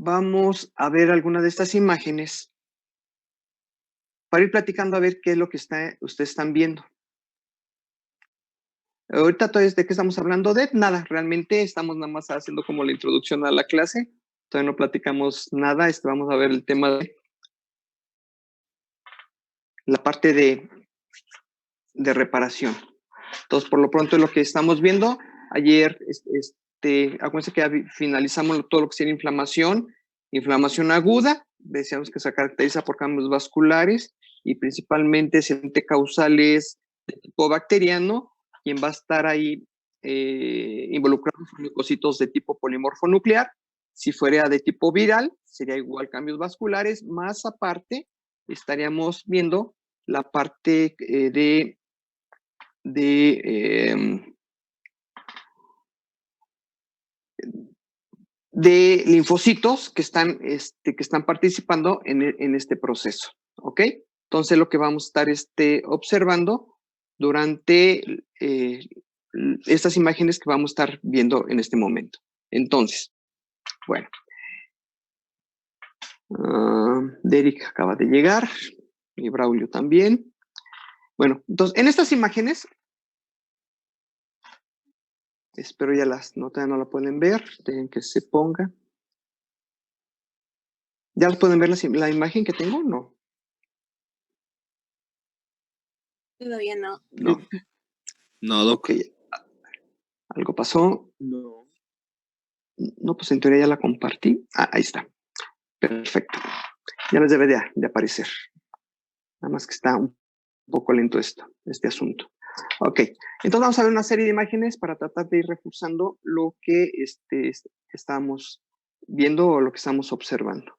vamos a ver alguna de estas imágenes para ir platicando a ver qué es lo que ustedes están viendo. Ahorita todavía de qué estamos hablando de nada, realmente estamos nada más haciendo como la introducción a la clase, todavía no platicamos nada, vamos a ver el tema de la parte de reparación. Entonces, por lo pronto es lo que estamos viendo. Ayer, acuérdense que ya finalizamos todo lo que sería inflamación aguda, decíamos que se caracteriza por cambios vasculares y principalmente causales de tipo bacteriano, quien va a estar ahí involucrado en leucocitos de tipo polimorfo nuclear. Si fuera de tipo viral, sería igual cambios vasculares, más aparte estaríamos viendo la parte de linfocitos que están participando en este proceso, ¿ok? Entonces, lo que vamos a estar observando durante estas imágenes que vamos a estar viendo en este momento. Entonces, bueno, Derek acaba de llegar y Braulio también. Bueno, entonces, en estas imágenes, espero ya no la pueden ver, dejen que se ponga. ¿Ya pueden ver la imagen que tengo? No. Todavía no. No. No, Doc. Ok. ¿Algo pasó? No. No, pues en teoría ya la compartí. Ahí está. Perfecto. Ya les debe de aparecer. Nada más que está un poco lento este asunto. Ok. Entonces vamos a ver una serie de imágenes para tratar de ir reforzando lo que estamos viendo o lo que estamos observando.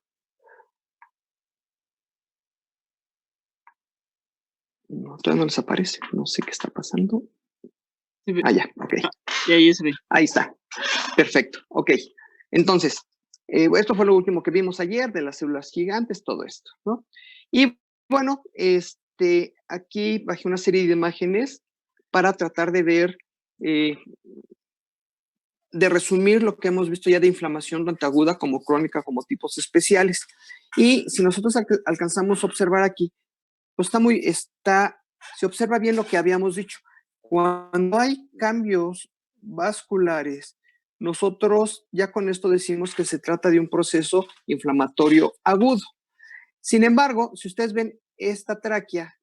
No, todavía no les aparece. No sé qué está pasando. Sí, ya, ok. Ya se ve. Ahí está. Perfecto. Ok. Entonces, esto fue lo último que vimos ayer de las células gigantes, todo esto, ¿no? Y bueno, aquí bajé una serie de imágenes para tratar de ver, de resumir lo que hemos visto ya de inflamación tanto aguda como crónica como tipos especiales. Y si nosotros alcanzamos a observar aquí, pues se observa bien lo que habíamos dicho. Cuando hay cambios vasculares, nosotros ya con esto decimos que se trata de un proceso inflamatorio agudo. Sin embargo, si ustedes ven esta tráquea,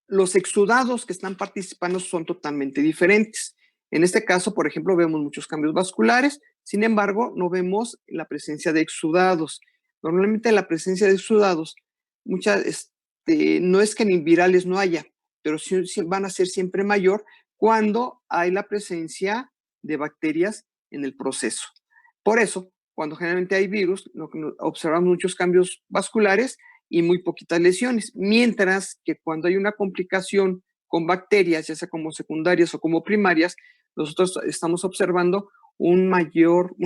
los exudados que están participando son totalmente diferentes. En este caso, por ejemplo, vemos muchos cambios vasculares, sin embargo, no vemos la presencia de exudados. Normalmente la presencia de exudados, no es que en virales no haya, pero sí van a ser siempre mayor cuando hay la presencia de bacterias en el proceso. Por eso, cuando generalmente hay virus, observamos muchos cambios vasculares y muy poquitas lesiones, mientras que cuando hay una complicación con bacterias, ya sea como secundarias o como primarias, nosotros estamos observando una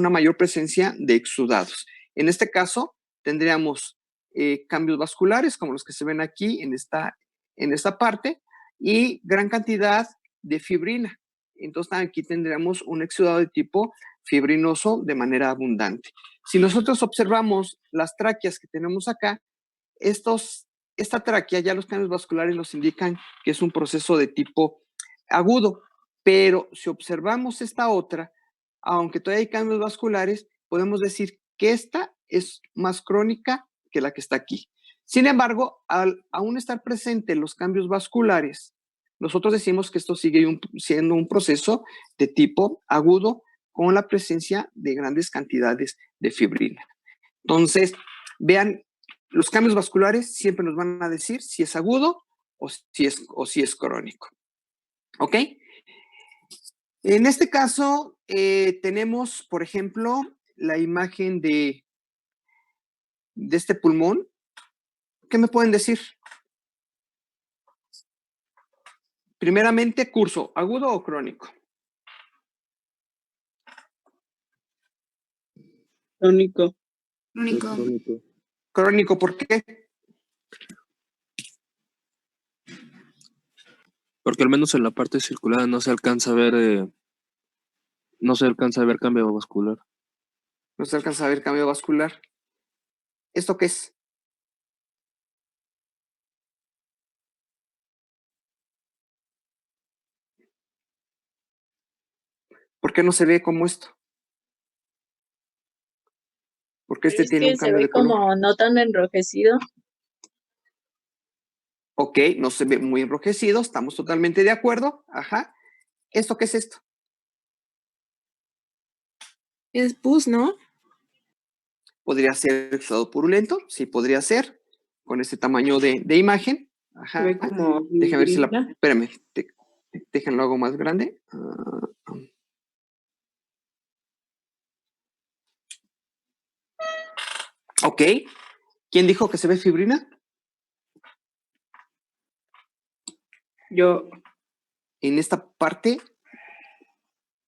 mayor presencia de exudados. En este caso, tendríamos cambios vasculares, como los que se ven aquí en esta parte, y gran cantidad de fibrina. Entonces, aquí tendríamos un exudado de tipo fibrinoso de manera abundante. Si nosotros observamos las tráqueas que tenemos acá, esta tráquea, ya los cambios vasculares nos indican que es un proceso de tipo agudo, pero si observamos esta otra, aunque todavía hay cambios vasculares, podemos decir que esta es más crónica que la que está aquí. Sin embargo, al aún estar presentes los cambios vasculares, nosotros decimos que esto sigue siendo un proceso de tipo agudo con la presencia de grandes cantidades de fibrina. Entonces, vean, los cambios vasculares siempre nos van a decir si es agudo o si es crónico. ¿Ok? En este caso, tenemos, por ejemplo, la imagen de este pulmón. ¿Qué me pueden decir? Primeramente, curso, ¿agudo o crónico? Crónico. Crónico, ¿por qué? Porque al menos en la parte circulada no se alcanza a ver No se alcanza a ver cambio vascular. No se alcanza a ver cambio vascular. ¿Esto qué es? ¿Por qué no se ve como esto? Porque este Es tiene que un se cambio ve de color. como no tan enrojecido. Ok, no se ve muy enrojecido, estamos totalmente de acuerdo. Ajá. ¿Esto qué es esto? Es pus, ¿no? ¿Podría ser exudado purulento? Sí, podría ser. Con este tamaño de imagen. Ajá. Se ve como Déjame ver si la... fibrina. Espérame, déjenlo algo más grande. Ok. ¿Quién dijo que se ve fibrina? Yo, En esta parte,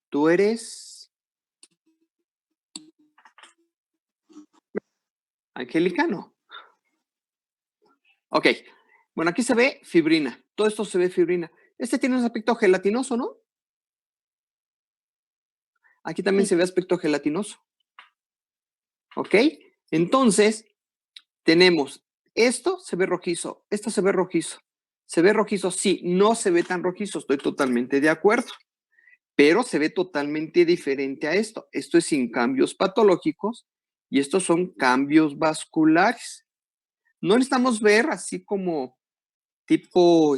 tú eres... Angélica, no. Ok. Bueno, aquí se ve fibrina. Todo esto se ve fibrina. Este tiene un aspecto gelatinoso, ¿no? Aquí también se ve aspecto gelatinoso. ¿Ok? Entonces, tenemos esto se ve rojizo, esto se ve rojizo. Se ve rojizo, sí, no se ve tan rojizo, estoy totalmente de acuerdo, pero se ve totalmente diferente a esto. Esto es sin cambios patológicos y estos son cambios vasculares. No necesitamos ver así como tipo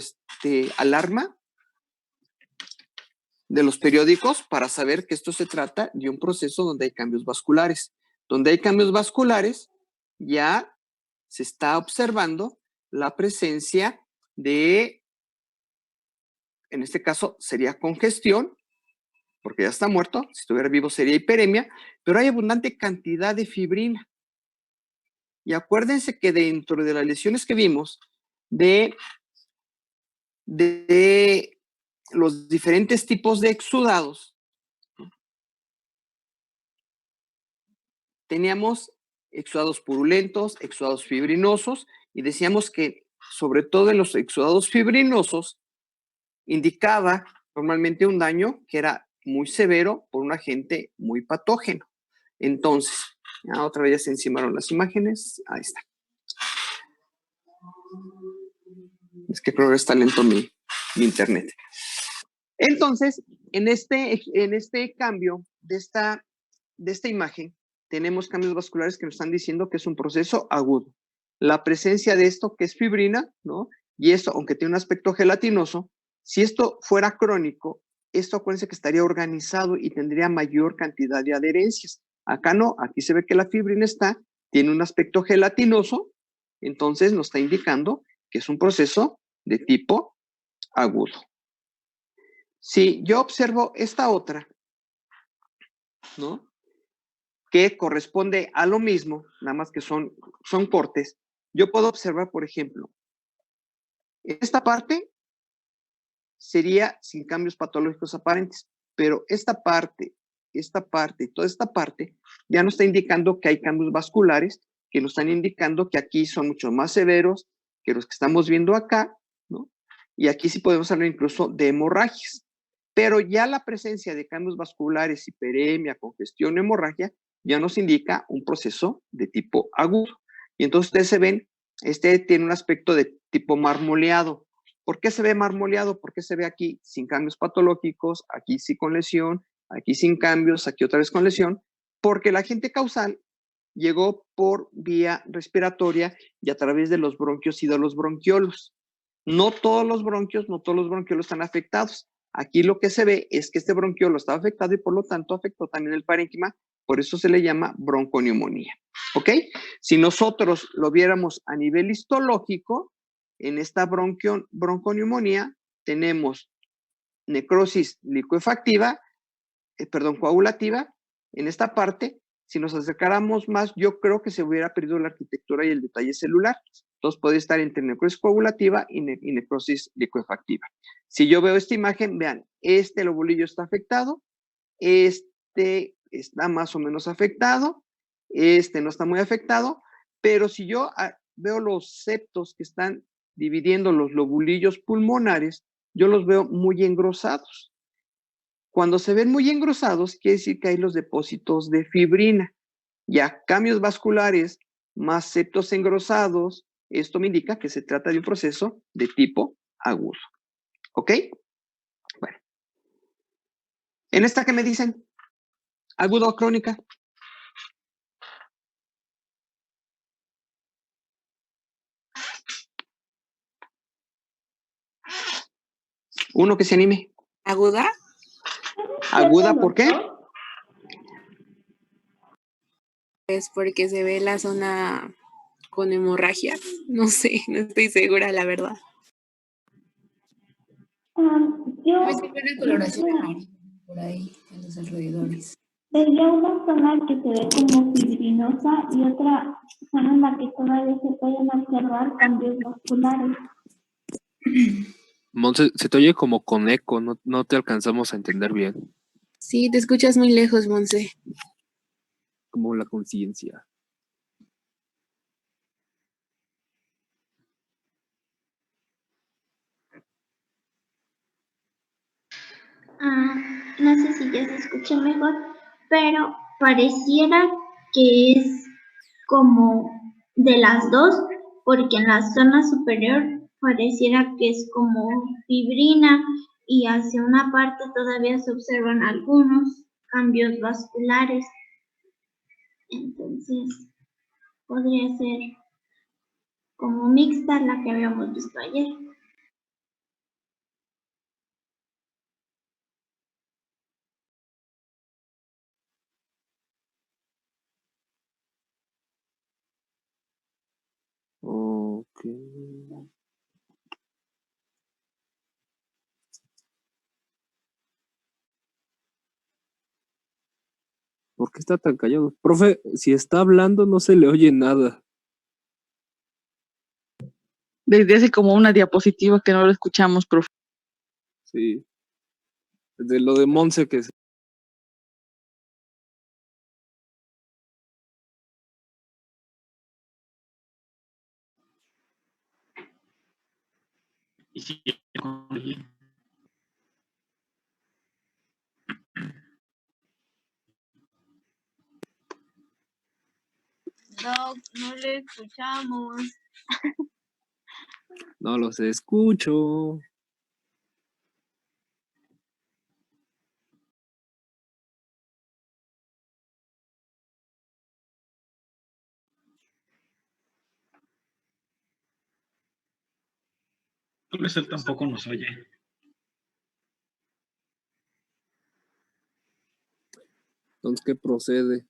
alarma de los periódicos para saber que esto se trata de un proceso donde hay cambios vasculares. Donde hay cambios vasculares, ya se está observando la presencia de, en este caso sería congestión, porque ya está muerto, si estuviera vivo sería hiperemia, pero hay abundante cantidad de fibrina. Y acuérdense que dentro de las lesiones que vimos de los diferentes tipos de exudados, teníamos exudados purulentos, exudados fibrinosos, y decíamos que sobre todo en los exudados fibrinosos indicaba normalmente un daño que era muy severo por un agente muy patógeno. Entonces, otra vez ya se encimaron las imágenes. Ahí está. Es que creo que está lento mi internet. Entonces, en este cambio de esta imagen, tenemos cambios vasculares que nos están diciendo que es un proceso agudo. La presencia de esto, que es fibrina, ¿no? Y esto, aunque tiene un aspecto gelatinoso, si esto fuera crónico, esto acuérdense que estaría organizado y tendría mayor cantidad de adherencias. Acá no, aquí se ve que la fibrina tiene un aspecto gelatinoso, entonces nos está indicando que es un proceso de tipo agudo. Si yo observo esta otra, ¿no? Que corresponde a lo mismo, nada más que son cortes, yo puedo observar, por ejemplo, esta parte sería sin cambios patológicos aparentes, pero esta parte y toda esta parte ya nos está indicando que hay cambios vasculares que nos están indicando que aquí son mucho más severos que los que estamos viendo acá, ¿no? Y aquí sí podemos hablar incluso de hemorragias. Pero ya la presencia de cambios vasculares, hiperemia, congestión, hemorragia, ya nos indica un proceso de tipo agudo. Y entonces ustedes se ven, tiene un aspecto de tipo marmoleado. ¿Por qué se ve marmoleado? ¿Por qué se ve aquí sin cambios patológicos, aquí sí con lesión, aquí sin cambios, aquí otra vez con lesión? Porque el agente causal llegó por vía respiratoria y a través de los bronquios y de los bronquiolos. No todos los bronquiolos están afectados. Aquí lo que se ve es que este bronquiolo está afectado y por lo tanto afectó también el parénquima, por eso se le llama bronconeumonía. ¿Ok? Si nosotros lo viéramos a nivel histológico, en esta bronconeumonía tenemos necrosis licuefactiva, coagulativa. En esta parte, si nos acercáramos más, yo creo que se hubiera perdido la arquitectura y el detalle celular. Entonces puede estar entre necrosis coagulativa y necrosis licuefactiva. Si yo veo esta imagen, vean, este lobulillo está afectado, este está más o menos afectado, este no está muy afectado, pero si yo veo los septos que están dividiendo los lobulillos pulmonares, yo los veo muy engrosados. Cuando se ven muy engrosados, quiere decir que hay los depósitos de fibrina. Ya cambios vasculares más septos engrosados, esto me indica que se trata de un proceso de tipo agudo. ¿Ok? Bueno. ¿En esta qué me dicen? ¿Agudo o crónica? Uno que se anime. ¿Aguda? ¿Aguda por qué? Es porque se ve la zona con hemorragia. No sé, no estoy segura, la verdad. Yo Pues sí, una coloración amarilla por ahí, en los alrededores. veía una zona que se ve como fibrinosa y otra zona en la que todavía se pueden observar cambios vasculares. Monse, se te oye como con eco, no te alcanzamos a entender bien. Sí, te escuchas muy lejos, Monse. Como la conciencia. No sé si ya se escucha mejor, pero pareciera que es como de las dos, porque en la zona superior pareciera que es como fibrina y hacia una parte todavía se observan algunos cambios vasculares. Entonces, podría ser como mixta la que habíamos visto ayer. Ok. ¿Por qué está tan callado? Profe, si está hablando no se le oye nada. Desde hace como una diapositiva que no lo escuchamos, profe. Sí. De lo de Monse que se... No le escuchamos. No los escucho. Tal vez él tampoco nos oye. Entonces, ¿qué procede?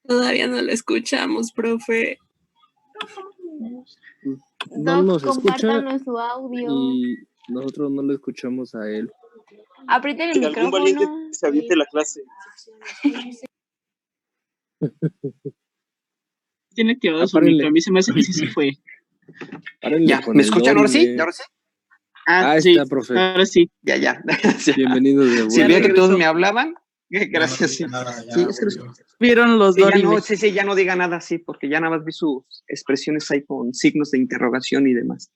Todavía no lo escuchamos, profe. No nos escucha compártanos su audio. y nosotros no le escuchamos a él. Aprieten el Algún valiente micrófono. que se aviente la clase. Tiene activado su Apárenle. micro. A mí se me hace que sí se fue. Párenle Ya, con ¿me el escuchan ahora sí? dorime. ¿Ya ahora sí? Ahí Sí, está, profe. ahora sí. Ya, ya. Bienvenido de Si vuelta. veía que todos regresó. me hablaban, gracias. Ya Sí, no dice nada, ya sí, es que volvió. Vieron los sí, ya no, dorimes. sí, ya no diga nada, sí, porque ya nada más vi sus expresiones ahí con signos de interrogación y demás.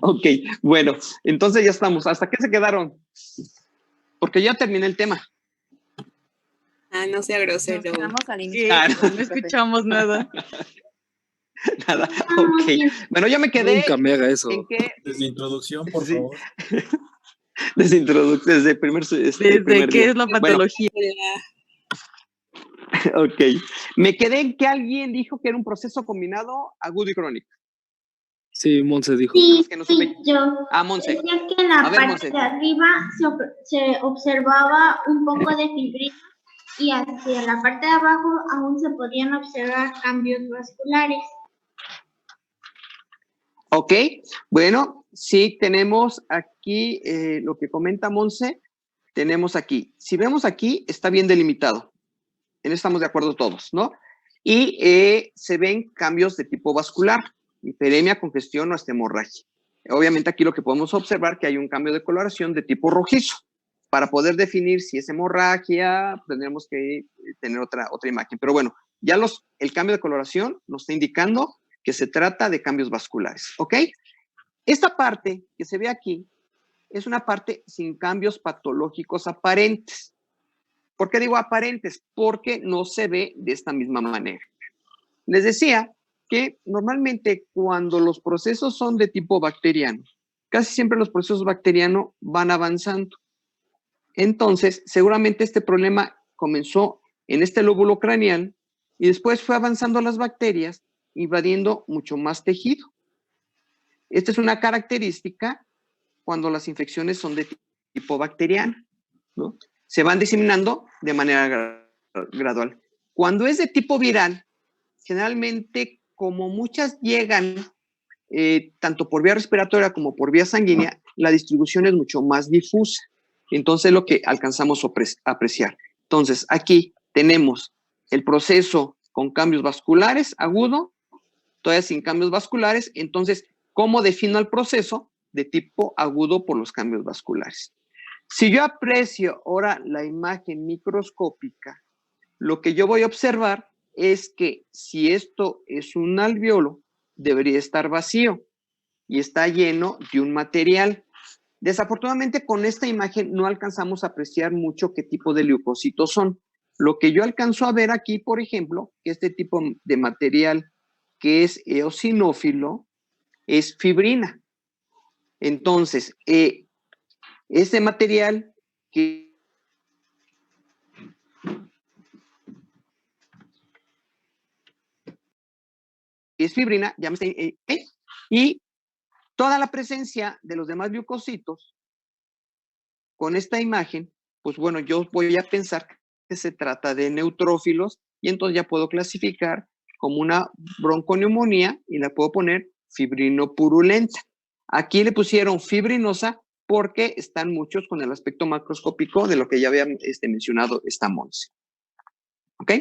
Ok, bueno, entonces ya estamos. ¿Hasta qué se quedaron? Porque ya terminé el tema. Ah, no sea grosero. Nos quedamos al inicio. Ah, No escuchamos nada. Nada, ok. Bueno, yo me quedé Nunca me haga eso. en que Desde introducción, por Sí. favor. desde el primer, Desde primer qué día. es la patología. Ok. Me quedé en que alguien dijo que era un proceso combinado agudo y crónico. Sí, Monse dijo. Sí, Que no supe. yo Monse. decía que en la A ver, parte Monse. de arriba se observaba un poco de fibrina y hacia la parte de abajo aún se podían observar cambios vasculares. Ok, bueno, sí tenemos aquí lo que comenta Monse, tenemos aquí. Si vemos aquí, está bien delimitado. En eso estamos de acuerdo todos, ¿no? Y se ven cambios de tipo vascular, hiperemia, congestión o hasta hemorragia. Obviamente aquí lo que podemos observar que hay un cambio de coloración de tipo rojizo. Para poder definir si es hemorragia, tendremos que tener otra imagen. Pero bueno, ya el cambio de coloración nos está indicando que se trata de cambios vasculares, ¿ok? Esta parte que se ve aquí es una parte sin cambios patológicos aparentes. ¿Por qué digo aparentes? Porque no se ve de esta misma manera. Les decía que normalmente cuando los procesos son de tipo bacteriano, casi siempre los procesos bacterianos van avanzando. Entonces, seguramente este problema comenzó en este lóbulo craneal y después fue avanzando las bacterias, invadiendo mucho más tejido. Esta es una característica cuando las infecciones son de tipo bacteriano, ¿no? Se van diseminando de manera gradual. Cuando es de tipo viral, generalmente, como muchas llegan tanto por vía respiratoria como por vía sanguínea, la distribución es mucho más difusa. Entonces, lo que alcanzamos a apreciar. Entonces, aquí tenemos el proceso con cambios vasculares agudo, todavía sin cambios vasculares. Entonces, ¿cómo defino el proceso? De tipo agudo por los cambios vasculares. Si yo aprecio ahora la imagen microscópica, lo que yo voy a observar es que si esto es un alveolo, debería estar vacío y está lleno de un material. Desafortunadamente, con esta imagen no alcanzamos a apreciar mucho qué tipo de leucocitos son. Lo que yo alcanzo a ver aquí, por ejemplo, que este tipo de material que es eosinófilo es fibrina. Entonces, ese material que es fibrina, llámese, y toda la presencia de los demás leucocitos con esta imagen, pues bueno, yo voy a pensar que se trata de neutrófilos y entonces ya puedo clasificar como una bronconeumonía y la puedo poner fibrinopurulenta. Aquí le pusieron fibrinosa porque están muchos con el aspecto macroscópico de lo que ya había mencionado esta Monse. ¿Ok?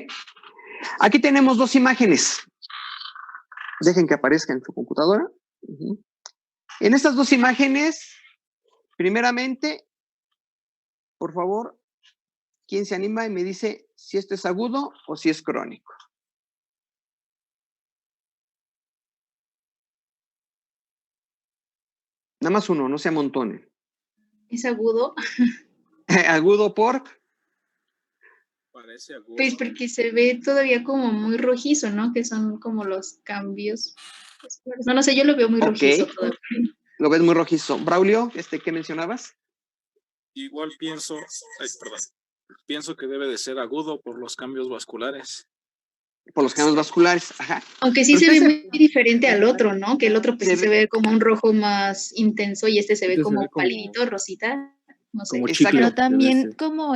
Aquí tenemos dos imágenes. Dejen que aparezca en su computadora. En estas dos imágenes, primeramente, por favor, ¿quién se anima y me dice si esto es agudo o si es crónico? Nada más uno, no se amontonen. ¿Es agudo? ¿Agudo por? Parece agudo. Pues porque se ve todavía como muy rojizo, ¿no? Que son como los cambios. No sé, yo lo veo muy rojizo todavía. Lo ves muy rojizo. Braulio, ¿qué mencionabas? Igual pienso que debe de ser agudo por los cambios vasculares. Por los cambios vasculares, ajá. Aunque sí Pero se ve muy diferente al otro, ¿no? Que el otro pues sí se ve como un rojo más intenso y este se ve como palidito, rosita, no sé. Como chicle. Pero también debe ser. como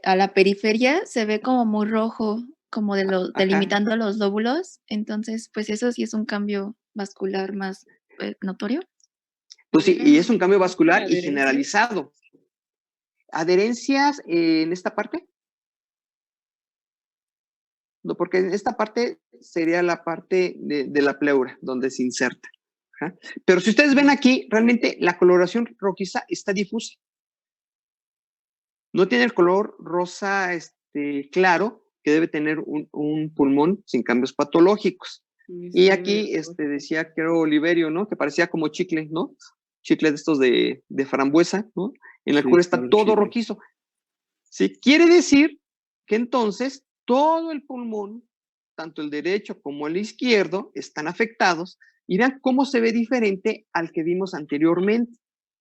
a la periferia se ve como muy rojo, como delimitando los lóbulos. Entonces, pues eso sí es un cambio vascular más notorio. Pues sí, y es un cambio vascular y ¿Adherencias? generalizado. ¿Adherencias en esta parte? No, porque en esta parte sería la parte de la pleura, donde se inserta. Ajá. Pero si ustedes ven aquí, realmente la coloración rojiza está difusa. No tiene el color rosa claro que debe tener un pulmón sin cambios patológicos. Y aquí decía, creo, Oliverio, ¿no? Que parecía como chicle, ¿no? Chicle de estos de frambuesa, ¿no? En el cual está todo rojizo. Sí, quiere decir que entonces todo el pulmón, tanto el derecho como el izquierdo, están afectados y vean cómo se ve diferente al que vimos anteriormente.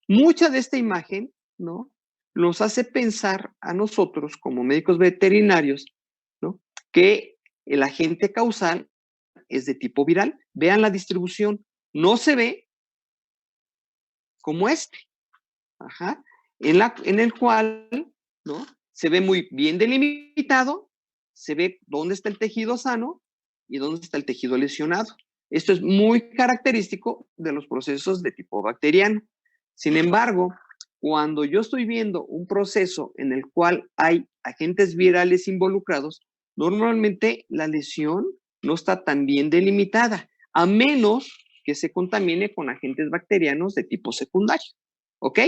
Mucha de esta imagen, ¿no? Nos hace pensar a nosotros como médicos veterinarios, ¿no? Que el agente causal es de tipo viral. Vean la distribución, no se ve como ajá, en el cual, ¿no? Se ve muy bien delimitado, se ve dónde está el tejido sano y dónde está el tejido lesionado. Esto es muy característico de los procesos de tipo bacteriano. Sin embargo, cuando yo estoy viendo un proceso en el cual hay agentes virales involucrados, normalmente la lesión no está tan bien delimitada, a menos que se contamine con agentes bacterianos de tipo secundario. ¿Ok?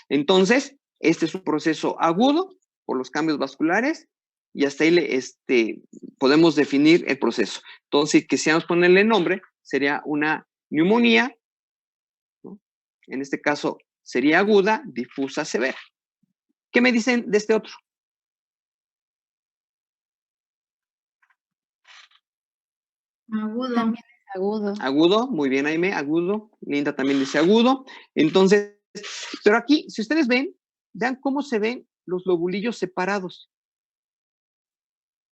Entonces, este es un proceso agudo por los cambios vasculares y hasta ahí podemos definir el proceso. Entonces, si quisiéramos ponerle nombre, sería una neumonía, ¿no? En este caso, sería aguda, difusa, severa. ¿Qué me dicen de este otro? Agudo. También es agudo. Agudo, muy bien, Aime, agudo. Linda también dice agudo. Entonces, pero aquí, si ustedes ven, vean cómo se ven los lobulillos separados.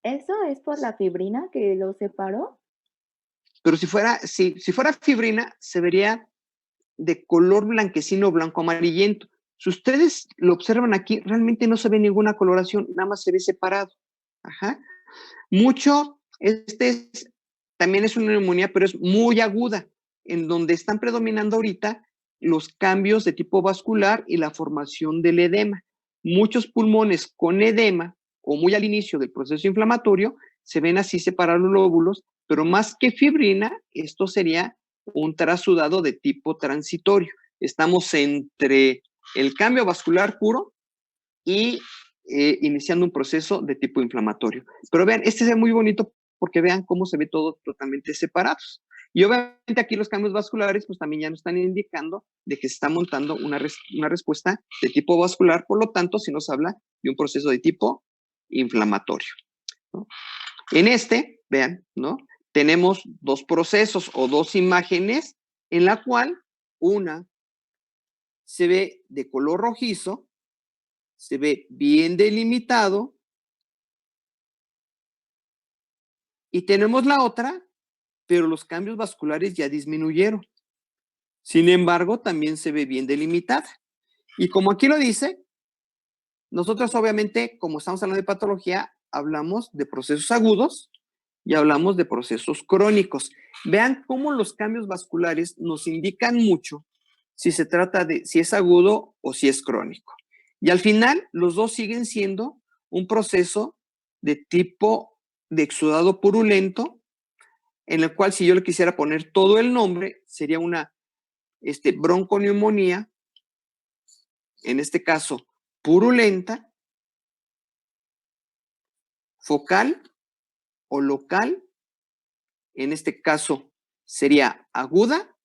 ¿Eso es por la fibrina que lo separó? Pero si fuera fibrina, se vería de color blanquecino, blanco amarillento. Si ustedes lo observan aquí, realmente no se ve ninguna coloración, nada más se ve separado. Ajá. También es una neumonía, pero es muy aguda, en donde están predominando ahorita los cambios de tipo vascular y la formación del edema. Muchos pulmones con edema, o muy al inicio del proceso inflamatorio, se ven así separados los lóbulos, pero más que fibrina, esto sería un trasudado de tipo transitorio. Estamos entre el cambio vascular puro y iniciando un proceso de tipo inflamatorio. Pero vean, este es muy bonito porque vean cómo se ve todo totalmente separados. Y obviamente aquí los cambios vasculares pues también ya nos están indicando de que se está montando una respuesta de tipo vascular, por lo tanto, si nos habla de un proceso de tipo inflamatorio, ¿no? En este, vean, ¿no? Tenemos dos procesos o dos imágenes en la cual una se ve de color rojizo, se ve bien delimitado, y tenemos la otra, pero los cambios vasculares ya disminuyeron. Sin embargo, también se ve bien delimitada. Y como aquí lo dice, nosotros obviamente, como estamos hablando de patología, hablamos de procesos agudos y hablamos de procesos crónicos. Vean cómo los cambios vasculares nos indican mucho si se trata de si es agudo o si es crónico. Y al final, los dos siguen siendo un proceso de tipo de exudado purulento, en el cual si yo le quisiera poner todo el nombre, sería una bronconeumonía, en este caso purulenta, focal o local, en este caso sería aguda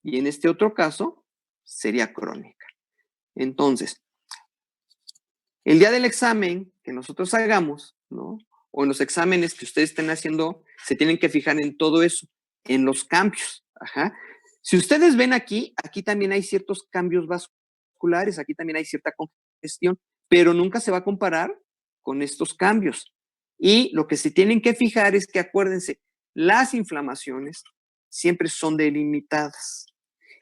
y en este otro caso sería crónica. Entonces, el día del examen que nosotros hagamos, ¿no? O en los exámenes que ustedes estén haciendo, se tienen que fijar en todo eso, en los cambios. Ajá. Si ustedes ven aquí también hay ciertos cambios vasculares, aquí también hay cierta congestión, pero nunca se va a comparar con estos cambios. Y lo que se tienen que fijar es que, acuérdense, las inflamaciones siempre son delimitadas.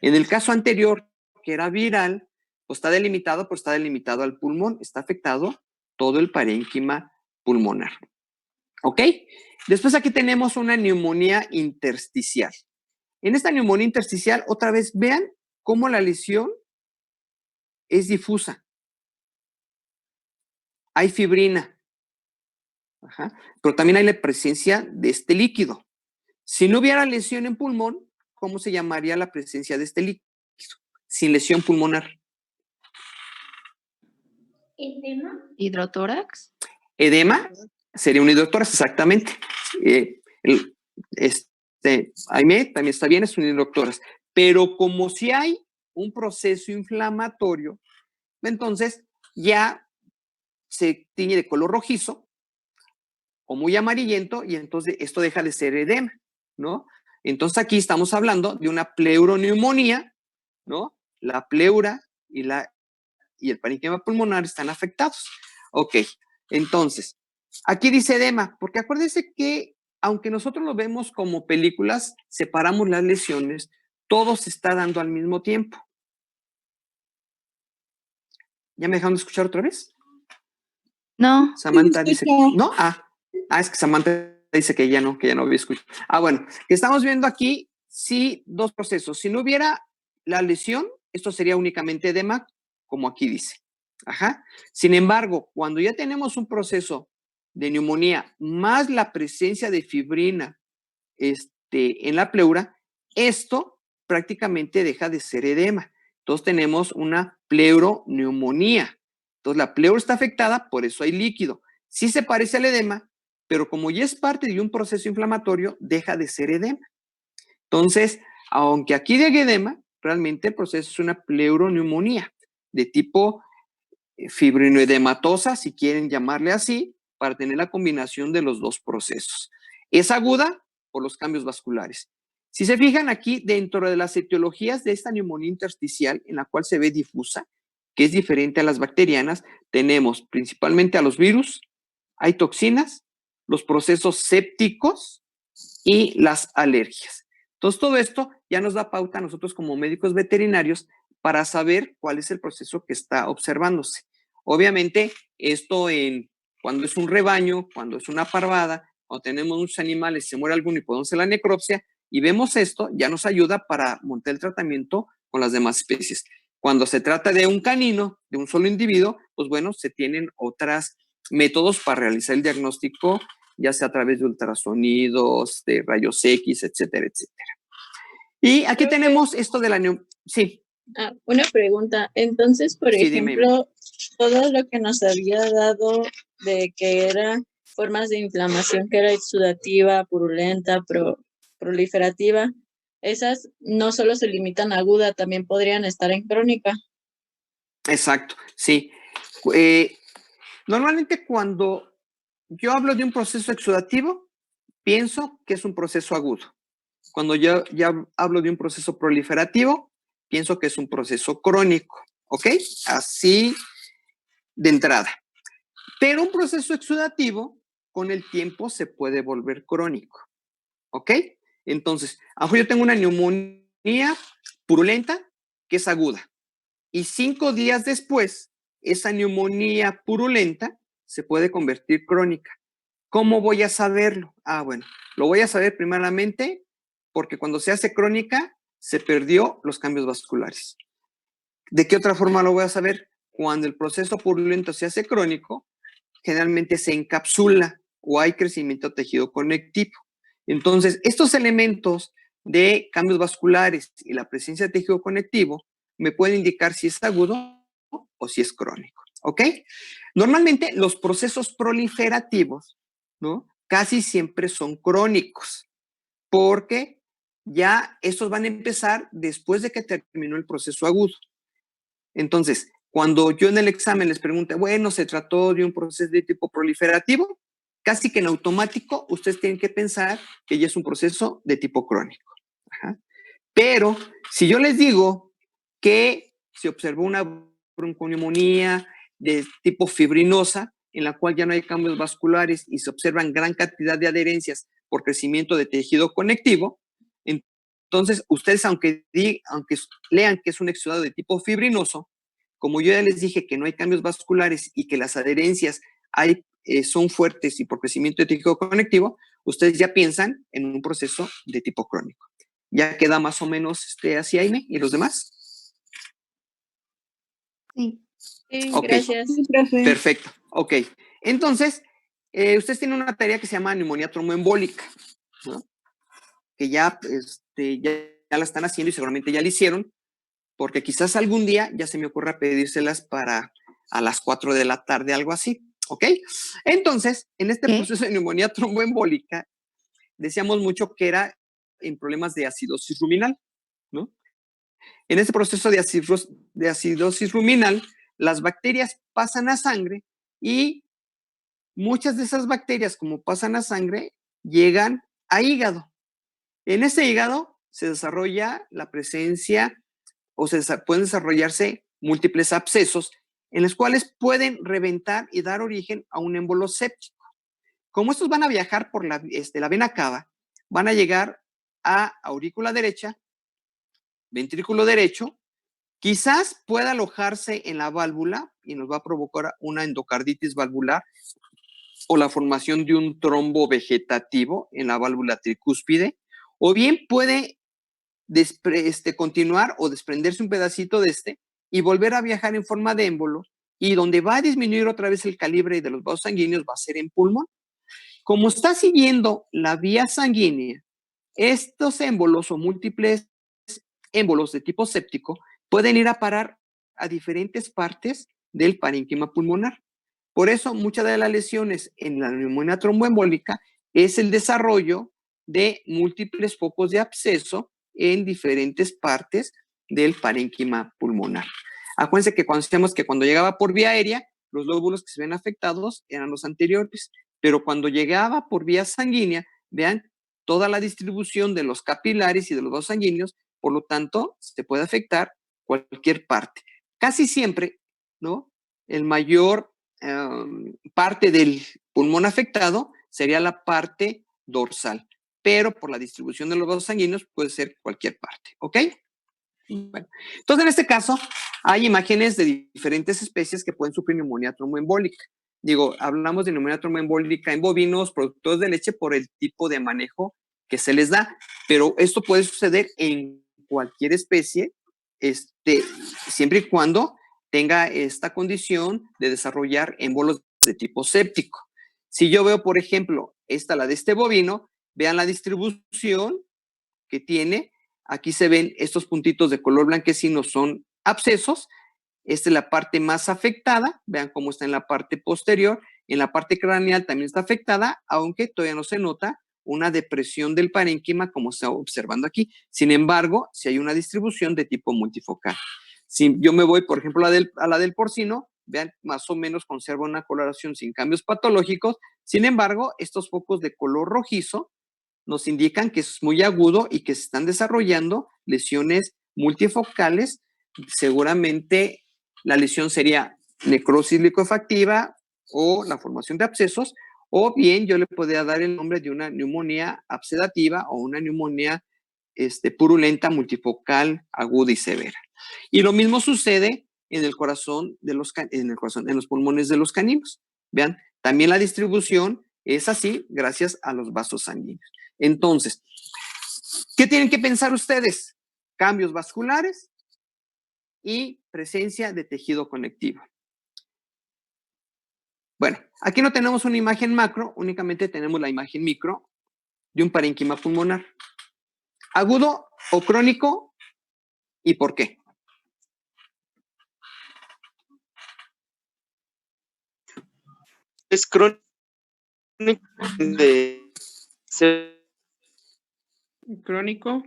En el caso anterior, que era viral, pues está delimitado, pues está delimitado al pulmón, está afectado todo el parénquima pulmonar. ¿Ok? Después aquí tenemos una neumonía intersticial. En esta neumonía intersticial, otra vez, vean cómo la lesión es difusa. Hay fibrina. Ajá. Pero también hay la presencia de este líquido. Si no hubiera lesión en pulmón, ¿cómo se llamaría la presencia de este líquido? Sin lesión pulmonar. ¿Edema? ¿Hidrotórax? Edema sería un hidrotórax, exactamente. Aime también está bien, es un hidrotórax. Pero como si hay un proceso inflamatorio, entonces ya se tiñe de color rojizo o muy amarillento y entonces esto deja de ser edema, ¿no? Entonces aquí estamos hablando de una pleuroneumonía, ¿no? La pleura y el parénquima pulmonar están afectados. Ok, entonces, aquí dice edema, porque acuérdense que aunque nosotros lo vemos como películas, separamos las lesiones, todo se está dando al mismo tiempo. ¿Ya me dejaron de escuchar otra vez? No. Samantha dice, ¿no? Es que Samantha dice que ya no había escuchado. Bueno, que estamos viendo aquí, sí, dos procesos. Si no hubiera la lesión, esto sería únicamente edema, como aquí dice. Ajá. Sin embargo, cuando ya tenemos un proceso de neumonía más la presencia de fibrina en la pleura, esto prácticamente deja de ser edema. Entonces tenemos una pleuroneumonía. Entonces la pleura está afectada, por eso hay líquido. Sí se parece al edema, pero como ya es parte de un proceso inflamatorio, deja de ser edema. Entonces, aunque aquí diga edema, realmente el proceso es una pleuroneumonía de tipo fibrinoedematosa, si quieren llamarle así, para tener la combinación de los dos procesos. Es aguda por los cambios vasculares. Si se fijan aquí, dentro de las etiologías de esta neumonía intersticial, en la cual se ve difusa, que es diferente a las bacterianas, tenemos principalmente a los virus, hay toxinas, los procesos sépticos y las alergias. Entonces, todo esto ya nos da pauta a nosotros como médicos veterinarios para saber cuál es el proceso que está observándose. Obviamente, esto cuando es un rebaño, cuando es una parvada, cuando tenemos muchos animales, se muere alguno y podemos hacer la necropsia, y vemos esto, ya nos ayuda para montar el tratamiento con las demás especies. Cuando se trata de un canino, de un solo individuo, pues bueno, se tienen otros métodos para realizar el diagnóstico, ya sea a través de ultrasonidos, de rayos X, etcétera, etcétera. Y aquí tenemos esto de la sí. Una pregunta. Entonces, por ejemplo, todo lo que nos había dado de que era formas de inflamación, que era exudativa, purulenta, proliferativa, esas no solo se limitan a aguda, también podrían estar en crónica. Exacto, sí. Normalmente cuando yo hablo de un proceso exudativo, pienso que es un proceso agudo. Cuando yo ya hablo de un proceso proliferativo, pienso que es un proceso crónico, ¿ok? Así de entrada. Pero un proceso exudativo, con el tiempo, se puede volver crónico, ¿ok? Entonces, a lo mejor yo tengo una neumonía purulenta que es aguda. Y 5 días después, esa neumonía purulenta se puede convertir crónica. ¿Cómo voy a saberlo? Bueno, lo voy a saber primeramente porque cuando se hace crónica, se perdió los cambios vasculares. ¿De qué otra forma lo voy a saber? Cuando el proceso purulento se hace crónico, generalmente se encapsula o hay crecimiento de tejido conectivo. Entonces, estos elementos de cambios vasculares y la presencia de tejido conectivo me pueden indicar si es agudo o si es crónico, ¿ok? Normalmente los procesos proliferativos, ¿no? Casi siempre son crónicos, porque ya estos van a empezar después de que terminó el proceso agudo. Entonces, cuando yo en el examen les pregunte, bueno, se trató de un proceso de tipo proliferativo, casi que en automático ustedes tienen que pensar que ya es un proceso de tipo crónico. Ajá. Pero si yo les digo que se observó una bronconeumonía de tipo fibrinosa, en la cual ya no hay cambios vasculares y se observan gran cantidad de adherencias por crecimiento de tejido conectivo, entonces ustedes, aunque lean que es un exudado de tipo fibrinoso, como yo ya les dije que no hay cambios vasculares y que las adherencias son fuertes y por crecimiento de tejido conectivo, ustedes ya piensan en un proceso de tipo crónico. ¿Ya queda más o menos así, Aime, y los demás? Sí. Sí, okay. Gracias. Perfecto, ok. Entonces, ustedes tienen una tarea que se llama neumonía tromboembólica, ¿no? Que ya la están haciendo y seguramente ya la hicieron, porque quizás algún día ya se me ocurra pedírselas para a las 4 de la tarde, algo así, ¿ok? Entonces, en este proceso de neumonía tromboembólica, decíamos mucho que era en problemas de acidosis ruminal, ¿no? En este proceso de acidosis ruminal, las bacterias pasan a sangre y muchas de esas bacterias, como pasan a sangre, llegan a hígado. En ese hígado se desarrolla la presencia o pueden desarrollarse múltiples abscesos en los cuales pueden reventar y dar origen a un émbolo séptico. Como estos van a viajar por la vena cava, van a llegar a aurícula derecha, ventrículo derecho, quizás pueda alojarse en la válvula y nos va a provocar una endocarditis valvular o la formación de un trombo vegetativo en la válvula tricúspide, o bien puede continuar o desprenderse un pedacito de y volver a viajar en forma de émbolo, y donde va a disminuir otra vez el calibre de los vasos sanguíneos va a ser en pulmón. Como está siguiendo la vía sanguínea, estos émbolos o múltiples émbolos de tipo séptico pueden ir a parar a diferentes partes del parénquima pulmonar. Por eso, muchas de las lesiones en la neumonía tromboembólica es el desarrollo de múltiples focos de absceso en diferentes partes del parénquima pulmonar. Acuérdense que cuando decíamos que cuando llegaba por vía aérea, los lóbulos que se ven afectados eran los anteriores, pero cuando llegaba por vía sanguínea, vean toda la distribución de los capilares y de los vasos sanguíneos, por lo tanto, se puede afectar cualquier parte. Casi siempre, ¿no? El mayor parte del pulmón afectado sería la parte dorsal, pero por la distribución de los vasos sanguíneos puede ser cualquier parte, ¿ok? Bueno, entonces en este caso hay imágenes de diferentes especies que pueden sufrir neumonía tromboembólica. Digo, hablamos de neumonía tromboembólica en bovinos, productores de leche, por el tipo de manejo que se les da, pero esto puede suceder en cualquier especie, siempre y cuando tenga esta condición de desarrollar émbolos de tipo séptico. Si yo veo, por ejemplo, la de este bovino, vean la distribución que tiene. Aquí se ven estos puntitos de color blanquecino, son abscesos. Esta es la parte más afectada. Vean cómo está en la parte posterior. En la parte craneal también está afectada, aunque todavía no se nota una depresión del parénquima como se está observando aquí. Sin embargo, si hay una distribución de tipo multifocal. Si yo me voy, por ejemplo, a la del porcino, vean, más o menos conserva una coloración sin cambios patológicos. Sin embargo, estos focos de color rojizo nos indican que es muy agudo y que se están desarrollando lesiones multifocales. Seguramente la lesión sería necrosis liquefactiva o la formación de abscesos, o bien yo le podría dar el nombre de una neumonía absedativa o una neumonía purulenta, multifocal, aguda y severa. Y lo mismo sucede en el corazón en los pulmones de los caninos. Vean, también la distribución es así gracias a los vasos sanguíneos. Entonces, ¿qué tienen que pensar ustedes? Cambios vasculares y presencia de tejido conectivo. Bueno, aquí no tenemos una imagen macro, únicamente tenemos la imagen micro de un parénquima pulmonar. ¿Agudo o crónico? ¿Y por qué? Es crónico crónico.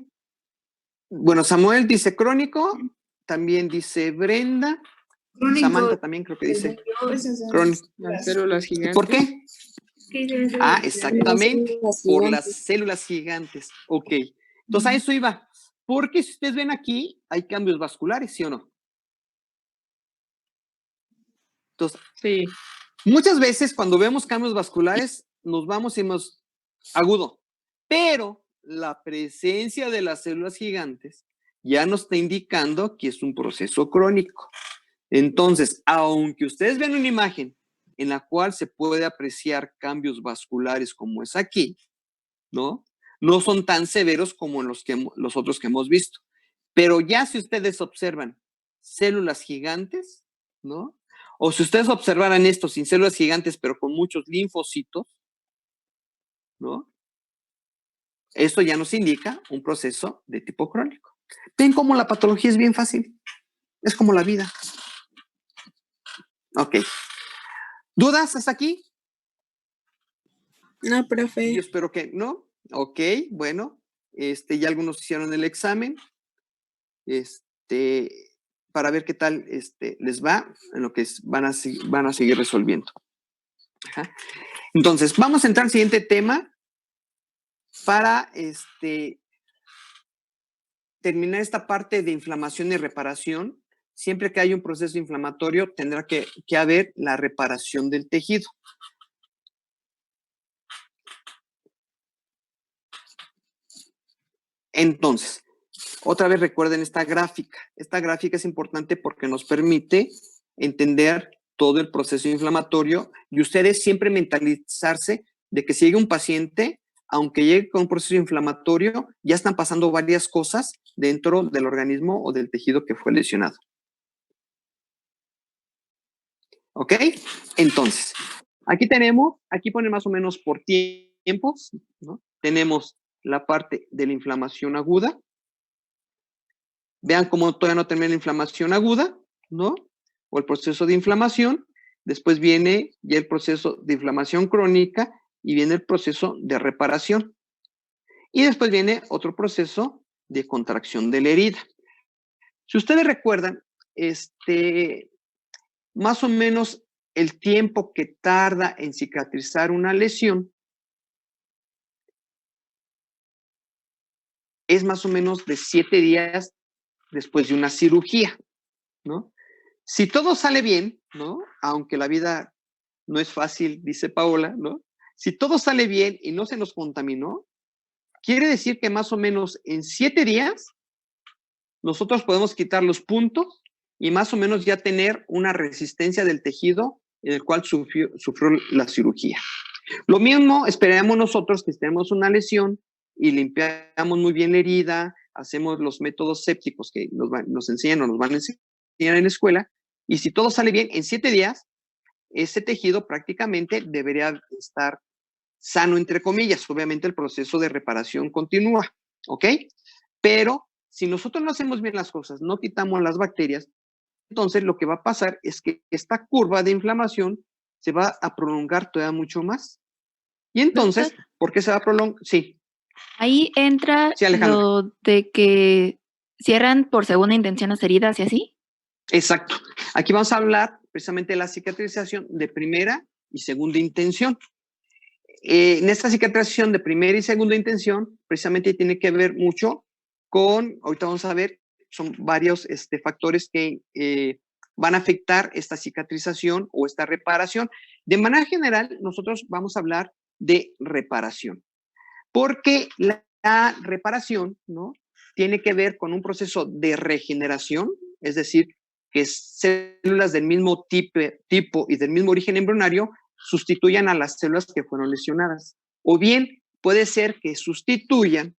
Bueno, Samuel dice crónico, también dice Brenda, crónico. Samantha también creo que dice crónico. Las células gigantes. ¿Por qué? Ah, exactamente, por las células gigantes. Ok, entonces a eso iba. Porque si ustedes ven aquí, hay cambios vasculares, ¿sí o no? Entonces, sí. Muchas veces cuando vemos cambios vasculares, nos vamos y decimos agudo, pero la presencia de las células gigantes ya nos está indicando que es un proceso crónico. Entonces, aunque ustedes vean una imagen en la cual se puede apreciar cambios vasculares como es aquí, ¿no? No son tan severos como en los otros que hemos visto. Pero ya si ustedes observan células gigantes, ¿no? O si ustedes observaran esto sin células gigantes, pero con muchos linfocitos, ¿no? Esto ya nos indica un proceso de tipo crónico. ¿Ven cómo la patología es bien fácil? Es como la vida. Ok. ¿Dudas hasta aquí? No, profe. Yo espero que no. Ok, bueno. Ya algunos hicieron el examen. Para ver qué tal les va en lo que van a seguir resolviendo. Ajá. Entonces, vamos a entrar al siguiente tema para terminar esta parte de inflamación y reparación. Siempre que hay un proceso inflamatorio, tendrá que haber la reparación del tejido. Entonces, otra vez recuerden esta gráfica. Esta gráfica es importante porque nos permite entender todo el proceso inflamatorio y ustedes siempre mentalizarse de que si llega un paciente, aunque llegue con un proceso inflamatorio, ya están pasando varias cosas dentro del organismo o del tejido que fue lesionado. ¿Ok? Entonces, aquí pone más o menos por tiempos, ¿no? Tenemos la parte de la inflamación aguda. Vean cómo todavía no termina la inflamación aguda, ¿no? O el proceso de inflamación. Después viene ya el proceso de inflamación crónica y viene el proceso de reparación. Y después viene otro proceso de contracción de la herida. Si ustedes recuerdan, más o menos el tiempo que tarda en cicatrizar una lesión es más o menos de 7 días después de una cirugía, ¿no? Si todo sale bien, ¿no? Aunque la vida no es fácil, dice Paola, ¿no? Si todo sale bien y no se nos contaminó, quiere decir que más o menos en 7 días nosotros podemos quitar los puntos y más o menos ya tener una resistencia del tejido en el cual sufrió la cirugía. Lo mismo esperamos nosotros que si tenemos una lesión y limpiamos muy bien la herida, hacemos los métodos sépticos que nos enseñan o nos van a enseñar en la escuela, y si todo sale bien, en 7 días, ese tejido prácticamente debería estar sano, entre comillas. Obviamente el proceso de reparación continúa, ¿ok? Pero si nosotros no hacemos bien las cosas, no quitamos las bacterias, entonces lo que va a pasar es que esta curva de inflamación se va a prolongar todavía mucho más. Y entonces, Doctor, ¿por qué se va a prolongar? Sí. ahí entra Sí, Alejandra. lo de que cierran por segunda intención las heridas y así. Exacto. Aquí vamos a hablar precisamente de la cicatrización de primera y segunda intención. En esta cicatrización de primera y segunda intención, precisamente tiene que ver mucho con, ahorita vamos a ver, son varios factores que van a afectar esta cicatrización o esta reparación. De manera general, nosotros vamos a hablar de reparación, porque la reparación, ¿no?, tiene que ver con un proceso de regeneración, es decir, que células del mismo tipo y del mismo origen embrionario sustituyan a las células que fueron lesionadas. O bien puede ser que sustituyan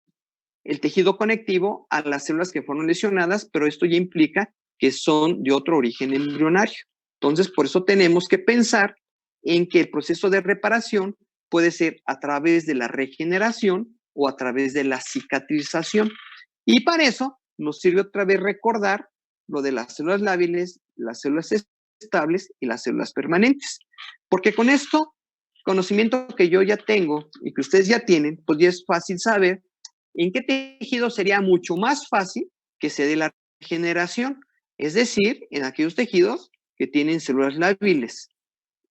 el tejido conectivo a las células que fueron lesionadas, pero esto ya implica que son de otro origen embrionario. Entonces, por eso tenemos que pensar en que el proceso de reparación puede ser a través de la regeneración o a través de la cicatrización. Y para eso nos sirve otra vez recordar lo de las células lábiles, las células estables y las células permanentes. Porque con esto, conocimiento que yo ya tengo y que ustedes ya tienen, pues ya es fácil saber en qué tejido sería mucho más fácil que se dé la regeneración. Es decir, en aquellos tejidos que tienen células lábiles.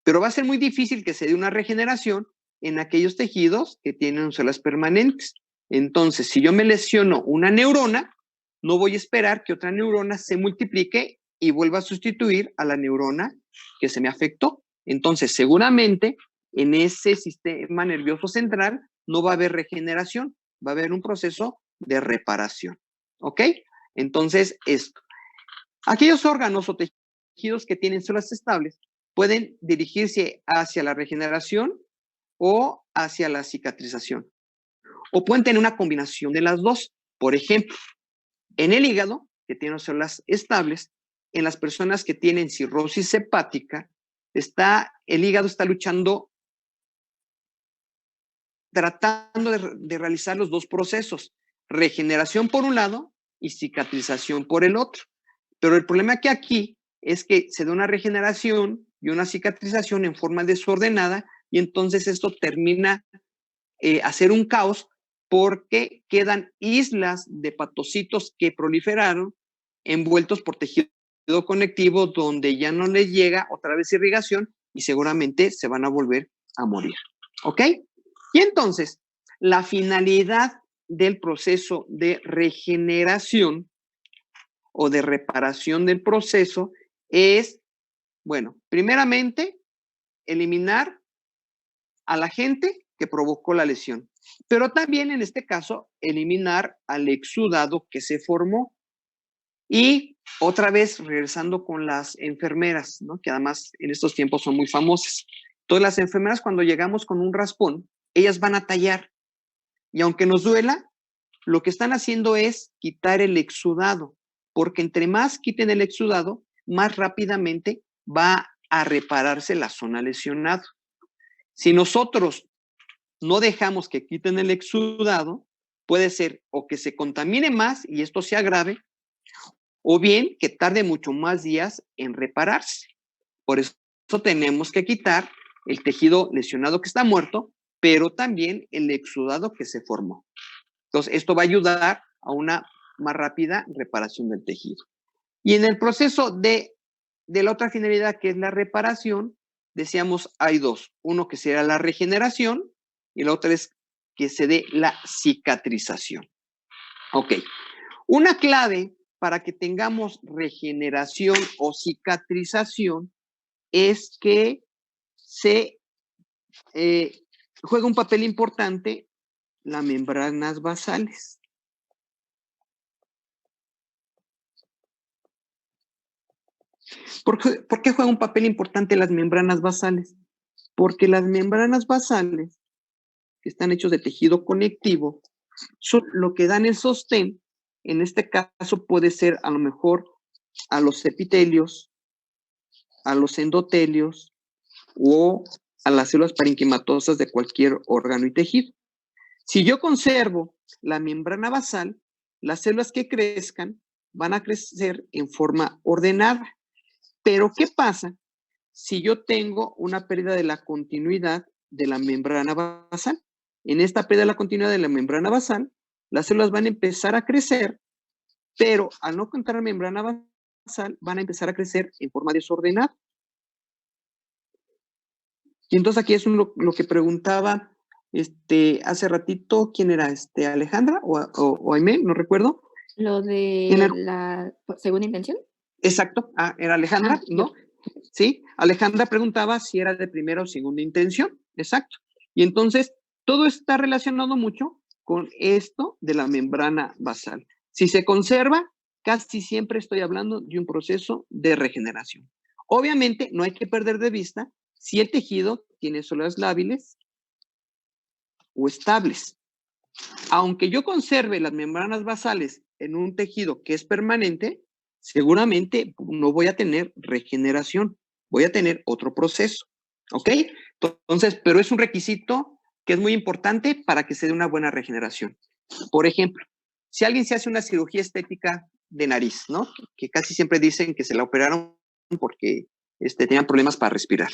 Pero va a ser muy difícil que se dé una regeneración en aquellos tejidos que tienen células permanentes. Entonces, si yo me lesiono una neurona, no voy a esperar que otra neurona se multiplique y vuelva a sustituir a la neurona que se me afectó. Entonces, seguramente en ese sistema nervioso central no va a haber regeneración, va a haber un proceso de reparación. ¿Ok? Entonces, esto. Aquellos órganos o tejidos que tienen células estables pueden dirigirse hacia la regeneración o hacia la cicatrización. O pueden tener una combinación de las dos. Por ejemplo, en el hígado, que tiene células estables, en las personas que tienen cirrosis hepática, el hígado está luchando, tratando de realizar los dos procesos, regeneración por un lado y cicatrización por el otro. Pero el problema que aquí es que se da una regeneración y una cicatrización en forma desordenada y entonces esto termina a ser un caos porque quedan islas de patocitos que proliferaron envueltos por tejido conectivo donde ya no les llega otra vez irrigación y seguramente se van a volver a morir. ¿Ok? Y entonces, la finalidad del proceso de regeneración o de reparación del proceso es, bueno, primeramente, eliminar al agente que provocó la lesión, pero también en este caso, eliminar al exudado que se formó. Y otra vez, regresando con las enfermeras, ¿no?, que además en estos tiempos son muy famosas. Todas las enfermeras, cuando llegamos con un raspón, ellas van a tallar. Y aunque nos duela, lo que están haciendo es quitar el exudado, porque entre más quiten el exudado, más rápidamente va a repararse la zona lesionada. Si nosotros no dejamos que quiten el exudado, puede ser o que se contamine más y esto se agrave, o bien que tarde mucho más días en repararse. Por eso tenemos que quitar el tejido lesionado que está muerto, pero también el exudado que se formó. Entonces, esto va a ayudar a una más rápida reparación del tejido. Y en el proceso de la otra finalidad, que es la reparación, decíamos, hay dos. Uno que será la regeneración y la otra es que se dé la cicatrización. Ok. Una clave para que tengamos regeneración o cicatrización es que se juega un papel importante las membranas basales. ¿Por qué juega un papel importante las membranas basales? Porque las membranas basales, que están hechos de tejido conectivo, son lo que dan el sostén. En este caso puede ser a lo mejor a los epitelios, a los endotelios o a las células parenquimatosas de cualquier órgano y tejido. Si yo conservo la membrana basal, las células que crezcan van a crecer en forma ordenada. Pero, ¿qué pasa si yo tengo una pérdida de la continuidad de la membrana basal? En esta pérdida de la continuidad de la membrana basal, las células van a empezar a crecer, pero al no contar la membrana basal, van a empezar a crecer en forma desordenada. Y entonces aquí es lo que preguntaba hace ratito, ¿quién era? ¿Alejandra o Aimé? No recuerdo. Lo de la segunda intención. Exacto, era Alejandra, ¿no? Sí, Alejandra preguntaba si era de primera o segunda intención, exacto. Y entonces, todo está relacionado mucho con esto de la membrana basal. Si se conserva, casi siempre estoy hablando de un proceso de regeneración. Obviamente, no hay que perder de vista si el tejido tiene células lábiles o estables. Aunque yo conserve las membranas basales en un tejido que es permanente, seguramente no voy a tener regeneración, voy a tener otro proceso, ¿ok? Entonces, pero es un requisito que es muy importante para que se dé una buena regeneración. Por ejemplo, si alguien se hace una cirugía estética de nariz, ¿no? Que casi siempre dicen que se la operaron porque tenían problemas para respirar,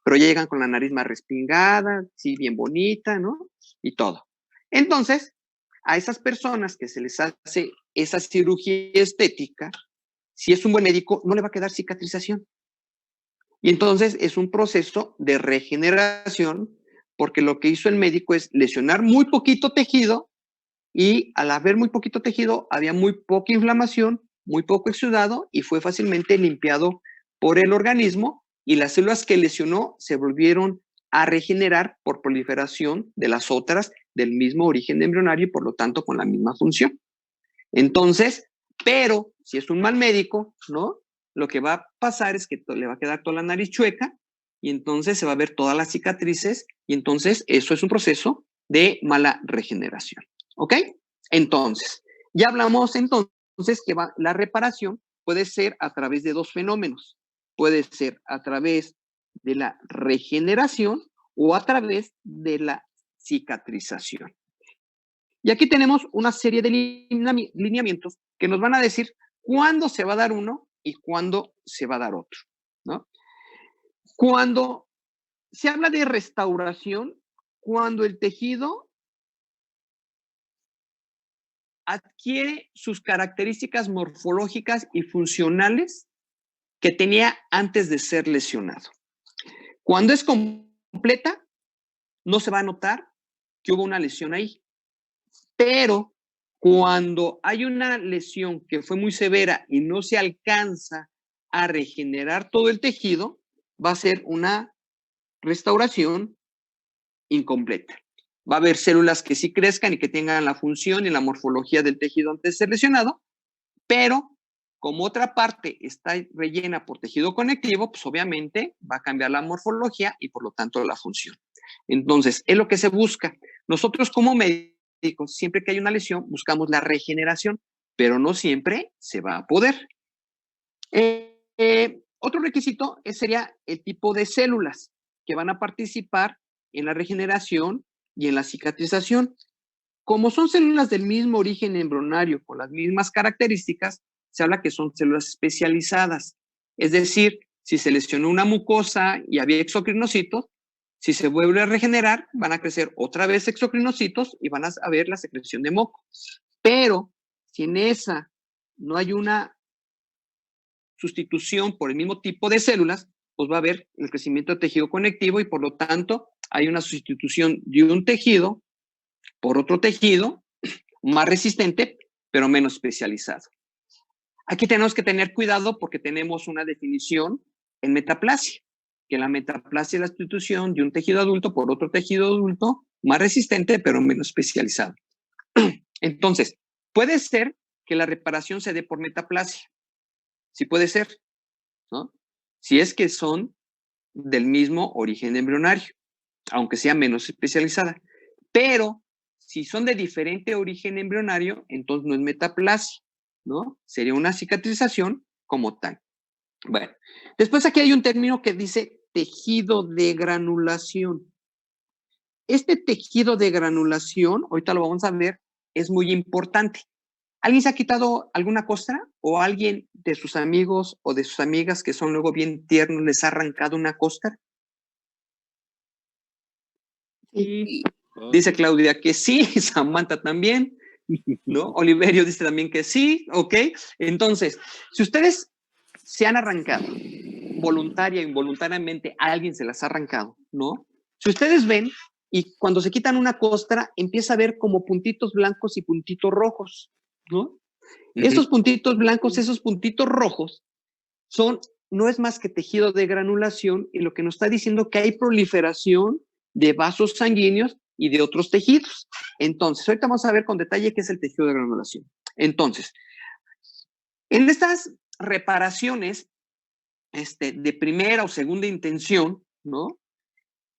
pero ya llegan con la nariz más respingada, sí, bien bonita, ¿no? Y todo. Entonces, a esas personas que se les hace esa cirugía estética, si es un buen médico, no le va a quedar cicatrización. Y entonces es un proceso de regeneración, porque lo que hizo el médico es lesionar muy poquito tejido y al haber muy poquito tejido, había muy poca inflamación, muy poco exudado y fue fácilmente limpiado por el organismo y las células que lesionó se volvieron a regenerar por proliferación de las otras del mismo origen embrionario y por lo tanto con la misma función. Entonces, pero si es un mal médico, ¿no? Lo que va a pasar es que le va a quedar toda la nariz chueca y entonces se va a ver todas las cicatrices y entonces eso es un proceso de mala regeneración. ¿Ok? Entonces, ya hablamos entonces que la reparación puede ser a través de dos fenómenos. Puede ser a través de la regeneración o a través de la cicatrización. Y aquí tenemos una serie de lineamientos que nos van a decir cuándo se va a dar uno y cuándo se va a dar otro, ¿no? Cuando se habla de restauración, cuando el tejido adquiere sus características morfológicas y funcionales que tenía antes de ser lesionado. Cuando es completa, no se va a notar que hubo una lesión ahí. Pero cuando hay una lesión que fue muy severa y no se alcanza a regenerar todo el tejido, va a ser una restauración incompleta. Va a haber células que sí crezcan y que tengan la función y la morfología del tejido antes de ser lesionado, pero como otra parte está rellena por tejido conectivo, pues obviamente va a cambiar la morfología y por lo tanto la función. Entonces, es lo que se busca. Nosotros como médicos, siempre que hay una lesión, buscamos la regeneración, pero no siempre se va a poder. Otro requisito sería el tipo de células que van a participar en la regeneración y en la cicatrización. Como son células del mismo origen embrionario, con las mismas características, se habla que son células especializadas. Es decir, si se lesionó una mucosa y había exocrinocitos, si se vuelve a regenerar, van a crecer otra vez exocrinocitos y van a haber la secreción de moco. Pero si en esa no hay una sustitución por el mismo tipo de células, pues va a haber el crecimiento de tejido conectivo y por lo tanto hay una sustitución de un tejido por otro tejido más resistente, pero menos especializado. Aquí tenemos que tener cuidado porque tenemos una definición en metaplasia, que la metaplasia es la sustitución de un tejido adulto por otro tejido adulto más resistente, pero menos especializado. Entonces, puede ser que la reparación se dé por metaplasia. Sí puede ser, ¿no? Si es que son del mismo origen embrionario, aunque sea menos especializada. Pero si son de diferente origen embrionario, entonces no es metaplasia, ¿no? Sería una cicatrización como tal. Bueno, después aquí hay un término que dice tejido de granulación. Este tejido de granulación, ahorita lo vamos a ver, es muy importante. ¿Alguien se ha quitado alguna costra? ¿O alguien de sus amigos o de sus amigas que son luego bien tiernos les ha arrancado una costra? Sí. Dice Claudia que sí, Samantha también, ¿no? Oliverio dice también que sí, ¿ok? Entonces, si ustedes se han arrancado, voluntaria o involuntariamente a alguien se las ha arrancado, ¿no? Si ustedes ven, y cuando se quitan una costra, empieza a ver como puntitos blancos y puntitos rojos, ¿no? Esos puntitos blancos, esos puntitos rojos, no es más que tejido de granulación y lo que nos está diciendo que hay proliferación de vasos sanguíneos y de otros tejidos. Entonces, ahorita vamos a ver con detalle qué es el tejido de granulación. Entonces, en estas reparaciones de primera o segunda intención, ¿no?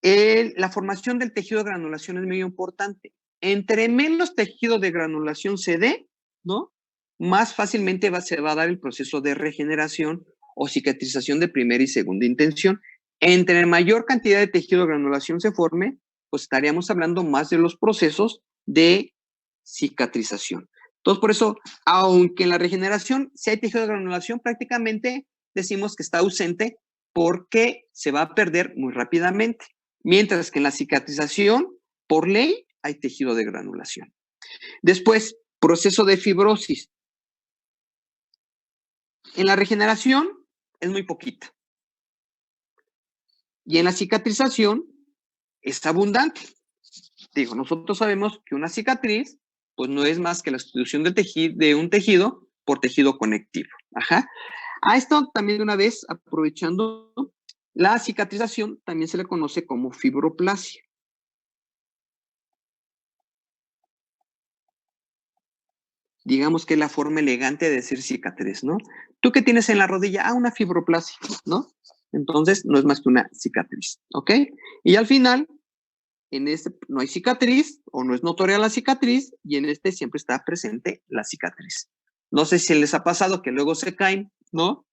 La formación del tejido de granulación es muy importante. Entre menos tejido de granulación se dé, ¿no? Más fácilmente se va a dar el proceso de regeneración o cicatrización de primera y segunda intención. Entre mayor cantidad de tejido de granulación se forme, pues estaríamos hablando más de los procesos de cicatrización. Entonces, por eso, aunque en la regeneración, si hay tejido de granulación, prácticamente decimos que está ausente porque se va a perder muy rápidamente. Mientras que en la cicatrización, por ley, hay tejido de granulación. Después, proceso de fibrosis. En la regeneración es muy poquita. Y en la cicatrización es abundante. Digo, nosotros sabemos que una cicatriz, pues no es más que la sustitución de un tejido por tejido conectivo. Ajá. A esto también de una vez, aprovechando, la cicatrización también se le conoce como fibroplasia. Digamos que es la forma elegante de decir cicatriz, ¿no? ¿Tú qué tienes en la rodilla? Ah, una fibroplasia, ¿no? Entonces, no es más que una cicatriz, ¿ok? Y al final, en este no hay cicatriz o no es notoria la cicatriz y en este siempre está presente la cicatriz. No sé si les ha pasado que luego se caen, ¿no?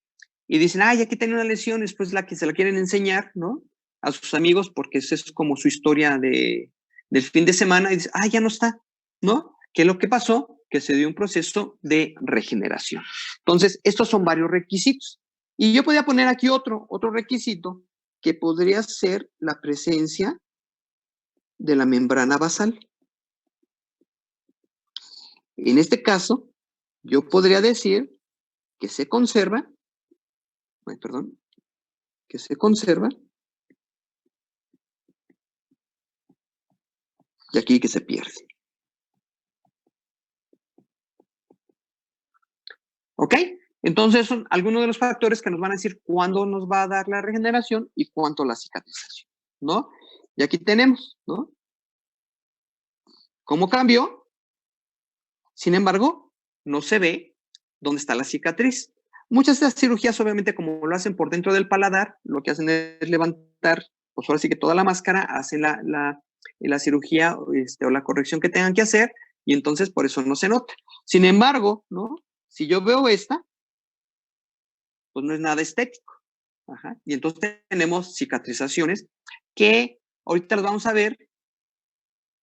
Y dicen, ay, aquí tenía una lesión, después la que se la quieren enseñar, ¿no? A sus amigos porque esa es como su historia del fin de semana y dicen, ah, ya no está, ¿no? ¿Qué es lo que pasó? Que se dio un proceso de regeneración. Entonces, estos son varios requisitos. Y yo podía poner aquí otro requisito que podría ser la presencia de la membrana basal. En este caso, yo podría decir que se conserva, que se conserva, y aquí que se pierde. ¿Ok? Entonces son algunos de los factores que nos van a decir cuándo nos va a dar la regeneración y cuánto la cicatrización, ¿no? Y aquí tenemos, ¿no? ¿Cómo cambió? Sin embargo, no se ve dónde está la cicatriz. Muchas de las cirugías, obviamente, como lo hacen por dentro del paladar, lo que hacen es levantar, pues ahora sí que toda la máscara, hacen la cirugía o la corrección que tengan que hacer, y entonces por eso no se nota. Sin embargo, ¿no? Si yo veo esta, pues no es nada estético. Ajá. Y entonces tenemos cicatrizaciones que ahorita las vamos a ver.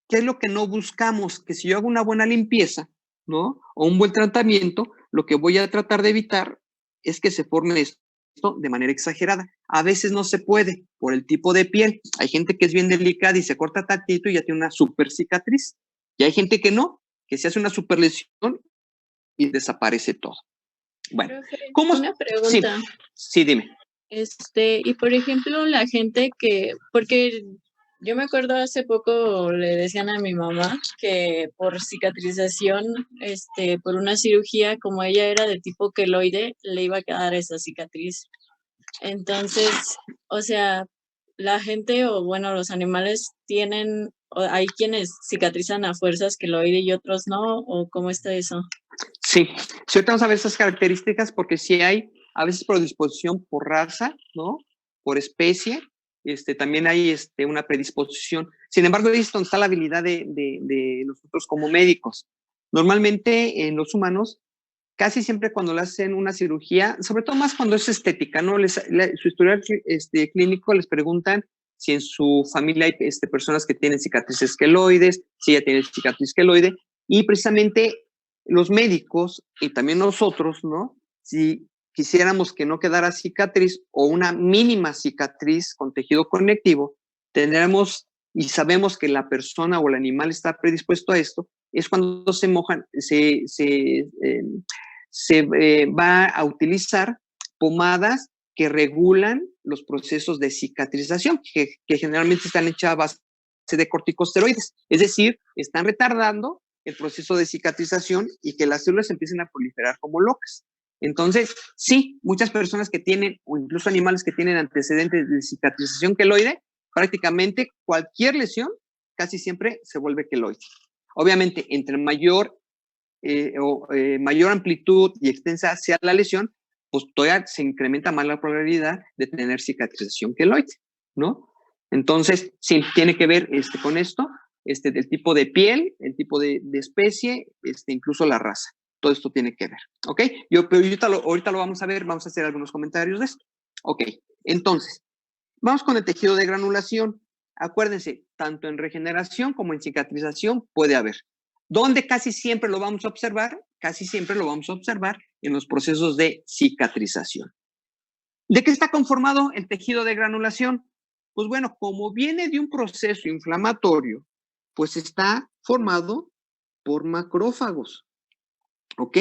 ¿Qué es lo que no buscamos? Que si yo hago una buena limpieza, ¿no? O un buen tratamiento, lo que voy a tratar de evitar es que se forme esto de manera exagerada. A veces no se puede por el tipo de piel. Hay gente que es bien delicada y se corta tantito y ya tiene una super cicatriz. Y hay gente que no, que se hace una super lesión y desaparece todo. Bueno, Profe, ¿cómo? una pregunta. Sí, dime. Y por ejemplo, la gente porque yo me acuerdo hace poco le decían a mi mamá que por cicatrización, por una cirugía, como ella era de tipo queloide, le iba a quedar esa cicatriz. Entonces, o sea, la gente o bueno, los animales hay quienes cicatrizan a fuerzas queloide y otros no, ¿o cómo está eso? Sí, ahorita vamos a ver esas características porque sí hay a veces predisposición por raza, ¿no? Por especie, también hay una predisposición. Sin embargo, ahí es donde está la habilidad de nosotros como médicos. Normalmente en los humanos, casi siempre cuando le hacen una cirugía, sobre todo más cuando es estética, ¿no? Su historial clínico les preguntan si en su familia hay personas que tienen cicatrices queloides, si ella tiene cicatriz queloide, y precisamente los médicos y también nosotros, ¿no? Si quisiéramos que no quedara cicatriz o una mínima cicatriz con tejido conectivo, tendremos y sabemos que la persona o el animal está predispuesto a esto, es cuando se mojan, se va a utilizar pomadas que regulan los procesos de cicatrización, que generalmente están hechas a base de corticosteroides, es decir, están retardando el proceso de cicatrización y que las células empiecen a proliferar como locas. Entonces, sí, muchas personas que tienen, o incluso animales que tienen antecedentes de cicatrización queloide, prácticamente cualquier lesión casi siempre se vuelve queloide. Obviamente, entre mayor amplitud y extensa sea la lesión, pues todavía se incrementa más la probabilidad de tener cicatrización queloide, ¿no? Entonces, sí, tiene que ver con esto, del tipo de piel, el tipo de especie, incluso la raza. Todo esto tiene que ver, ¿ok? Pero ahorita lo vamos a ver, vamos a hacer algunos comentarios de esto. Ok, entonces, vamos con el tejido de granulación. Acuérdense, tanto en regeneración como en cicatrización puede haber. ¿Dónde casi siempre lo vamos a observar? Casi siempre lo vamos a observar en los procesos de cicatrización. ¿De qué está conformado el tejido de granulación? Pues bueno, como viene de un proceso inflamatorio, pues está formado por macrófagos. ¿Ok?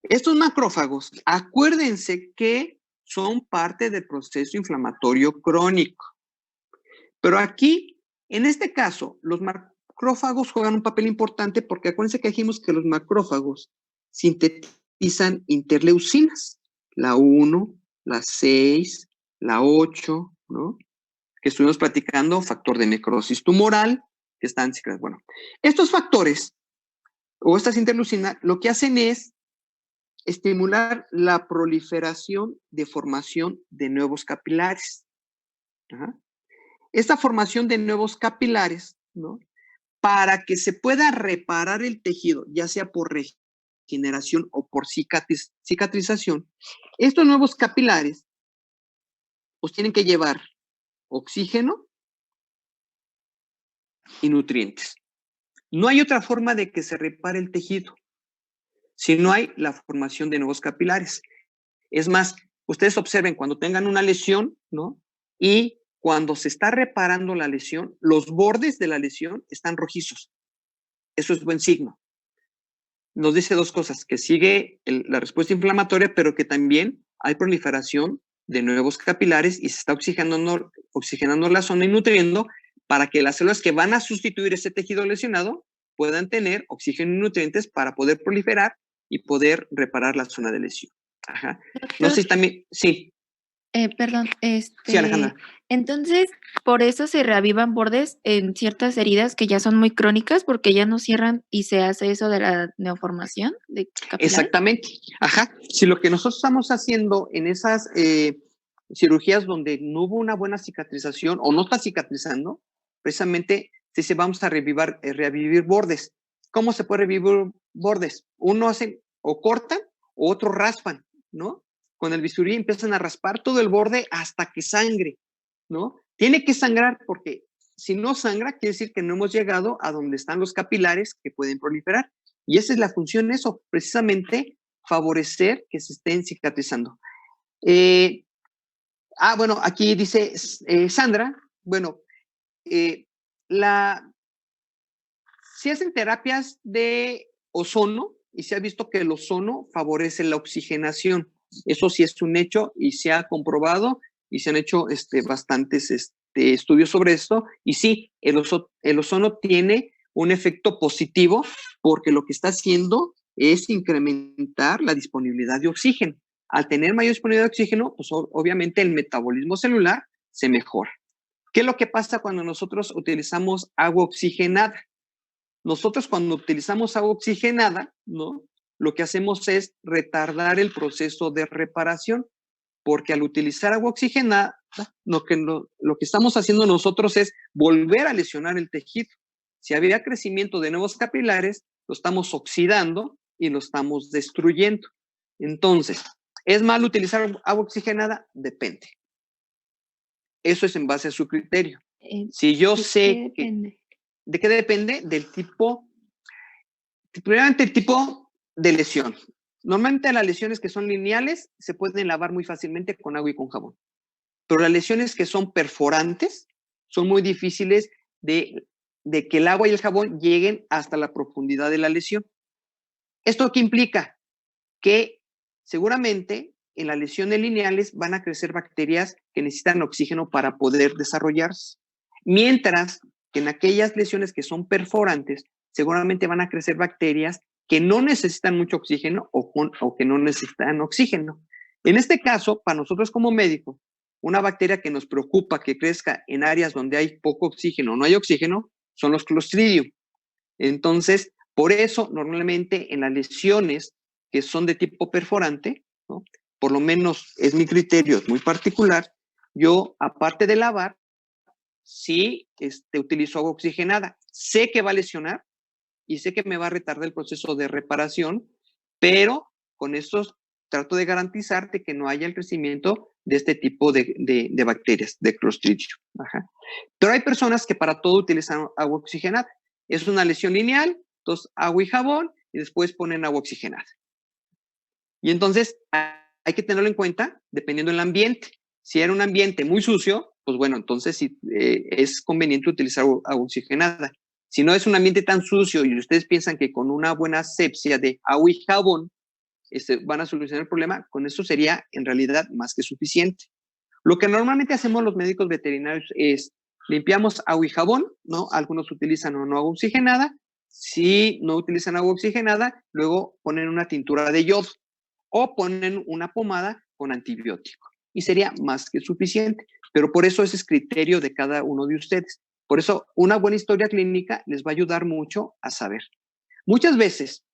Estos macrófagos, acuérdense que son parte del proceso inflamatorio crónico. Pero aquí, en este caso, los macrófagos juegan un papel importante porque acuérdense que dijimos que los macrófagos sintetizan interleucinas, la 1, la 6, la 8, ¿no? Que estuvimos platicando, factor de necrosis tumoral, que están, bueno, estos factores o estas interleucinas lo que hacen es estimular la proliferación de formación de nuevos capilares. Ajá. Esta formación de nuevos capilares, ¿no? Para que se pueda reparar el tejido, ya sea por regeneración o por cicatrización, estos nuevos capilares pues tienen que llevar oxígeno y nutrientes. No hay otra forma de que se repare el tejido si no hay la formación de nuevos capilares. Es más, ustedes observen cuando tengan una lesión, ¿no? Y cuando se está reparando la lesión, los bordes de la lesión están rojizos. Eso es buen signo. Nos dice dos cosas, que sigue la respuesta inflamatoria, pero que también hay proliferación de nuevos capilares y se está oxigenando la zona y nutriendo para que las células que van a sustituir ese tejido lesionado puedan tener oxígeno y nutrientes para poder proliferar y poder reparar la zona de lesión. Ajá. No sé si también, sí. Perdón, Sí, Alejandra. entonces, por eso se reavivan bordes en ciertas heridas que ya son muy crónicas porque ya no cierran y se hace eso de la neoformación de capilares. Exactamente. Ajá. Si lo que nosotros estamos haciendo en esas cirugías donde no hubo una buena cicatrización o no está cicatrizando, precisamente se vamos a revivir bordes. ¿Cómo se puede revivir bordes? Uno hace o cortan o otro raspan, ¿no? Con el bisturí empiezan a raspar todo el borde hasta que sangre, ¿no? Tiene que sangrar porque si no sangra, quiere decir que no hemos llegado a donde están los capilares que pueden proliferar. Y esa es la función, eso, precisamente favorecer que se estén cicatrizando. Bueno, aquí dice Sandra, bueno, si hacen terapias de ozono, y se ha visto que el ozono favorece la oxigenación. Eso sí es un hecho y se ha comprobado y se han hecho bastantes estudios sobre esto. Y sí, el ozono tiene un efecto positivo porque lo que está haciendo es incrementar la disponibilidad de oxígeno. Al tener mayor disponibilidad de oxígeno, pues obviamente el metabolismo celular se mejora. ¿Qué es lo que pasa cuando nosotros utilizamos agua oxigenada? Nosotros cuando utilizamos agua oxigenada, ¿no? Lo que hacemos es retardar el proceso de reparación, porque al utilizar agua oxigenada, lo que estamos haciendo nosotros es volver a lesionar el tejido. Si había crecimiento de nuevos capilares, lo estamos oxidando y lo estamos destruyendo. Entonces, ¿es malo utilizar agua oxigenada? Depende. Eso es en base a su criterio. Si yo sé que... ¿De qué depende? Del tipo, primeramente el tipo de lesión. Normalmente las lesiones que son lineales se pueden lavar muy fácilmente con agua y con jabón. Pero las lesiones que son perforantes son muy difíciles de que el agua y el jabón lleguen hasta la profundidad de la lesión. ¿Esto qué implica? Que seguramente en las lesiones lineales van a crecer bacterias que necesitan oxígeno para poder desarrollarse. Mientras que en aquellas lesiones que son perforantes, seguramente van a crecer bacterias que no necesitan mucho oxígeno o que no necesitan oxígeno. En este caso, para nosotros como médicos, una bacteria que nos preocupa que crezca en áreas donde hay poco oxígeno o no hay oxígeno son los Clostridium. Entonces, por eso, normalmente en las lesiones que son de tipo perforante, ¿no? Por lo menos es mi criterio, es muy particular, yo, aparte de lavar, sí utilizo agua oxigenada. Sé que va a lesionar y sé que me va a retardar el proceso de reparación, pero con esto trato de garantizarte que no haya el crecimiento de este tipo de bacterias, de Clostridium. Ajá. Pero hay personas que para todo utilizan agua oxigenada. Es una lesión lineal, entonces agua y jabón, y después ponen agua oxigenada. Y entonces hay que tenerlo en cuenta dependiendo del ambiente. Si era un ambiente muy sucio, pues bueno, entonces sí, es conveniente utilizar agua oxigenada. Si no es un ambiente tan sucio y ustedes piensan que con una buena asepsia de agua y jabón van a solucionar el problema, con eso sería en realidad más que suficiente. Lo que normalmente hacemos los médicos veterinarios es limpiamos agua y jabón, ¿no? Algunos utilizan o no agua oxigenada. Si no utilizan agua oxigenada, luego ponen una tintura de yodo o ponen una pomada con antibiótico. Y sería más que suficiente. Pero por eso ese es criterio de cada uno de ustedes. Por eso una buena historia clínica les va a ayudar mucho a saber. Muchas veces,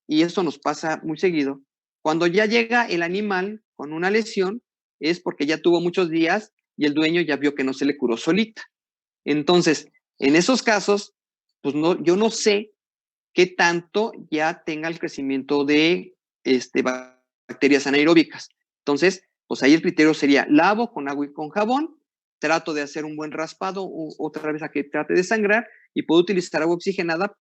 y esto nos pasa muy seguido, cuando ya llega el animal con una lesión, es porque ya tuvo muchos días y el dueño ya vio que no se le curó solita. Entonces, en esos casos, pues no, yo no sé qué tanto ya tenga el crecimiento de bacterias anaeróbicas. Entonces, pues ahí el criterio sería lavo con agua y con jabón, trato de hacer un buen raspado otra vez a que trate de sangrar y puedo utilizar agua oxigenada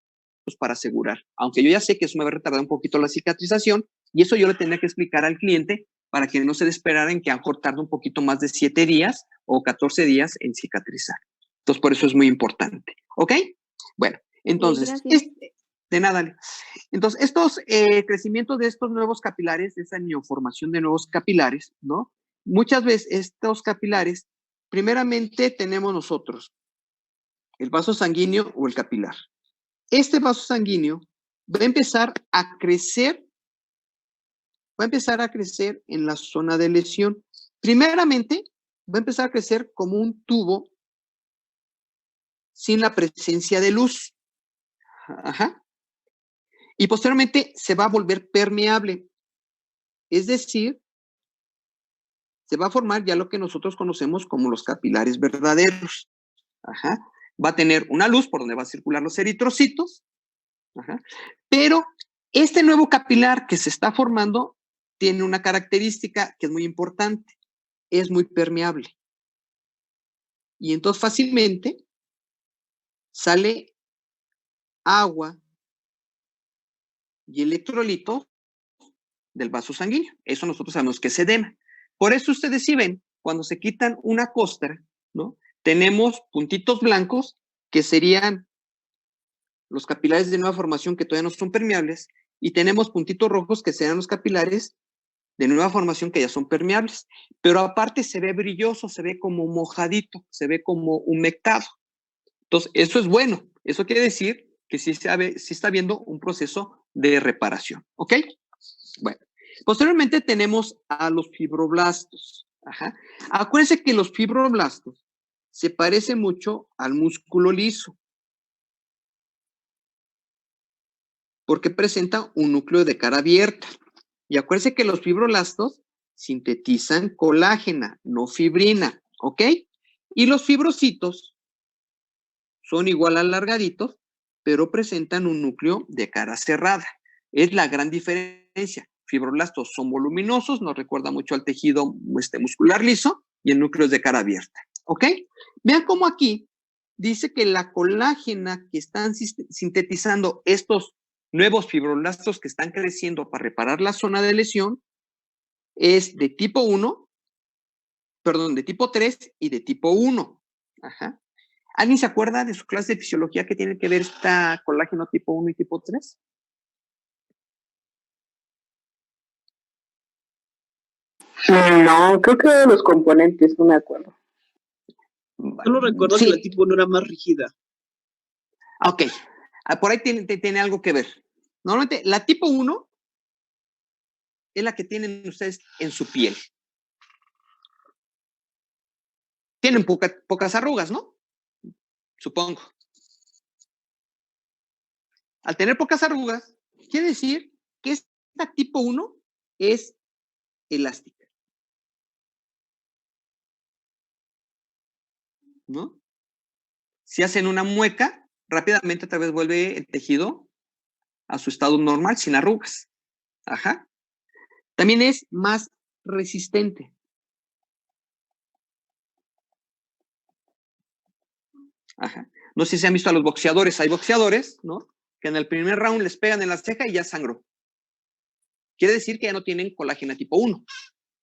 pues para asegurar. Aunque yo ya sé que eso me va a retardar un poquito la cicatrización y eso yo le tendría que explicar al cliente para que no se desesperara en que a lo mejor tarda un poquito más de 7 días o 14 días en cicatrizar. Entonces, por eso es muy importante. ¿Ok? Bueno, entonces, de nada, Ale. Entonces, estos crecimientos de estos nuevos capilares, esa neoformación de nuevos capilares, ¿no? Muchas veces estos capilares, primeramente tenemos nosotros el vaso sanguíneo o el capilar. Este vaso sanguíneo va a empezar a crecer en la zona de lesión. Primeramente, va a empezar a crecer como un tubo sin la presencia de luz. Ajá. Y posteriormente se va a volver permeable. Es decir, se va a formar ya lo que nosotros conocemos como los capilares verdaderos. Ajá. Va a tener una luz por donde va a circular los eritrocitos. Ajá. Pero este nuevo capilar que se está formando tiene una característica que es muy importante. Es muy permeable. Y entonces fácilmente sale agua y electrolitos del vaso sanguíneo. Eso nosotros sabemos que es edema. Por eso ustedes sí ven, cuando se quitan una costra, ¿no? Tenemos puntitos blancos que serían los capilares de nueva formación que todavía no son permeables y tenemos puntitos rojos que serán los capilares de nueva formación que ya son permeables. Pero aparte se ve brilloso, se ve como mojadito, se ve como humectado. Entonces, eso es bueno. Eso quiere decir que sí está habiendo un proceso de reparación. ¿Ok? Bueno. Posteriormente tenemos a los fibroblastos. Ajá. Acuérdense que los fibroblastos se parecen mucho al músculo liso, porque presenta un núcleo de cara abierta. Y acuérdense que los fibroblastos sintetizan colágena, no fibrina, ¿ok? Y los fibrocitos son igual alargaditos, pero presentan un núcleo de cara cerrada. Es la gran diferencia. Fibroblastos son voluminosos, nos recuerda mucho al tejido muscular liso, y el núcleo es de cara abierta, ¿ok? Vean cómo aquí dice que la colágena que están sintetizando estos nuevos fibroblastos que están creciendo para reparar la zona de lesión es de tipo 1, perdón, de tipo 3 y de tipo 1. Ajá. ¿Alguien se acuerda de su clase de fisiología que tiene que ver esta colágeno tipo 1 y tipo 3? No, creo que de los componentes, no me acuerdo. Solo recuerdo que la tipo 1 era más rígida. Ok, por ahí tiene algo que ver. Normalmente la tipo 1 es la que tienen ustedes en su piel. Tienen pocas arrugas, ¿no? Supongo. Al tener pocas arrugas, quiere decir que esta tipo 1 es elástica. ¿No? Si hacen una mueca, rápidamente otra vez vuelve el tejido a su estado normal, sin arrugas. Ajá. También es más resistente. Ajá. No sé si se han visto a los boxeadores. Hay boxeadores, ¿no? Que en el primer round les pegan en la ceja y ya sangró. Quiere decir que ya no tienen colágeno tipo 1.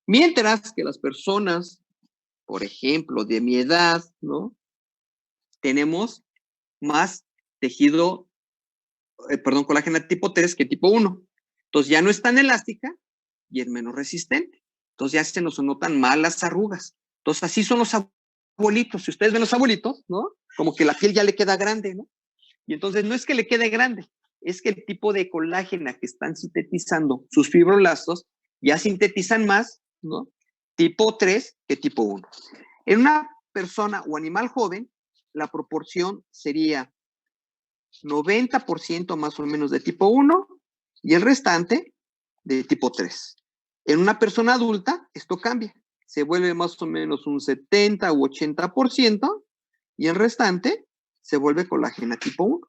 Mientras que las personas, por ejemplo, de mi edad, ¿no? Tenemos más tejido, colágeno tipo 3 que tipo 1. Entonces ya no es tan elástica y es menos resistente. Entonces ya se nos notan mal las arrugas. Entonces así son los abuelitos. Si ustedes ven los abuelitos, ¿no? Como que la piel ya le queda grande, ¿no? Y entonces no es que le quede grande, es que el tipo de colágena que están sintetizando sus fibroblastos ya sintetizan más, ¿no? Tipo 3 que tipo 1. En una persona o animal joven, la proporción sería 90% más o menos de tipo 1 y el restante de tipo 3. En una persona adulta, esto cambia. Se vuelve más o menos un 70 u 80% y el restante se vuelve colágeno tipo 1.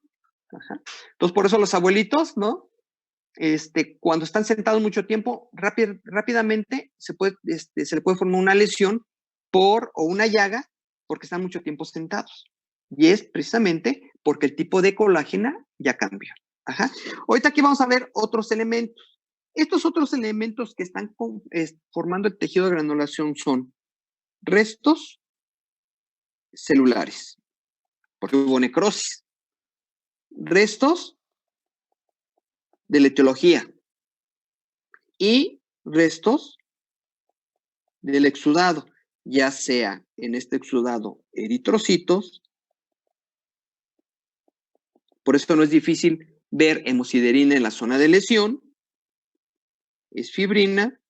Ajá. Entonces, por eso los abuelitos, ¿no? Cuando están sentados mucho tiempo, rápidamente se le puede formar una lesión o una llaga porque están mucho tiempo sentados. Y es precisamente porque el tipo de colágeno ya cambió. Ajá. Ahorita aquí vamos a ver otros elementos. Estos otros elementos que están formando el tejido de granulación son restos celulares, porque hubo necrosis, restos de la etiología y restos del exudado, ya sea en este exudado eritrocitos. Por eso no es difícil ver hemosiderina en la zona de lesión, es fibrina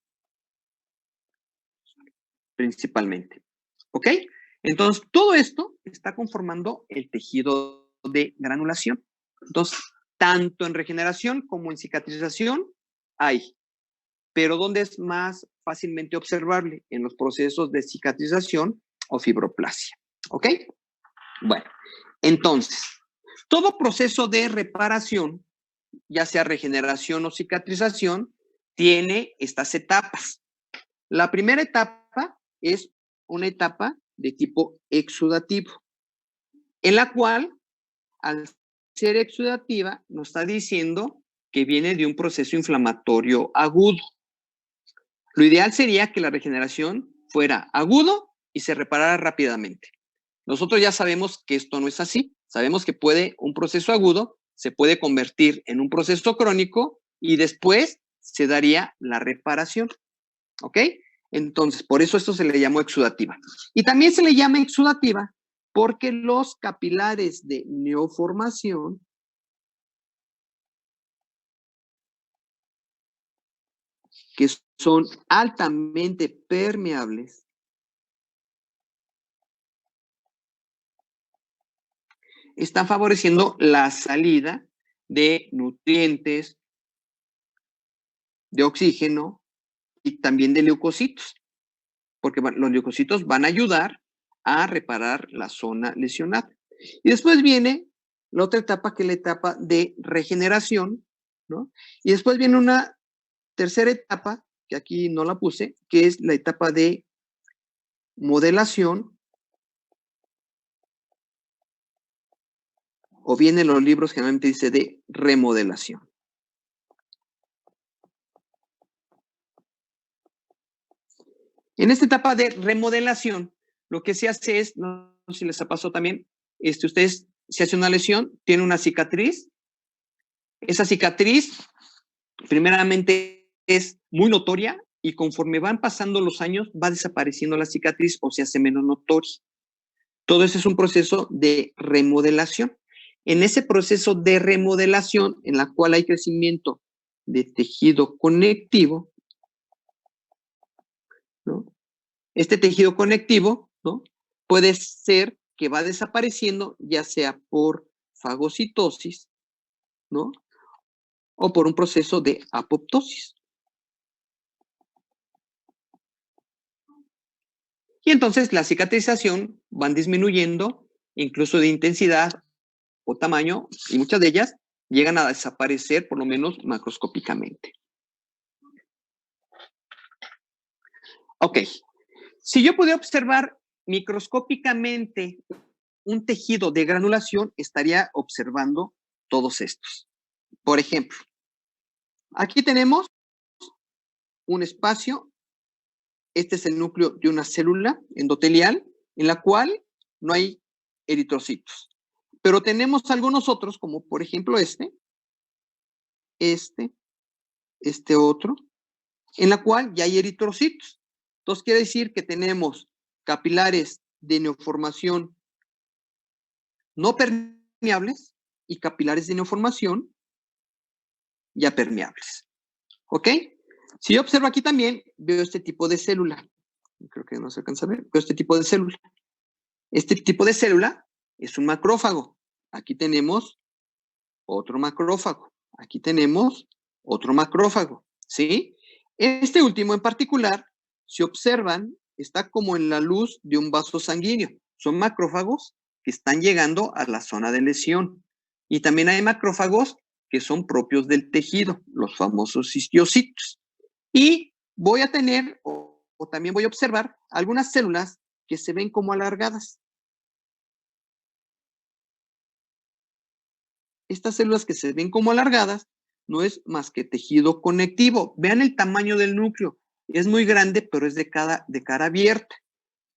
principalmente. ¿Ok? Entonces, todo esto está conformando el tejido de granulación. Entonces, tanto en regeneración como en cicatrización hay. Pero ¿dónde es más fácilmente observable? En los procesos de cicatrización o fibroplasia. ¿Ok? Bueno, entonces, todo proceso de reparación, ya sea regeneración o cicatrización, tiene estas etapas. La primera etapa es una etapa de tipo exudativo, en la cual, al ser exudativa, nos está diciendo que viene de un proceso inflamatorio agudo. Lo ideal sería que la regeneración fuera agudo y se reparara rápidamente. Nosotros ya sabemos que esto no es así. Sabemos que un proceso agudo se puede convertir en un proceso crónico y después se daría la reparación, ¿ok? Entonces, por eso esto se le llamó exudativa. Y también se le llama exudativa porque los capilares de neoformación que son altamente permeables están favoreciendo la salida de nutrientes, de oxígeno y también de leucocitos, porque los leucocitos van a ayudar a reparar la zona lesionada. Y después viene la otra etapa, que es la etapa de regeneración, ¿no? Y después viene una tercera etapa, que aquí no la puse, que es la etapa de modelación, o bien en los libros generalmente dice de remodelación. En esta etapa de remodelación, lo que se hace es, no sé si les ha pasado también, ustedes se hace una lesión, tiene una cicatriz. Esa cicatriz, primeramente, es muy notoria y conforme van pasando los años, va desapareciendo la cicatriz o se hace menos notoria. Todo eso es un proceso de remodelación. En ese proceso de remodelación, en la cual hay crecimiento de tejido conectivo, ¿no? Este tejido conectivo, ¿no? Puede ser que va desapareciendo, ya sea por fagocitosis, ¿no? O por un proceso de apoptosis. Y entonces la cicatrización van disminuyendo, incluso de intensidad o tamaño, y muchas de ellas llegan a desaparecer, por lo menos macroscópicamente. Ok. Si yo pudiera observar microscópicamente un tejido de granulación, estaría observando todos estos. Por ejemplo, aquí tenemos un espacio. Este es el núcleo de una célula endotelial en la cual no hay eritrocitos. Pero tenemos algunos otros, como por ejemplo este otro, en la cual ya hay eritrocitos. Entonces quiere decir que tenemos capilares de neoformación no permeables y capilares de neoformación ya permeables. ¿Ok? Si yo observo aquí también, veo este tipo de célula. Creo que no se alcanza a ver. Veo este tipo de célula. Este tipo de célula es un macrófago. Aquí tenemos otro macrófago. Aquí tenemos otro macrófago. ¿Sí? Este último en particular, si observan, está como en la luz de un vaso sanguíneo. Son macrófagos que están llegando a la zona de lesión. Y también hay macrófagos que son propios del tejido, los famosos histiocitos. Y voy a tener, o también voy a observar, algunas células que se ven como alargadas. Estas células que se ven como alargadas no es más que tejido conectivo. Vean el tamaño del núcleo. Es muy grande, pero es de cara abierta.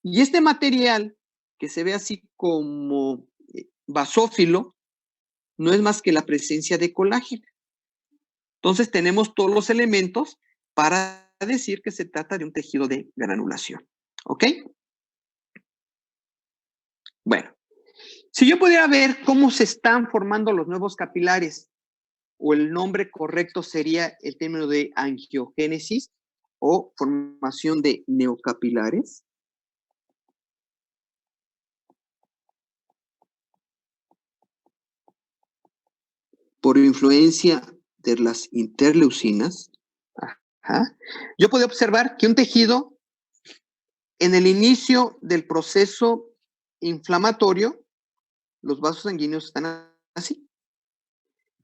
Y este material, que se ve así como basófilo, no es más que la presencia de colágeno. Entonces tenemos todos los elementos para decir que se trata de un tejido de granulación. ¿Ok? Bueno, si yo pudiera ver cómo se están formando los nuevos capilares, o el nombre correcto sería el término de angiogénesis o formación de neocapilares. Por influencia de las interleucinas, yo puedo observar que un tejido en el inicio del proceso inflamatorio, los vasos sanguíneos están así.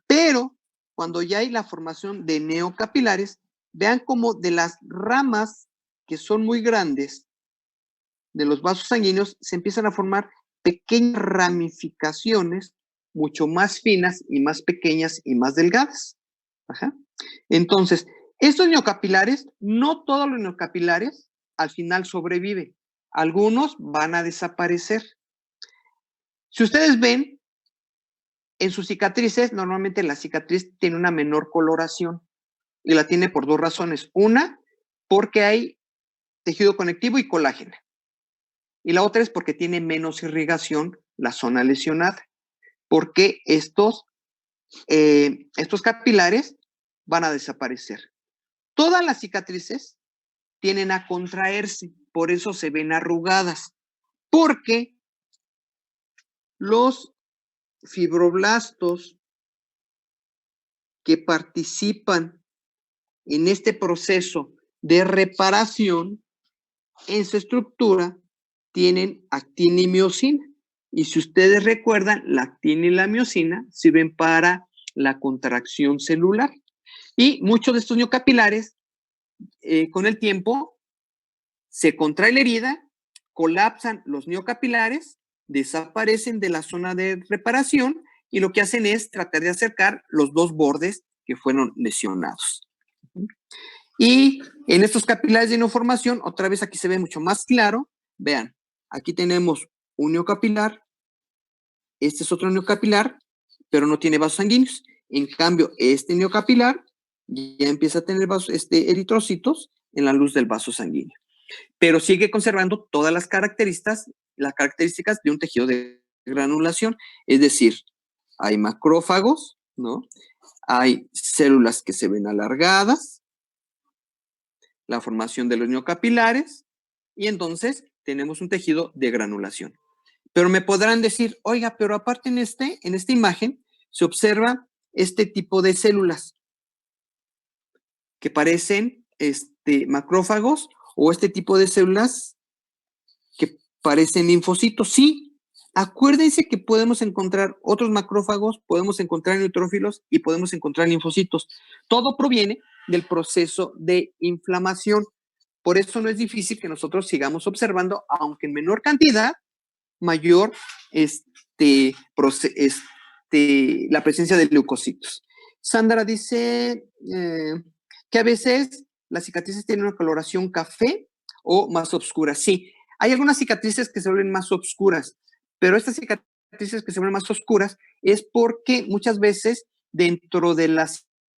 Pero cuando ya hay la formación de neocapilares, vean cómo de las ramas que son muy grandes de los vasos sanguíneos se empiezan a formar pequeñas ramificaciones mucho más finas y más pequeñas y más delgadas. Entonces, estos neocapilares, no todos los neocapilares al final sobreviven. Algunos van a desaparecer. Si ustedes ven, en sus cicatrices, normalmente la cicatriz tiene una menor coloración. y la tiene por dos razones. Una, porque hay tejido conectivo y colágeno. Y la otra es porque tiene menos irrigación la zona lesionada. Porque estos capilares van a desaparecer. Todas las cicatrices tienden a contraerse, por eso se ven arrugadas. Porque los fibroblastos que participan en este proceso de reparación, en su estructura, tienen actina y miosina. Y si ustedes recuerdan, la actina y la miosina sirven para la contracción celular. Y muchos de estos miocapilares, con el tiempo, se contrae la herida, colapsan los miocapilares, desaparecen de la zona de reparación y lo que hacen es tratar de acercar los dos bordes que fueron lesionados. Y en estos capilares de neoformación, otra vez aquí se ve mucho más claro. Vean, aquí tenemos un neocapilar, este es otro neocapilar, pero no tiene vasos sanguíneos. En cambio, este neocapilar ya empieza a tener eritrocitos en la luz del vaso sanguíneo. Pero sigue conservando todas las características de un tejido de granulación. Es decir, hay macrófagos, ¿no? Hay células que se ven alargadas, la formación de los neocapilares, y entonces tenemos un tejido de granulación. Pero me podrán decir, oiga, pero aparte en esta imagen se observa este tipo de células que parecen macrófagos o este tipo de células que parecen linfocitos. Sí, acuérdense que podemos encontrar otros macrófagos, podemos encontrar neutrófilos y podemos encontrar linfocitos. Todo proviene del proceso de inflamación. Por eso no es difícil que nosotros sigamos observando, aunque en menor cantidad, mayor la presencia de leucocitos. Sandra dice que a veces las cicatrices tienen una coloración café o más oscura. Sí, hay algunas cicatrices que se vuelven más oscuras, pero estas cicatrices que se vuelven más oscuras es porque muchas veces dentro de la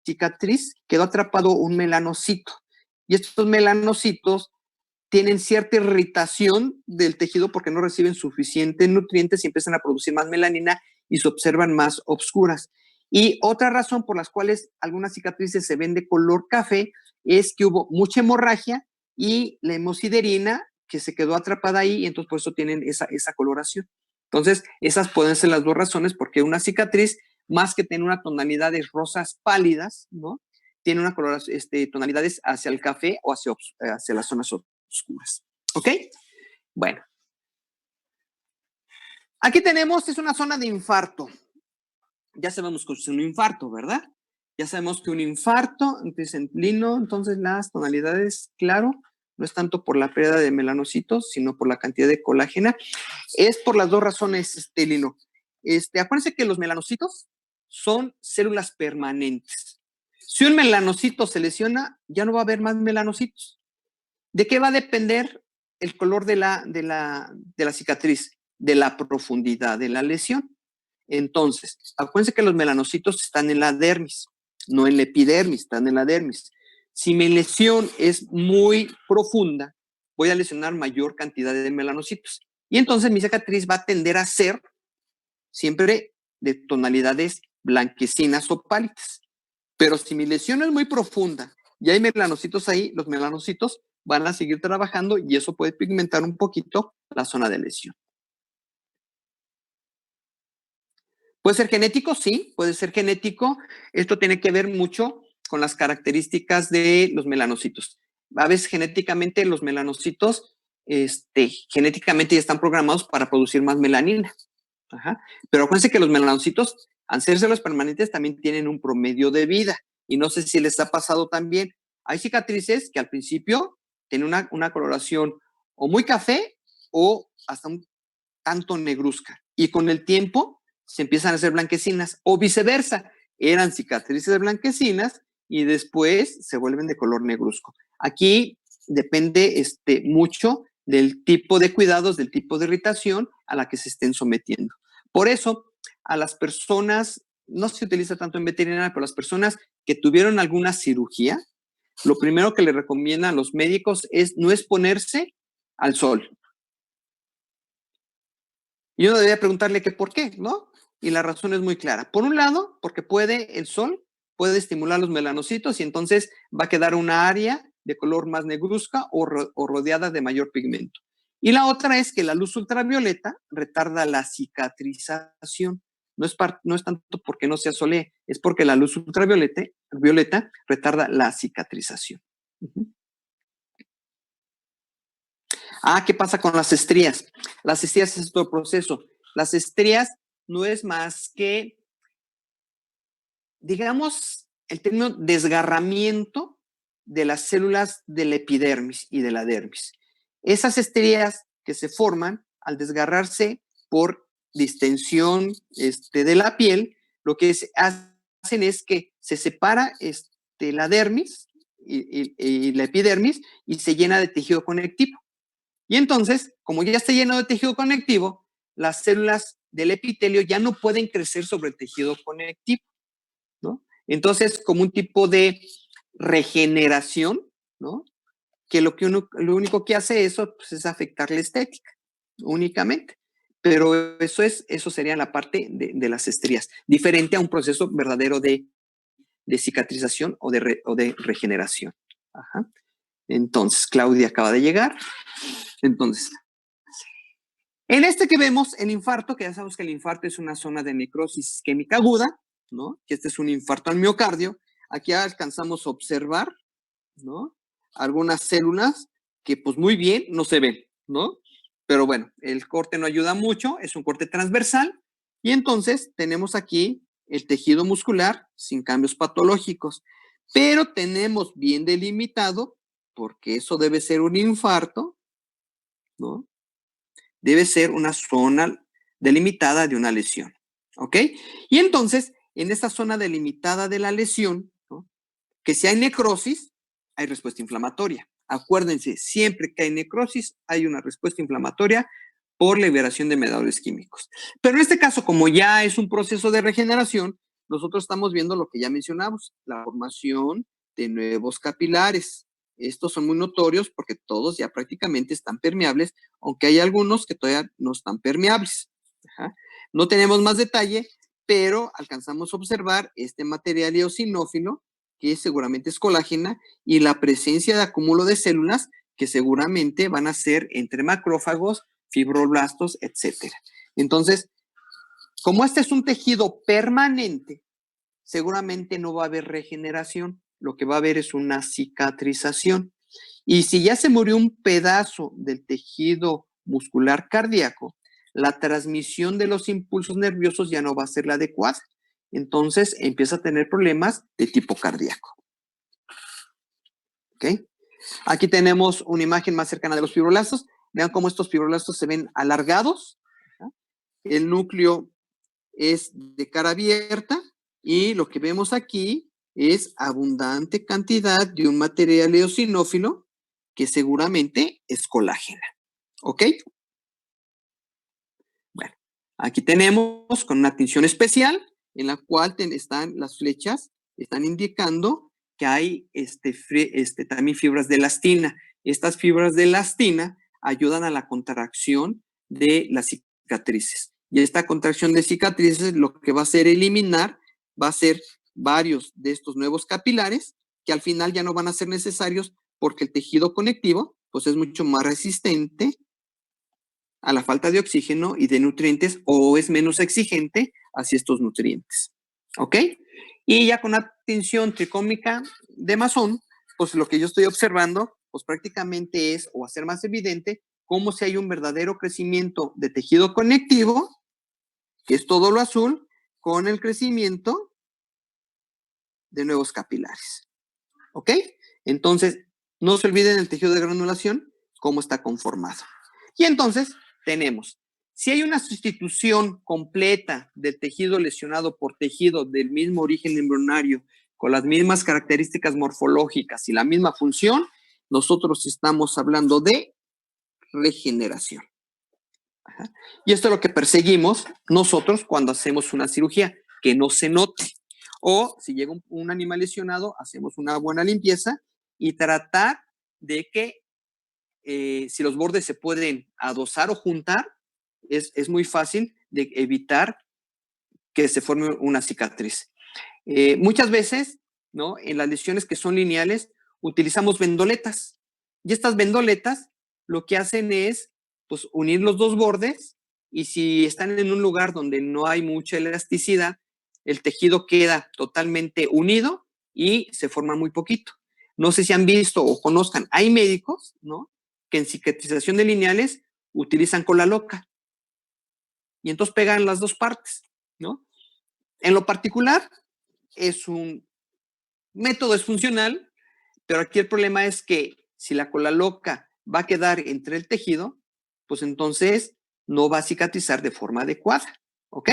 cicatriz quedó atrapado un melanocito. Y estos melanocitos tienen cierta irritación del tejido porque no reciben suficientes nutrientes y empiezan a producir más melanina y se observan más oscuras. Y otra razón por las cuales algunas cicatrices se ven de color café es que hubo mucha hemorragia y la hemosiderina que se quedó atrapada ahí y entonces por eso tienen esa coloración. Entonces, esas pueden ser las dos razones porque una cicatriz, más que tener una tonalidad de rosas pálidas, ¿no? Tiene una coloración, tonalidades hacia el café o hacia las zonas oscuras. ¿Ok? Bueno. Aquí tenemos, es una zona de infarto. Ya sabemos que es un infarto, ¿verdad? Ya sabemos que un infarto, entonces las tonalidades, claro, no es tanto por la pérdida de melanocitos, sino por la cantidad de colágena. Es por las dos razones, Lino. Acuérdense que los melanocitos son células permanentes. Si un melanocito se lesiona, ya no va a haber más melanocitos. ¿De qué va a depender el color de la cicatriz? De la profundidad de la lesión. Entonces, acuérdense que los melanocitos están en la dermis, no en la epidermis, están en la dermis. Si mi lesión es muy profunda, voy a lesionar mayor cantidad de melanocitos. Y entonces mi cicatriz va a tender a ser siempre de tonalidades blanquecinas o pálidas. Pero si mi lesión es muy profunda y hay melanocitos ahí, los melanocitos van a seguir trabajando y eso puede pigmentar un poquito la zona de lesión. ¿Puede ser genético? Sí, puede ser genético. Esto tiene que ver mucho con las características de los melanocitos. A veces genéticamente los melanocitos, genéticamente ya están programados para producir más melanina. Ajá. Pero acuérdense que los melanocitos, al ser células permanentes, también tienen un promedio de vida. Y no sé si les ha pasado también. Hay cicatrices que al principio tienen una coloración o muy café o hasta un tanto negruzca. Y con el tiempo se empiezan a hacer blanquecinas o viceversa. Eran cicatrices blanquecinas y después se vuelven de color negruzco. Aquí depende mucho del tipo de cuidados, del tipo de irritación a la que se estén sometiendo. Por eso, a las personas no se utiliza tanto en veterinaria, pero las personas que tuvieron alguna cirugía, lo primero que le recomiendan a los médicos es no exponerse al sol. Y uno debería preguntarle que por qué, ¿no? Y la razón es muy clara. Por un lado, porque el sol puede estimular los melanocitos y entonces va a quedar una área de color más negruzca o rodeada de mayor pigmento. Y la otra es que la luz ultravioleta retarda la cicatrización. No es tanto porque no se asolee, es porque la luz ultravioleta retarda la cicatrización. ¿Qué pasa con las estrías? Las estrías es todo el proceso. Las estrías no es más que, digamos, el término desgarramiento de las células de la epidermis y de la dermis. Esas estrías que se forman al desgarrarse por distensión de la piel, lo que hacen es que se separa la dermis y la epidermis y se llena de tejido conectivo. Y entonces, como ya está lleno de tejido conectivo, las células del epitelio ya no pueden crecer sobre el tejido conectivo, ¿no? Entonces, como un tipo de regeneración, ¿no? Que lo único que hace eso pues, es afectar la estética, únicamente. Pero eso sería la parte de las estrías, diferente a un proceso verdadero de cicatrización o de regeneración. Ajá. Entonces, Claudia acaba de llegar. Entonces, en este que vemos, el infarto, que ya sabemos que el infarto es una zona de necrosis isquémica aguda, ¿no? Que este es un infarto al miocardio. Aquí alcanzamos a observar, ¿no? Algunas células que, pues muy bien, no se ven, ¿no? Pero bueno, el corte no ayuda mucho, es un corte transversal. Y entonces tenemos aquí el tejido muscular sin cambios patológicos. Pero tenemos bien delimitado, porque eso debe ser un infarto, ¿no? Debe ser una zona delimitada de una lesión, ¿ok? Y entonces, en esta zona delimitada de la lesión, ¿no? Que si hay necrosis, hay respuesta inflamatoria. Acuérdense, siempre que hay necrosis, hay una respuesta inflamatoria por liberación de mediadores químicos. Pero en este caso, como ya es un proceso de regeneración, nosotros estamos viendo lo que ya mencionamos, la formación de nuevos capilares. Estos son muy notorios porque todos ya prácticamente están permeables, aunque hay algunos que todavía no están permeables. Ajá. No tenemos más detalle, pero alcanzamos a observar este material eosinófilo, que seguramente es colágena, y la presencia de acúmulo de células que seguramente van a ser entre macrófagos, fibroblastos, etc. Entonces, como este es un tejido permanente, seguramente no va a haber regeneración. Lo que va a haber es una cicatrización. Y si ya se murió un pedazo del tejido muscular cardíaco, la transmisión de los impulsos nerviosos ya no va a ser la adecuada. Entonces empieza a tener problemas de tipo cardíaco. ¿Ok? Aquí tenemos una imagen más cercana de los fibroblastos. Vean cómo estos fibroblastos se ven alargados. El núcleo es de cara abierta y lo que vemos aquí es abundante cantidad de un material eosinófilo que seguramente es colágena. ¿Ok? Bueno, aquí tenemos con una tinción especial en la cual están las flechas, están indicando que hay también fibras de elastina. Estas fibras de elastina ayudan a la contracción de las cicatrices. Y esta contracción de cicatrices lo que va a hacer eliminar, va a ser varios de estos nuevos capilares que al final ya no van a ser necesarios porque el tejido conectivo pues es mucho más resistente a la falta de oxígeno y de nutrientes o es menos exigente hacia estos nutrientes. ¿Ok? Y ya con la tinción tricómica de Masson, pues lo que yo estoy observando pues prácticamente es o hacer más evidente cómo si hay un verdadero crecimiento de tejido conectivo, que es todo lo azul, con el crecimiento de nuevos capilares. ¿Ok? Entonces, no se olviden el tejido de granulación, cómo está conformado. Y entonces, tenemos, si hay una sustitución completa del tejido lesionado por tejido del mismo origen embrionario, con las mismas características morfológicas y la misma función, nosotros estamos hablando de regeneración. Ajá. Y esto es lo que perseguimos nosotros cuando hacemos una cirugía, que no se note. O si llega un animal lesionado, hacemos una buena limpieza y tratar de que si los bordes se pueden adosar o juntar, es muy fácil de evitar que se forme una cicatriz. Muchas veces, ¿no? En las lesiones que son lineales, utilizamos vendoletas. Y estas vendoletas lo que hacen es pues, unir los dos bordes, y si están en un lugar donde no hay mucha elasticidad, el tejido queda totalmente unido y se forma muy poquito. No sé si han visto o conozcan, hay médicos, ¿no? Que en cicatrización de lineales utilizan cola loca. Y entonces pegan las dos partes, ¿no? En lo particular, es un método, es funcional, pero aquí el problema es que si la cola loca va a quedar entre el tejido, pues entonces no va a cicatrizar de forma adecuada, ¿ok?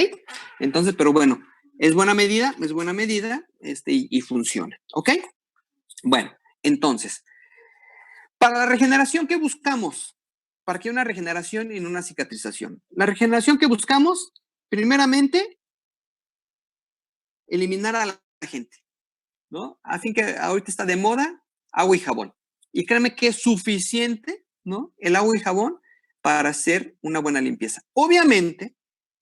Entonces, pero bueno, es buena medida y funciona, ¿ok? Bueno, entonces, para la regeneración, ¿qué buscamos? Para que haya una regeneración en una cicatrización. La regeneración que buscamos, primeramente, eliminar a la gente, ¿no? Así que ahorita está de moda agua y jabón. Y créanme que es suficiente, ¿no? El agua y jabón para hacer una buena limpieza. Obviamente,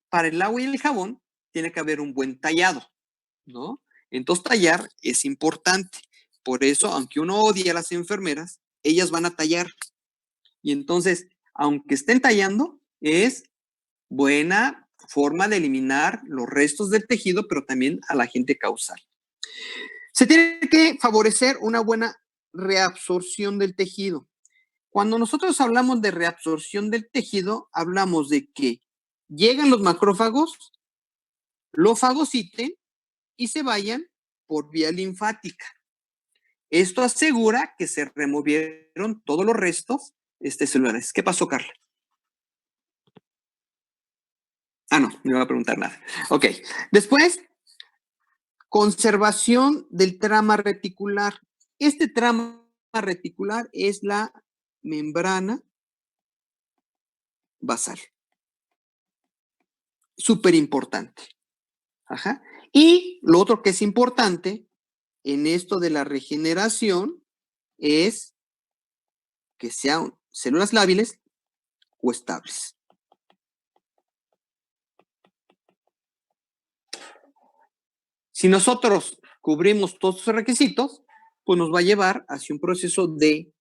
para el agua y el jabón tiene que haber un buen tallado, ¿no? Entonces, tallar es importante. Por eso, aunque uno odie a las enfermeras, ellas van a tallar. Y entonces, aunque estén tallando, es buena forma de eliminar los restos del tejido, pero también al agente causal. Se tiene que favorecer una buena reabsorción del tejido. Cuando nosotros hablamos de reabsorción del tejido, hablamos de que llegan los macrófagos, lo fagociten y se vayan por vía linfática. Esto asegura que se removieron todos los restos celulares. ¿Qué pasó, Carla? Ah, no me va a preguntar nada. Ok. Después, conservación del trama reticular. Este trama reticular es la membrana basal. Súper importante. Ajá. Y lo otro que es importante en esto de la regeneración es que sean células lábiles o estables. Si nosotros cubrimos todos esos requisitos, pues nos va a llevar hacia un proceso de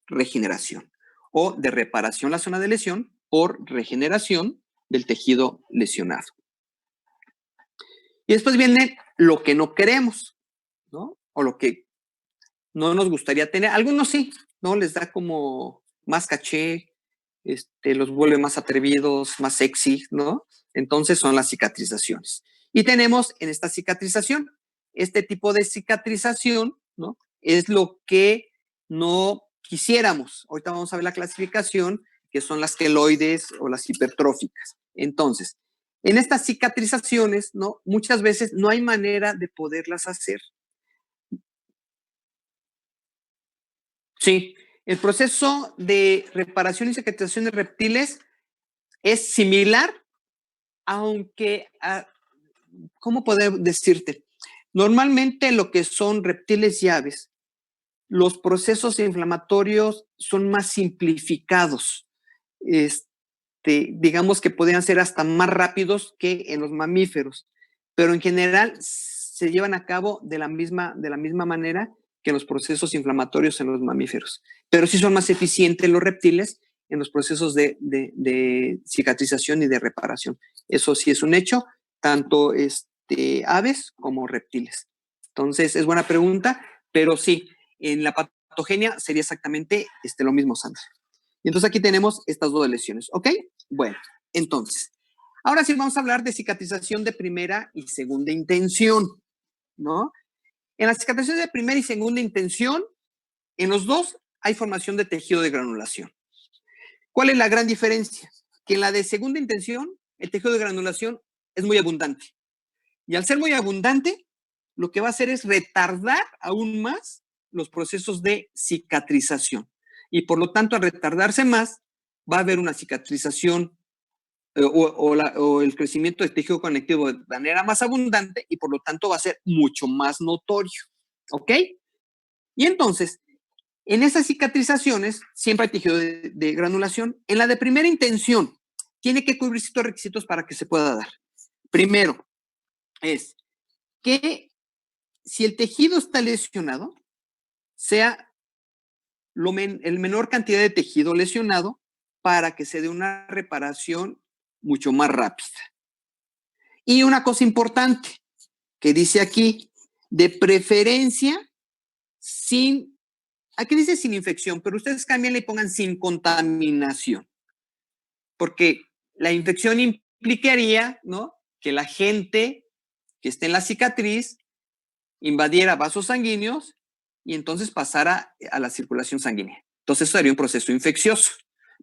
regeneración o de reparación la zona de lesión por regeneración del tejido lesionado. Y después viene lo que no queremos, ¿no? O lo que no nos gustaría tener. Algunos sí, ¿no? Les da como más caché, los vuelve más atrevidos, más sexy, ¿no? Entonces son las cicatrizaciones. Y tenemos en esta cicatrización, este tipo de cicatrización, ¿no? Es lo que no quisiéramos. Ahorita vamos a ver la clasificación, que son las queloides o las hipertróficas. Entonces, en estas cicatrizaciones, ¿no? Muchas veces no hay manera de poderlas hacer. Sí, el proceso de reparación y cicatrización de reptiles es similar, aunque, ¿cómo poder decirte? Normalmente lo que son reptiles y aves, los procesos inflamatorios son más simplificados. Digamos que podrían ser hasta más rápidos que en los mamíferos, pero en general se llevan a cabo de la misma manera que en los procesos inflamatorios en los mamíferos. Pero sí son más eficientes los reptiles en los procesos de cicatrización y de reparación. Eso sí es un hecho, tanto aves como reptiles. Entonces, es buena pregunta, pero sí, en la patogenia sería exactamente lo mismo, Sandra. Y entonces aquí tenemos estas dos lesiones, ¿ok? Bueno, entonces, ahora sí vamos a hablar de cicatrización de primera y segunda intención, ¿no? En la cicatrización de primera y segunda intención, en los dos hay formación de tejido de granulación. ¿Cuál es la gran diferencia? Que en la de segunda intención, el tejido de granulación es muy abundante. Y al ser muy abundante, lo que va a hacer es retardar aún más los procesos de cicatrización. Y por lo tanto, al retardarse más, va a haber una cicatrización o el crecimiento del tejido conectivo de manera más abundante y por lo tanto va a ser mucho más notorio, ¿ok? Y entonces, en esas cicatrizaciones siempre hay tejido de granulación. En la de primera intención, tiene que cubrir ciertos requisitos para que se pueda dar. Primero, es que si el tejido está lesionado, sea el menor cantidad de tejido lesionado para que se dé una reparación mucho más rápida. Y una cosa importante que dice aquí, de preferencia sin, aquí dice sin infección, pero ustedes cámbienle y pongan sin contaminación, porque la infección implicaría, ¿no?, que la gente que esté en la cicatriz invadiera vasos sanguíneos y entonces pasara a la circulación sanguínea. Entonces eso sería un proceso infeccioso.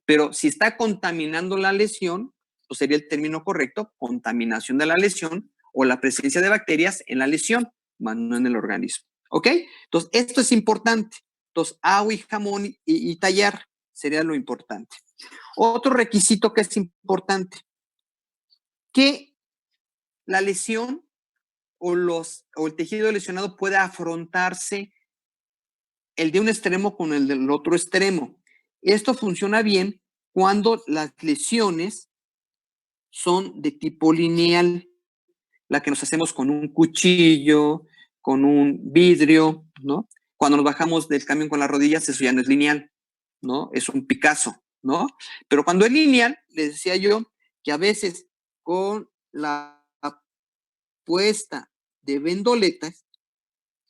Pero si está contaminando la lesión, pues sería el término correcto, contaminación de la lesión o la presencia de bacterias en la lesión, más no en el organismo. ¿Ok? Entonces, esto es importante. Entonces, agua y jamón y tallar sería lo importante. Otro requisito que es importante, que la lesión o el tejido lesionado pueda afrontarse el de un extremo con el del otro extremo. Esto funciona bien cuando las lesiones son de tipo lineal, la que nos hacemos con un cuchillo, con un vidrio, ¿no? Cuando nos bajamos del camión con las rodillas, eso ya no es lineal, ¿no? Es un Picasso, ¿no? Pero cuando es lineal, les decía yo que a veces con la puesta de vendoletas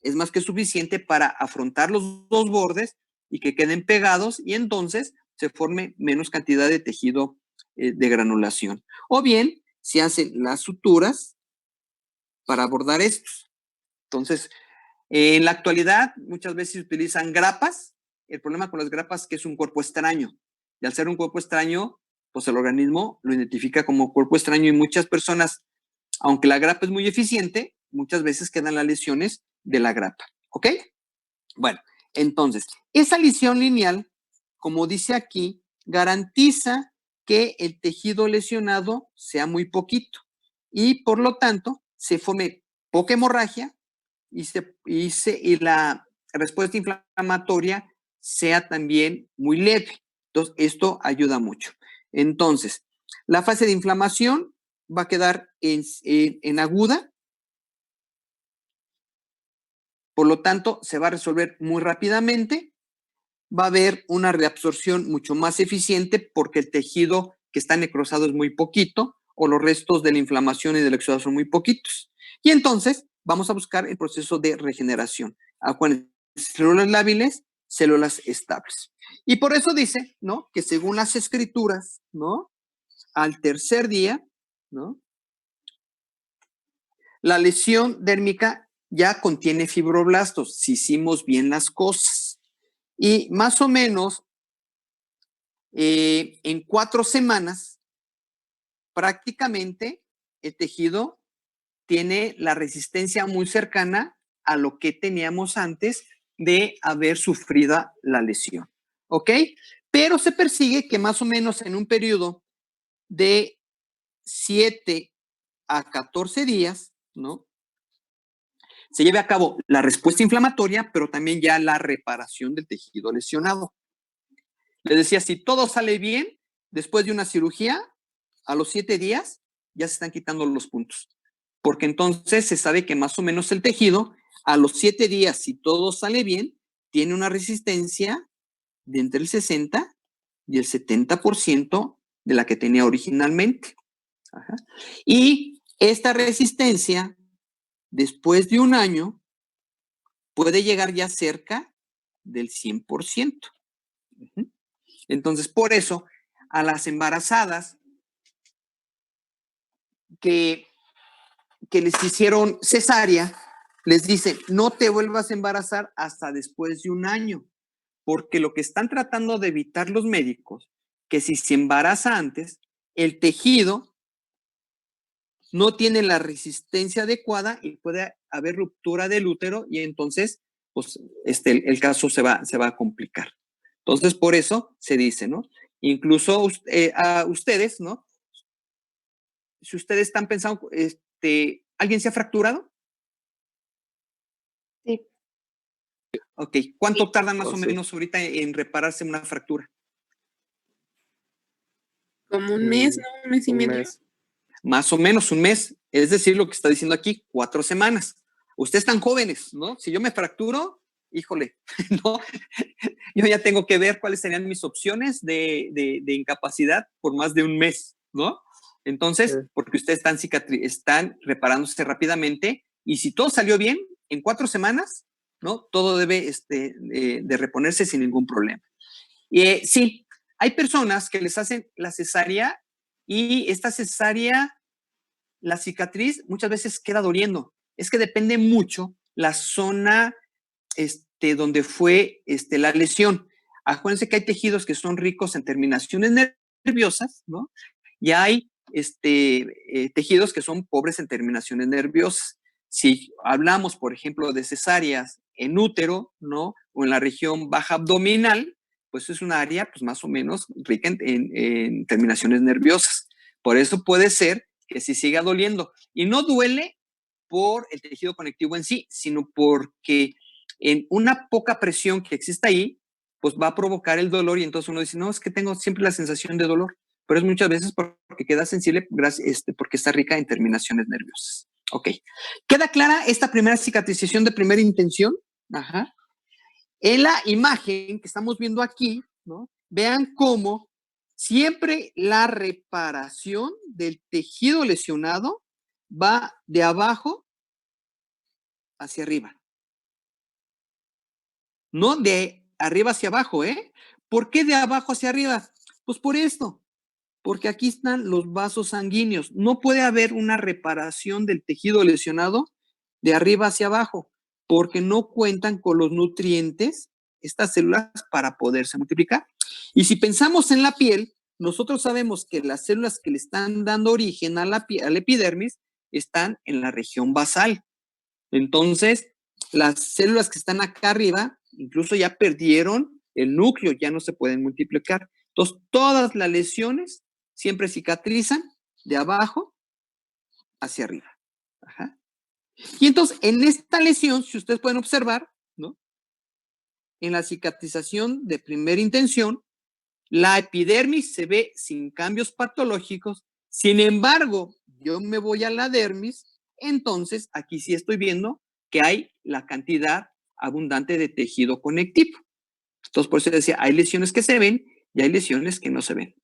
es más que suficiente para afrontar los dos bordes y que queden pegados y entonces se forme menos cantidad de tejido de granulación. O bien, se hacen las suturas para abordar estos. Entonces, en la actualidad, muchas veces se utilizan grapas. El problema con las grapas es que es un cuerpo extraño. Y al ser un cuerpo extraño, pues el organismo lo identifica como cuerpo extraño y muchas personas, aunque la grapa es muy eficiente, muchas veces quedan las lesiones de la grapa. ¿Ok? Bueno, entonces, esa lesión lineal, como dice aquí, garantiza que el tejido lesionado sea muy poquito y por lo tanto se forme poca hemorragia y la respuesta inflamatoria sea también muy leve. Entonces, esto ayuda mucho. Entonces, la fase de inflamación va a quedar en aguda. Por lo tanto, se va a resolver muy rápidamente. Va a haber una reabsorción mucho más eficiente porque el tejido que está necrosado es muy poquito o los restos de la inflamación y del exudado son muy poquitos. Y entonces vamos a buscar el proceso de regeneración. Acuérdense, células lábiles, células estables. Y por eso dice, ¿no?, que según las escrituras, ¿no?, al tercer día, ¿no?, la lesión dérmica ya contiene fibroblastos, si hicimos bien las cosas. Y más o menos en 4 semanas, prácticamente el tejido tiene la resistencia muy cercana a lo que teníamos antes de haber sufrido la lesión. ¿Ok? Pero se persigue que más o menos en un periodo de 7 a 14 días, ¿no?, se lleve a cabo la respuesta inflamatoria, pero también ya la reparación del tejido lesionado. Les decía, si todo sale bien, después de una cirugía, a los 7 días ya se están quitando los puntos. Porque entonces se sabe que más o menos el tejido, a los 7 días, si todo sale bien, tiene una resistencia de entre el 60 y el 70% de la que tenía originalmente. Ajá. Y esta resistencia, después de un año, puede llegar ya cerca del 100%. Entonces, por eso, a las embarazadas que les hicieron cesárea, les dicen, no te vuelvas a embarazar hasta después de un año, porque lo que están tratando de evitar los médicos, que si se embaraza antes, el tejido no tiene la resistencia adecuada y puede haber ruptura del útero y entonces pues, el caso se va a complicar. Entonces, por eso se dice, ¿no? Incluso a ustedes, ¿no?, si ustedes están pensando, ¿alguien se ha fracturado? Sí. Ok, ¿cuánto tardan más o sí. menos ahorita en repararse una fractura? Como un mes, ¿no? Un mes y medio. Más o menos un mes, es decir, lo que está diciendo aquí, 4 semanas. Ustedes están jóvenes, ¿no? Si yo me fracturo, híjole, ¿no? Yo ya tengo que ver cuáles serían mis opciones de incapacidad por más de un mes, ¿no? Entonces, porque ustedes están reparándose rápidamente y si todo salió bien, en 4 semanas, ¿no? Todo debe de reponerse sin ningún problema. Sí, hay personas que les hacen la cesárea y esta cesárea, la cicatriz muchas veces queda doliendo. Es que depende mucho la zona donde fue la lesión. Acuérdense que hay tejidos que son ricos en terminaciones nerviosas, ¿no? Y hay tejidos que son pobres en terminaciones nerviosas. Si hablamos, por ejemplo, de cesáreas en útero, ¿no? O en la región baja abdominal, pues es un área pues más o menos rica en terminaciones nerviosas. Por eso puede ser que sí siga doliendo. Y no duele por el tejido conectivo en sí, sino porque en una poca presión que exista ahí, pues va a provocar el dolor y entonces uno dice, no, es que tengo siempre la sensación de dolor, pero es muchas veces porque queda sensible porque está rica en terminaciones nerviosas. Ok. ¿Queda clara esta primera cicatrización de primera intención? Ajá. En la imagen que estamos viendo aquí, ¿no? Vean cómo siempre la reparación del tejido lesionado va de abajo hacia arriba. No de arriba hacia abajo, ¿eh? ¿Por qué de abajo hacia arriba? Pues por esto, porque aquí están los vasos sanguíneos. No puede haber una reparación del tejido lesionado de arriba hacia abajo, porque no cuentan con los nutrientes, estas células, para poderse multiplicar. Y si pensamos en la piel, nosotros sabemos que las células que le están dando origen a la epidermis están en la región basal. Entonces, las células que están acá arriba, incluso ya perdieron el núcleo, ya no se pueden multiplicar. Entonces, todas las lesiones siempre cicatrizan de abajo hacia arriba. Ajá. Y entonces, en esta lesión, si ustedes pueden observar, ¿no? En la cicatrización de primera intención, la epidermis se ve sin cambios patológicos. Sin embargo, yo me voy a la dermis, entonces aquí sí estoy viendo que hay la cantidad abundante de tejido conectivo. Entonces, por eso decía, hay lesiones que se ven y hay lesiones que no se ven.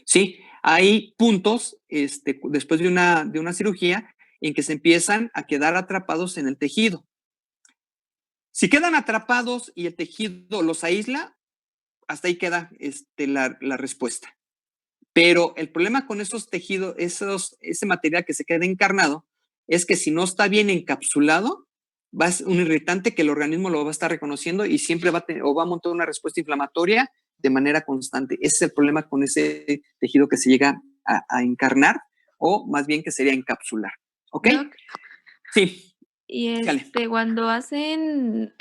Sí, hay puntos después de una cirugía en que se empiezan a quedar atrapados en el tejido. Si quedan atrapados y el tejido los aísla, hasta ahí queda la respuesta. Pero el problema con esos tejidos, ese material que se queda encarnado, es que si no está bien encapsulado, va a ser un irritante que el organismo lo va a estar reconociendo y siempre va a montar una respuesta inflamatoria de manera constante. Ese es el problema con ese tejido que se llega a encarnar, o más bien que sería encapsular. ¿Ok? Doc, sí. Y cuando hacen,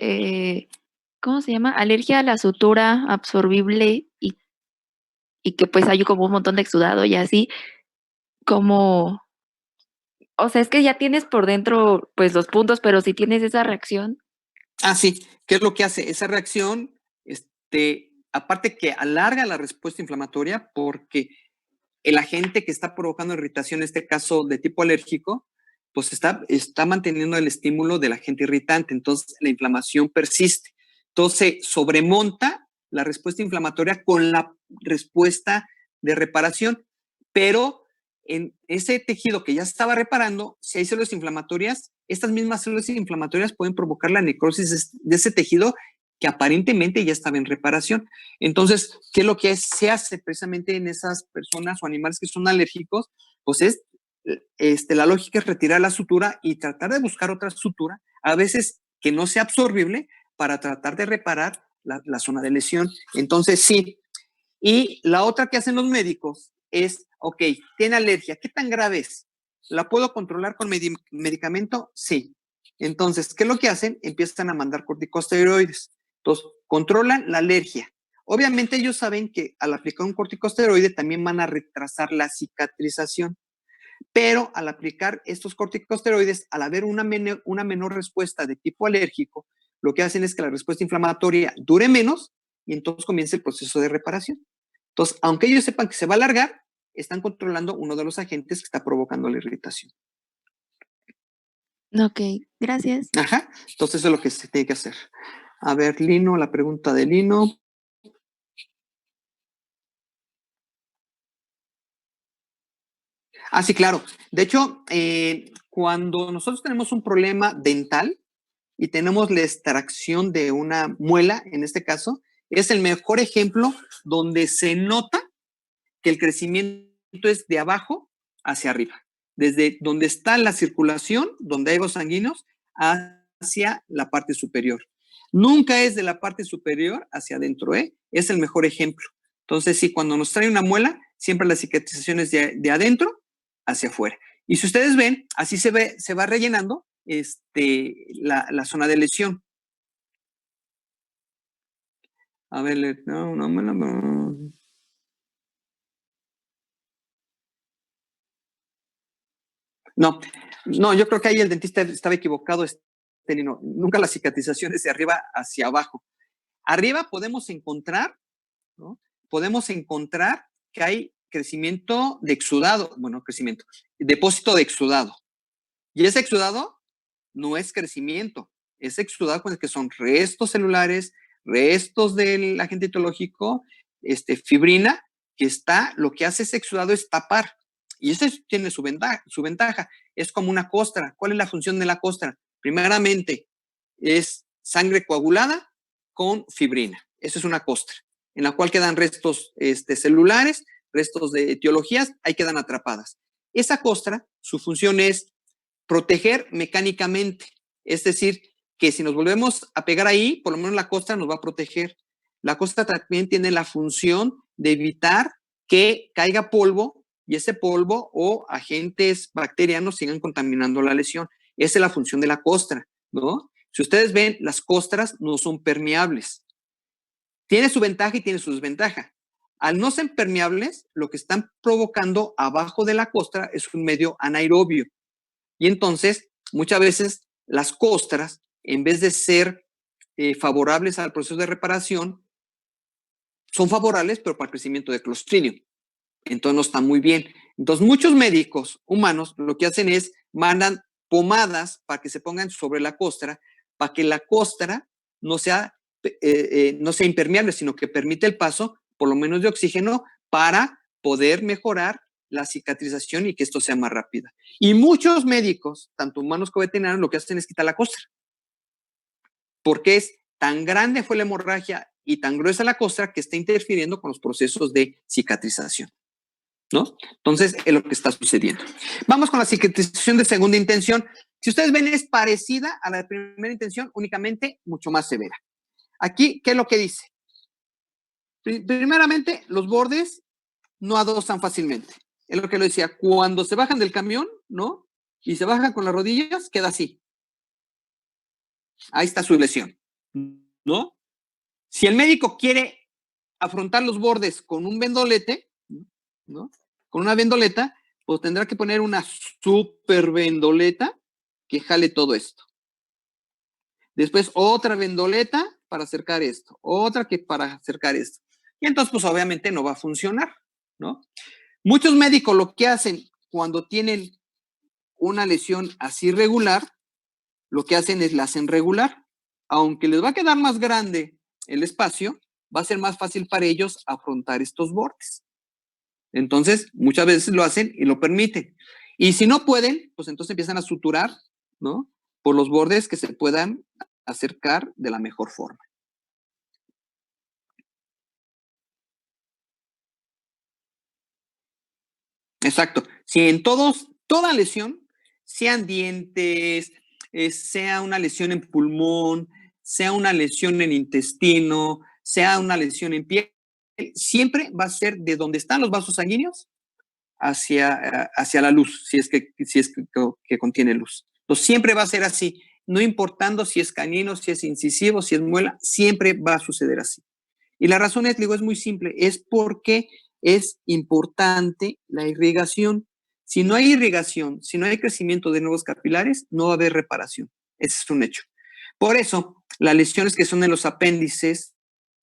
¿cómo se llama? Alergia a la sutura absorbible y que pues hay como un montón de exudado y así, como, o sea, es que ya tienes por dentro pues los puntos, pero si tienes esa reacción. Ah, sí. ¿Qué es lo que hace? Esa reacción, aparte que alarga la respuesta inflamatoria, porque el agente que está provocando irritación, en este caso de tipo alérgico, pues está manteniendo el estímulo del agente irritante, entonces la inflamación persiste. Entonces sobremonta la respuesta inflamatoria con la respuesta de reparación, pero en ese tejido que ya estaba reparando, si hay células inflamatorias, estas mismas células inflamatorias pueden provocar la necrosis de ese tejido que aparentemente ya estaba en reparación. Entonces, ¿qué es lo que se hace precisamente en esas personas o animales que son alérgicos? Pues la lógica es retirar la sutura y tratar de buscar otra sutura, a veces que no sea absorbible, para tratar de reparar la zona de lesión. Entonces, sí. Y la otra que hacen los médicos es, ok, tiene alergia, ¿qué tan grave es? ¿La puedo controlar con medicamento? Sí. Entonces, ¿qué es lo que hacen? Empiezan a mandar corticosteroides. Entonces, controlan la alergia. Obviamente ellos saben que al aplicar un corticosteroide también van a retrasar la cicatrización, pero al aplicar estos corticosteroides, al haber una menor respuesta de tipo alérgico, lo que hacen es que la respuesta inflamatoria dure menos y entonces comienza el proceso de reparación. Entonces, aunque ellos sepan que se va a alargar, están controlando uno de los agentes que está provocando la irritación. Ok, gracias. Ajá, entonces eso es lo que se tiene que hacer. A ver, Lino, la pregunta de Lino. Ah, sí, claro. De hecho, cuando nosotros tenemos un problema dental y tenemos la extracción de una muela, en este caso, es el mejor ejemplo donde se nota que el crecimiento es de abajo hacia arriba. Desde donde está la circulación, donde hay vasos sanguíneos, hacia la parte superior. Nunca es de la parte superior hacia adentro, ¿eh? Es el mejor ejemplo. Entonces, sí, cuando nos trae una muela, siempre la cicatrización es de adentro hacia afuera. Y si ustedes ven, así se va rellenando la zona de lesión. A ver, No, yo creo que ahí el dentista estaba equivocado, Lino. Nunca la cicatrización es de arriba hacia abajo. Arriba podemos encontrar, ¿no? Podemos encontrar que hay crecimiento de exudado, depósito de exudado. Y ese exudado no es crecimiento, es exudado que son restos celulares, restos del agente etiológico, fibrina, que lo que hace ese exudado es tapar. Y ese tiene su ventaja. Es como una costra. ¿Cuál es la función de la costra? Primeramente, es sangre coagulada con fibrina. Esa es una costra, en la cual quedan restos celulares, restos de etiologías, ahí quedan atrapadas. Esa costra, su función es proteger mecánicamente. Es decir, que si nos volvemos a pegar ahí, por lo menos la costra nos va a proteger. La costra también tiene la función de evitar que caiga polvo y ese polvo o agentes bacterianos sigan contaminando la lesión. Esa es la función de la costra, ¿no? Si ustedes ven, las costras no son permeables. Tiene su ventaja y tiene su desventaja. Al no ser permeables, lo que están provocando abajo de la costra es un medio anaerobio. Y entonces, muchas veces, las costras, en vez de ser favorables al proceso de reparación, son favorables, pero para el crecimiento de Clostridium. Entonces no está muy bien. Entonces muchos médicos humanos lo que hacen es mandan pomadas para que se pongan sobre la costra, para que la costra no sea impermeable, sino que permite el paso, por lo menos de oxígeno, para poder mejorar la cicatrización y que esto sea más rápido. Y muchos médicos, tanto humanos como veterinarios, lo que hacen es quitar la costra. Porque es tan grande fue la hemorragia y tan gruesa la costra que está interfiriendo con los procesos de cicatrización, ¿no? Entonces, es lo que está sucediendo. Vamos con la cicatrización de segunda intención. Si ustedes ven, es parecida a la de primera intención, únicamente mucho más severa. Aquí, ¿qué es lo que dice? Primeramente, los bordes no adosan fácilmente. Es lo que lo decía. Cuando se bajan del camión, ¿no? Y se bajan con las rodillas, queda así. Ahí está su lesión, ¿no? Si el médico quiere afrontar los bordes con un vendolete, ¿no? Con una vendoleta, pues tendrá que poner una super vendoleta que jale todo esto. Después otra vendoleta para acercar esto, otra que para acercar esto. Y entonces, pues obviamente no va a funcionar, ¿no? Muchos médicos lo que hacen cuando tienen una lesión así regular, lo que hacen es la hacen regular. Aunque les va a quedar más grande el espacio, va a ser más fácil para ellos afrontar estos bordes. Entonces, muchas veces lo hacen y lo permiten. Y si no pueden, pues entonces empiezan a suturar, ¿no? Por los bordes que se puedan acercar de la mejor forma. Exacto. Si en toda lesión, sean dientes, sea una lesión en pulmón, sea una lesión en intestino, sea una lesión en piel, siempre va a ser de donde están los vasos sanguíneos hacia la luz, si es que contiene luz. Entonces siempre va a ser así, no importando si es canino, si es incisivo, si es muela, siempre va a suceder así. Y la razón es, digo, es muy simple, es porque es importante la irrigación. Si no hay irrigación, si no hay crecimiento de nuevos capilares, no va a haber reparación. Ese es un hecho. Por eso, las lesiones que son en los apéndices,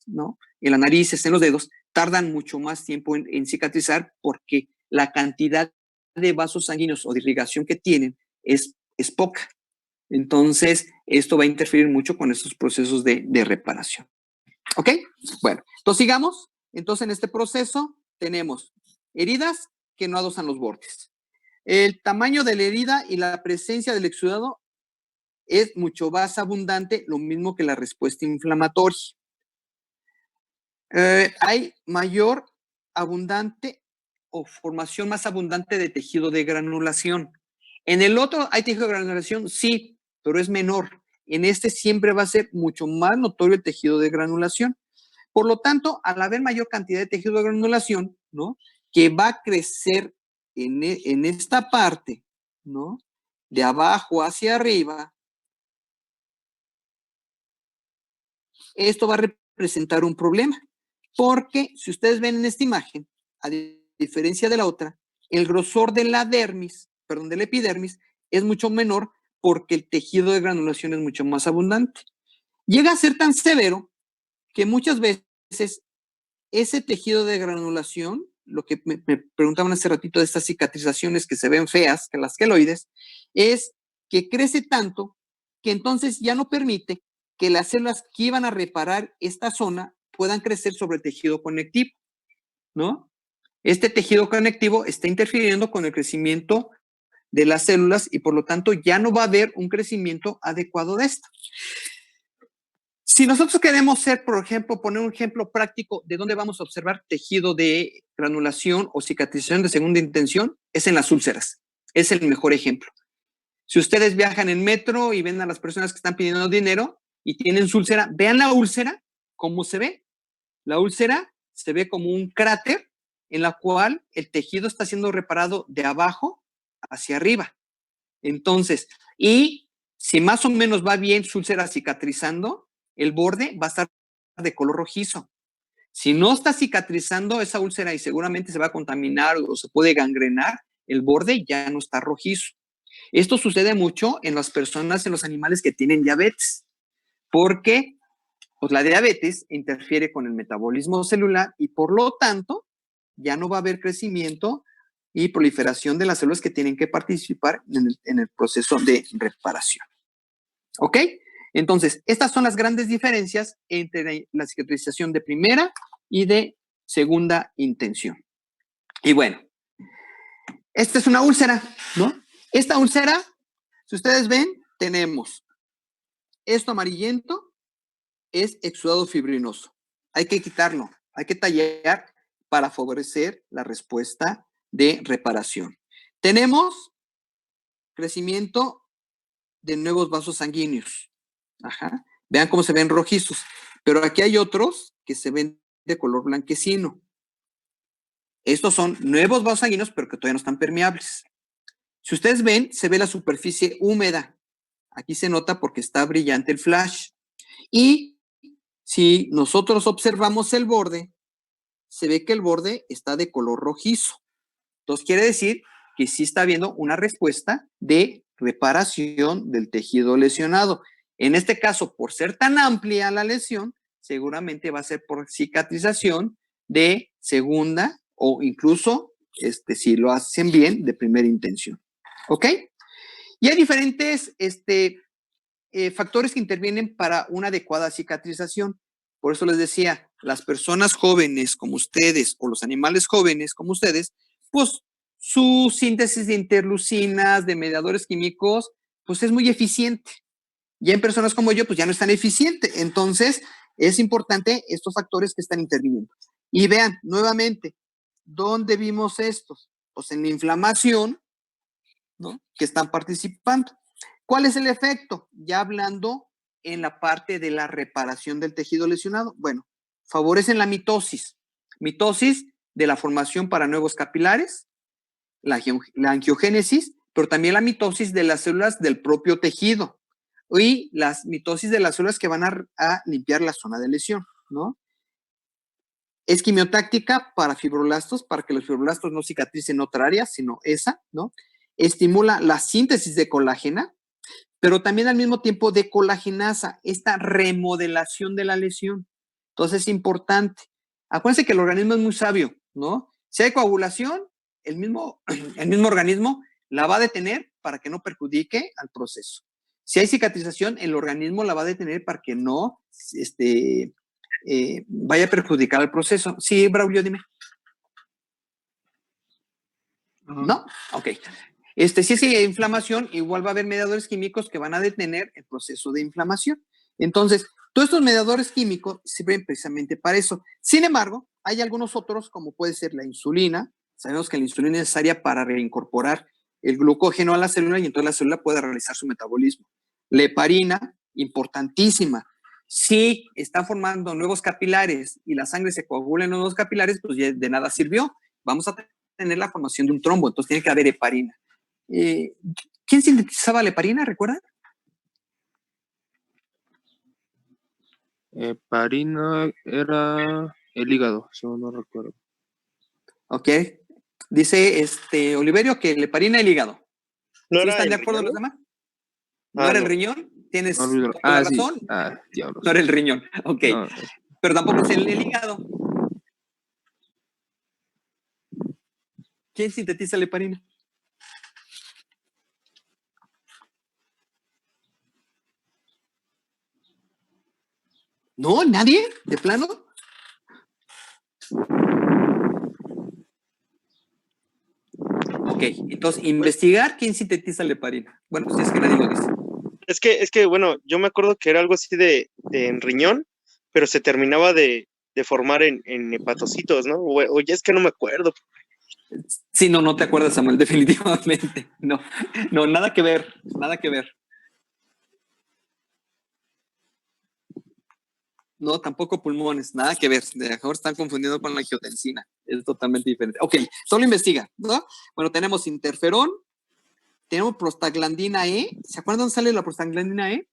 ¿no? En las narices, en los dedos, tardan mucho más tiempo en cicatrizar porque la cantidad de vasos sanguíneos o de irrigación que tienen es poca. Entonces, esto va a interferir mucho con estos procesos de reparación. ¿Ok? Bueno, entonces sigamos. Entonces, en este proceso tenemos heridas que no adosan los bordes. El tamaño de la herida y la presencia del exudado es mucho más abundante, lo mismo que la respuesta inflamatoria. Hay mayor abundante o formación más abundante de tejido de granulación. En el otro hay tejido de granulación, sí, pero es menor. En este siempre va a ser mucho más notorio el tejido de granulación. Por lo tanto, al haber mayor cantidad de tejido de granulación, ¿no? Que va a crecer en esta parte, ¿no? De abajo hacia arriba, esto va a representar un problema. Porque si ustedes ven en esta imagen, a diferencia de la otra, el grosor de la dermis, perdón, de la epidermis, es mucho menor porque el tejido de granulación es mucho más abundante. Llega a ser tan severo que muchas veces ese tejido de granulación, lo que me preguntaban hace ratito de estas cicatrizaciones que se ven feas, que las queloides, es que crece tanto que entonces ya no permite que las células que iban a reparar esta zona puedan crecer sobre el tejido conectivo, ¿no? Este tejido conectivo está interfiriendo con el crecimiento de las células y por lo tanto ya no va a haber un crecimiento adecuado de esto. Si nosotros queremos ser, por ejemplo, poner un ejemplo práctico de dónde vamos a observar tejido de granulación o cicatrización de segunda intención, es en las úlceras. Es el mejor ejemplo. Si ustedes viajan en metro y ven a las personas que están pidiendo dinero y tienen su úlcera, vean la úlcera, ¿cómo se ve? La úlcera se ve como un cráter en la cual el tejido está siendo reparado de abajo hacia arriba. Entonces, y si más o menos va bien su úlcera cicatrizando, el borde va a estar de color rojizo. Si no está cicatrizando esa úlcera y seguramente se va a contaminar o se puede gangrenar, el borde ya no está rojizo. Esto sucede mucho en las personas, en los animales que tienen diabetes, porque pues, la diabetes interfiere con el metabolismo celular y por lo tanto ya no va a haber crecimiento y proliferación de las células que tienen que participar en el proceso de reparación. ¿Ok? Entonces, estas son las grandes diferencias entre la cicatrización de primera y de segunda intención. Y bueno, esta es una úlcera, ¿no? Esta úlcera, si ustedes ven, tenemos esto amarillento, es exudado fibrinoso. Hay que quitarlo, hay que tallar para favorecer la respuesta de reparación. Tenemos crecimiento de nuevos vasos sanguíneos. Ajá. Vean cómo se ven rojizos. Pero aquí hay otros que se ven de color blanquecino. Estos son nuevos vasos sanguíneos, pero que todavía no están permeables. Si ustedes ven, se ve la superficie húmeda. Aquí se nota porque está brillante el flash. Y si nosotros observamos el borde, se ve que el borde está de color rojizo. Entonces quiere decir que sí está habiendo una respuesta de reparación del tejido lesionado. En este caso, por ser tan amplia la lesión, seguramente va a ser por cicatrización de segunda o incluso, si lo hacen bien, de primera intención. ¿Ok? Y hay diferentes factores que intervienen para una adecuada cicatrización. Por eso les decía, las personas jóvenes como ustedes o los animales jóvenes como ustedes, pues su síntesis de interleucinas, de mediadores químicos, pues es muy eficiente. Ya en personas como yo, pues ya no es tan eficiente. Entonces, es importante estos factores que están interviniendo. Y vean, nuevamente, ¿dónde vimos estos? Pues en la inflamación, ¿no? Que están participando. ¿Cuál es el efecto? Ya hablando en la parte de la reparación del tejido lesionado. Bueno, favorecen la mitosis. Mitosis de la formación para nuevos capilares, la angiogénesis, pero también la mitosis de las células del propio tejido y las mitosis de las células que van a limpiar la zona de lesión, ¿no? Es quimiotáctica para fibroblastos, para que los fibroblastos no cicatricen en otra área, sino esa, ¿no? Estimula la síntesis de colágena, pero también al mismo tiempo de colagenasa, esta remodelación de la lesión. Entonces es importante. Acuérdense que el organismo es muy sabio, ¿no? Si hay coagulación, el mismo organismo la va a detener para que no perjudique al proceso. Si hay cicatrización, el organismo la va a detener para que no vaya a perjudicar al proceso. Sí, Braulio, dime. ¿No? Ok. Si hay inflamación, igual va a haber mediadores químicos que van a detener el proceso de inflamación. Entonces, todos estos mediadores químicos sirven precisamente para eso. Sin embargo, hay algunos otros, como puede ser la insulina. Sabemos que la insulina es necesaria para reincorporar el glucógeno a la célula y entonces la célula puede realizar su metabolismo. La heparina, importantísima. Si está formando nuevos capilares y la sangre se coagula en los nuevos capilares, pues ya de nada sirvió. Vamos a tener la formación de un trombo, entonces tiene que haber heparina. ¿Quién sintetizaba la heparina, recuerdan? Heparina era el hígado, si no recuerdo. Ok. Dice Oliverio que la heparina es el hígado. ¿No ¿Sí era están de el acuerdo riñón? los demás? ¿No era el riñón? Tienes toda la razón. Sí. Diablos. No era el riñón. Ok. No. Pero tampoco es el hígado. ¿Quién sintetiza la heparina? ¿No? ¿Nadie? ¿De plano? Ok, entonces, investigar quién sintetiza la heparina. Bueno, si es que nadie lo dice. Es que, bueno, yo me acuerdo que era algo así de riñón, pero se terminaba de formar en hepatocitos, ¿no? O ya es que no me acuerdo. Sí, no te acuerdas, Samuel, definitivamente. No, nada que ver, nada que ver. No, tampoco pulmones, nada que ver. De mejor están confundiendo con la angiotensina. Es totalmente diferente. Ok, solo investiga, ¿no? Bueno, tenemos interferón, tenemos prostaglandina E. ¿Se acuerdan dónde sale la prostaglandina E?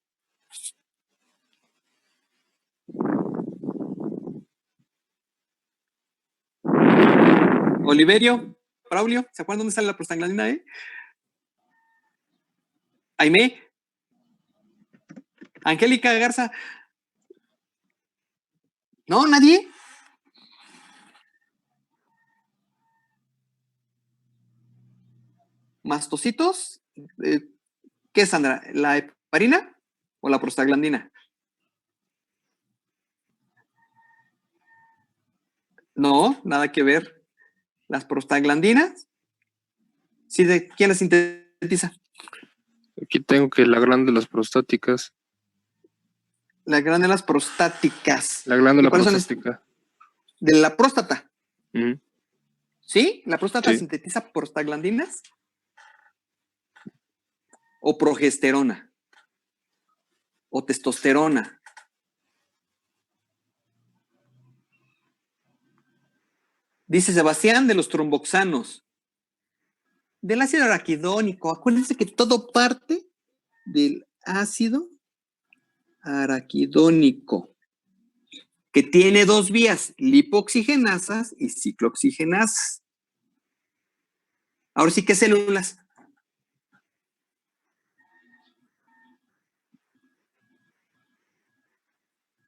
Oliverio, Braulio, ¿se acuerdan dónde sale la prostaglandina E? Aimé, Angélica Garza. ¿No? ¿Nadie? ¿Mastocitos? ¿Qué es, Sandra? ¿La heparina o la prostaglandina? No, nada que ver. ¿Las prostaglandinas? ¿Sí, de quién las sintetiza? Aquí tengo que la glándula prostáticas. Las glándulas prostáticas. La glándula prostática. ¿De la próstata? Uh-huh. ¿Sí? ¿La próstata sintetiza prostaglandinas? ¿O progesterona? ¿O testosterona? Dice Sebastián, de los tromboxanos. Del ácido araquidónico. Acuérdense que todo parte del ácido araquidónico, que tiene dos vías, lipoxigenasas y ciclooxigenasas. Ahora sí, ¿qué células?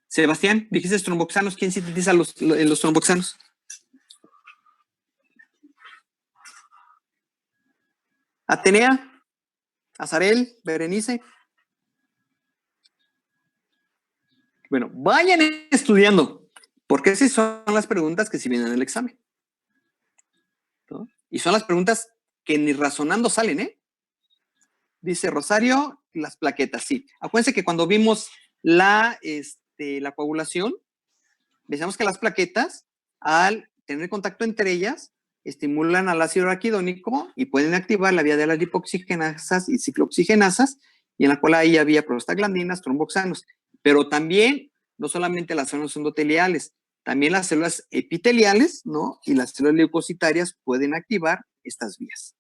Sebastián, dijiste tromboxanos. ¿Quién sintetiza los tromboxanos? Atenea, Azarel, Berenice. Bueno, vayan estudiando, porque esas son las preguntas que sí vienen en el examen, ¿no? Y son las preguntas que ni razonando salen, ¿eh? Dice Rosario, las plaquetas, sí. Acuérdense que cuando vimos la coagulación, decíamos que las plaquetas, al tener contacto entre ellas, estimulan al ácido araquidónico y pueden activar la vía de las lipoxigenasas y ciclooxigenasas, y en la cual ahí había prostaglandinas, tromboxanos. Pero también, no solamente las células endoteliales, también las células epiteliales, ¿no? Y las células leucocitarias pueden activar estas vías.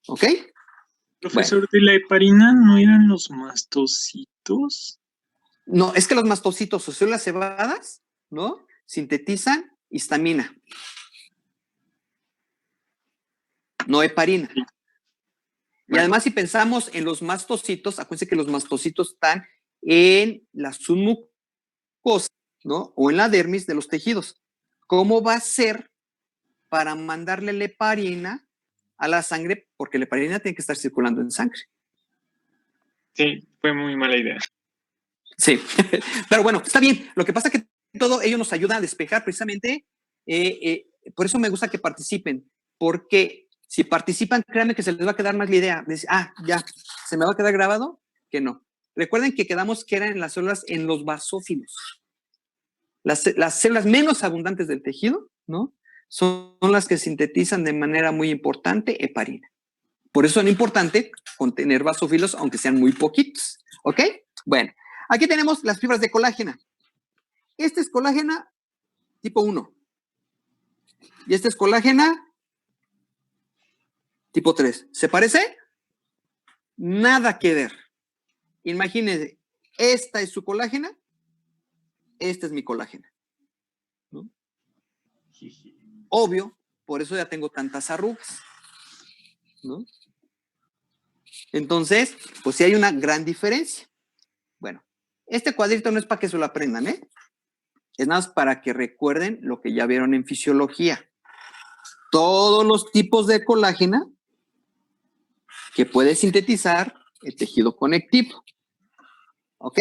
¿Ok? Profesor, ¿de la heparina no eran los mastocitos? No, es que los mastocitos o células cebadas, ¿no? Sintetizan histamina, no heparina. Y además, si pensamos en los mastocitos, acuérdense que los mastocitos están en la submucosa, ¿no? O en la dermis de los tejidos. ¿Cómo va a ser para mandarle la heparina a la sangre? Porque la heparina tiene que estar circulando en sangre. Sí, fue muy mala idea. Sí, pero bueno, está bien. Lo que pasa es que todo ello nos ayuda a despejar precisamente. Por eso me gusta que participen, porque si participan, créanme que se les va a quedar más la idea. De decir, ya, se me va a quedar grabado, que no. Recuerden que quedamos que eran las células en los basófilos. Las células menos abundantes del tejido, ¿no? Son las que sintetizan de manera muy importante heparina. Por eso es importante contener basófilos, aunque sean muy poquitos. ¿Ok? Bueno, aquí tenemos las fibras de colágena. Esta es colágena tipo 1. Y esta es colágena tipo 3. ¿Se parece? Nada que ver. Imagínense, esta es su colágena, esta es mi colágena, ¿no? Obvio, por eso ya tengo tantas arrugas, ¿no? Entonces, pues sí hay una gran diferencia. Bueno, este cuadrito no es para que se lo aprendan, ¿eh? Es nada más para que recuerden lo que ya vieron en fisiología. Todos los tipos de colágena que puede sintetizar el tejido conectivo. ¿Ok?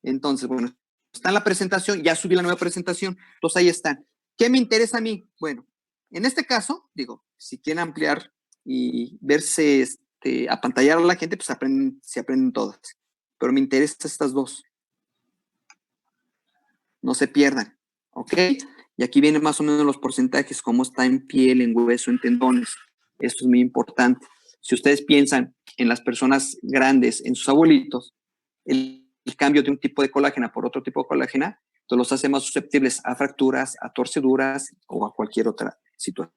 Entonces, bueno, está en la presentación, ya subí la nueva presentación, entonces ahí están. ¿Qué me interesa a mí? Bueno, en este caso, digo, si quieren ampliar y verse, apantallar a la gente, pues se aprenden todas. Pero me interesan estas dos. No se pierdan, ¿ok? Y aquí vienen más o menos los porcentajes, cómo está en piel, en hueso, en tendones. Esto es muy importante. Si ustedes piensan en las personas grandes, en sus abuelitos, el cambio de un tipo de colágena por otro tipo de colágena, entonces los hace más susceptibles a fracturas, a torceduras o a cualquier otra situación.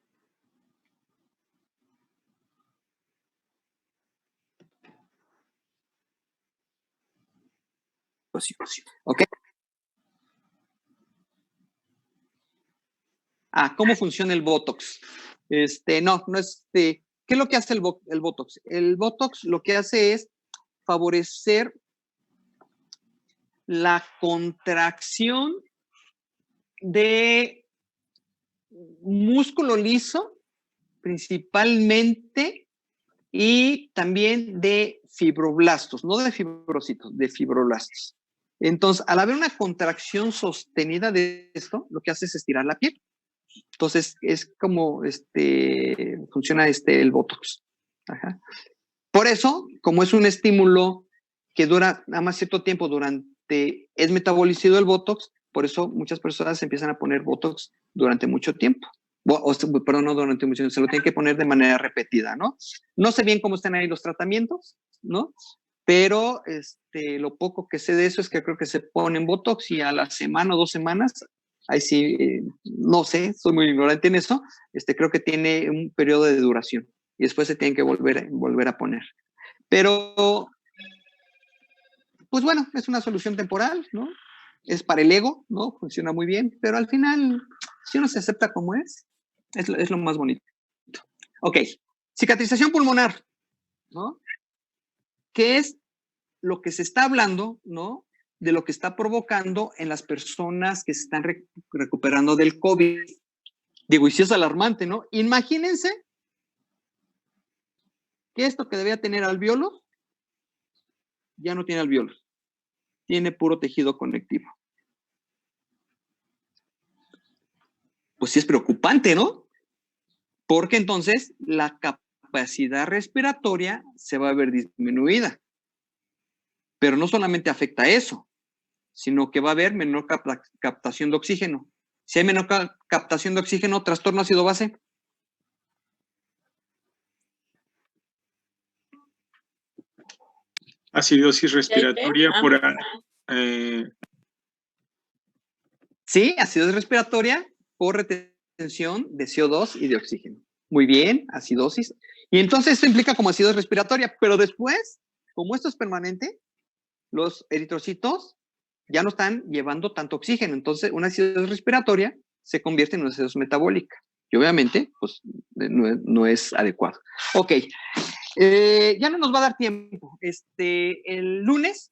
¿Ok? ¿Cómo funciona el Botox? No es ¿qué es lo que hace el Botox? El Botox lo que hace es favorecer la contracción de músculo liso, principalmente, y también de fibroblastos, no de fibrocitos, de fibroblastos. Entonces, al haber una contracción sostenida de esto, lo que hace es estirar la piel. Entonces, es como funciona el Botox. Ajá. Por eso, como es un estímulo que dura nada más cierto tiempo es metabolizado el Botox, por eso muchas personas se empiezan a poner Botox durante mucho tiempo. Perdón, no durante mucho tiempo, se lo tienen que poner de manera repetida, ¿no? No sé bien cómo están ahí los tratamientos, ¿no? Pero lo poco que sé de eso es que creo que se ponen Botox y a la semana o 2 semanas, ahí sí, no sé, soy muy ignorante en eso, creo que tiene un periodo de duración y después se tienen que volver a poner. Pero, pues bueno, es una solución temporal, ¿no? Es para el ego, ¿no? Funciona muy bien, pero al final, si uno se acepta como es lo más bonito. Ok, cicatrización pulmonar, ¿no? ¿Qué es lo que se está hablando, ¿no? De lo que está provocando en las personas que se están recuperando del COVID. Digo, y si es alarmante, ¿no? Imagínense que esto que debía tener alvéolos, ya no tiene alvéolos. Tiene puro tejido conectivo. Pues sí es preocupante, ¿no? Porque entonces la capacidad respiratoria se va a ver disminuida. Pero no solamente afecta a eso, sino que va a haber menor captación de oxígeno. Si hay menor captación de oxígeno, trastorno ácido base. Acidosis respiratoria por... Sí, acidosis respiratoria por retención de CO2 y de oxígeno. Muy bien, acidosis. Y entonces esto implica como acidosis respiratoria, pero después, como esto es permanente, los eritrocitos ya no están llevando tanto oxígeno. Entonces, una acidosis respiratoria se convierte en una acidosis metabólica. Y obviamente, pues, no es adecuado. Ok, ya no nos va a dar tiempo. El lunes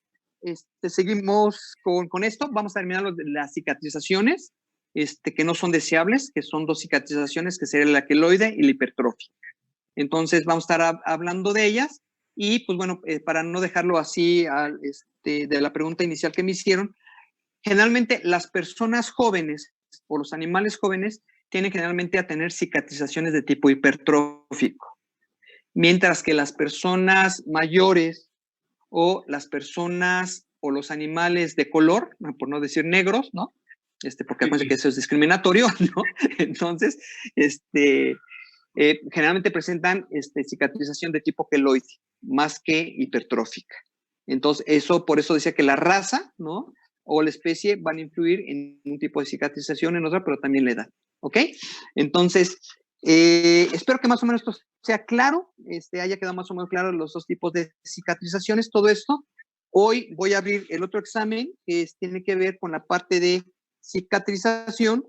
seguimos con esto. Vamos a terminar las cicatrizaciones que no son deseables, que son 2 cicatrizaciones, que sería la queloide y la hipertrófica. Entonces, vamos a estar hablando de ellas. Y, pues bueno, para no dejarlo así de la pregunta inicial que me hicieron, generalmente las personas jóvenes o los animales jóvenes tienen generalmente a tener cicatrizaciones de tipo hipertrófico, mientras que las personas mayores o las personas o los animales de color, por no decir negros, ¿no? Porque acuérdense que eso es discriminatorio, ¿no? Entonces, generalmente presentan cicatrización de tipo queloide, más que hipertrófica. Entonces, por eso decía que la raza, ¿no? O la especie van a influir en un tipo de cicatrización, en otra, pero también la edad. ¿Ok? Entonces, espero que más o menos esto sea claro, haya quedado más o menos claro los 2 tipos de cicatrizaciones, todo esto. Hoy voy a abrir el otro examen que tiene que ver con la parte de cicatrización,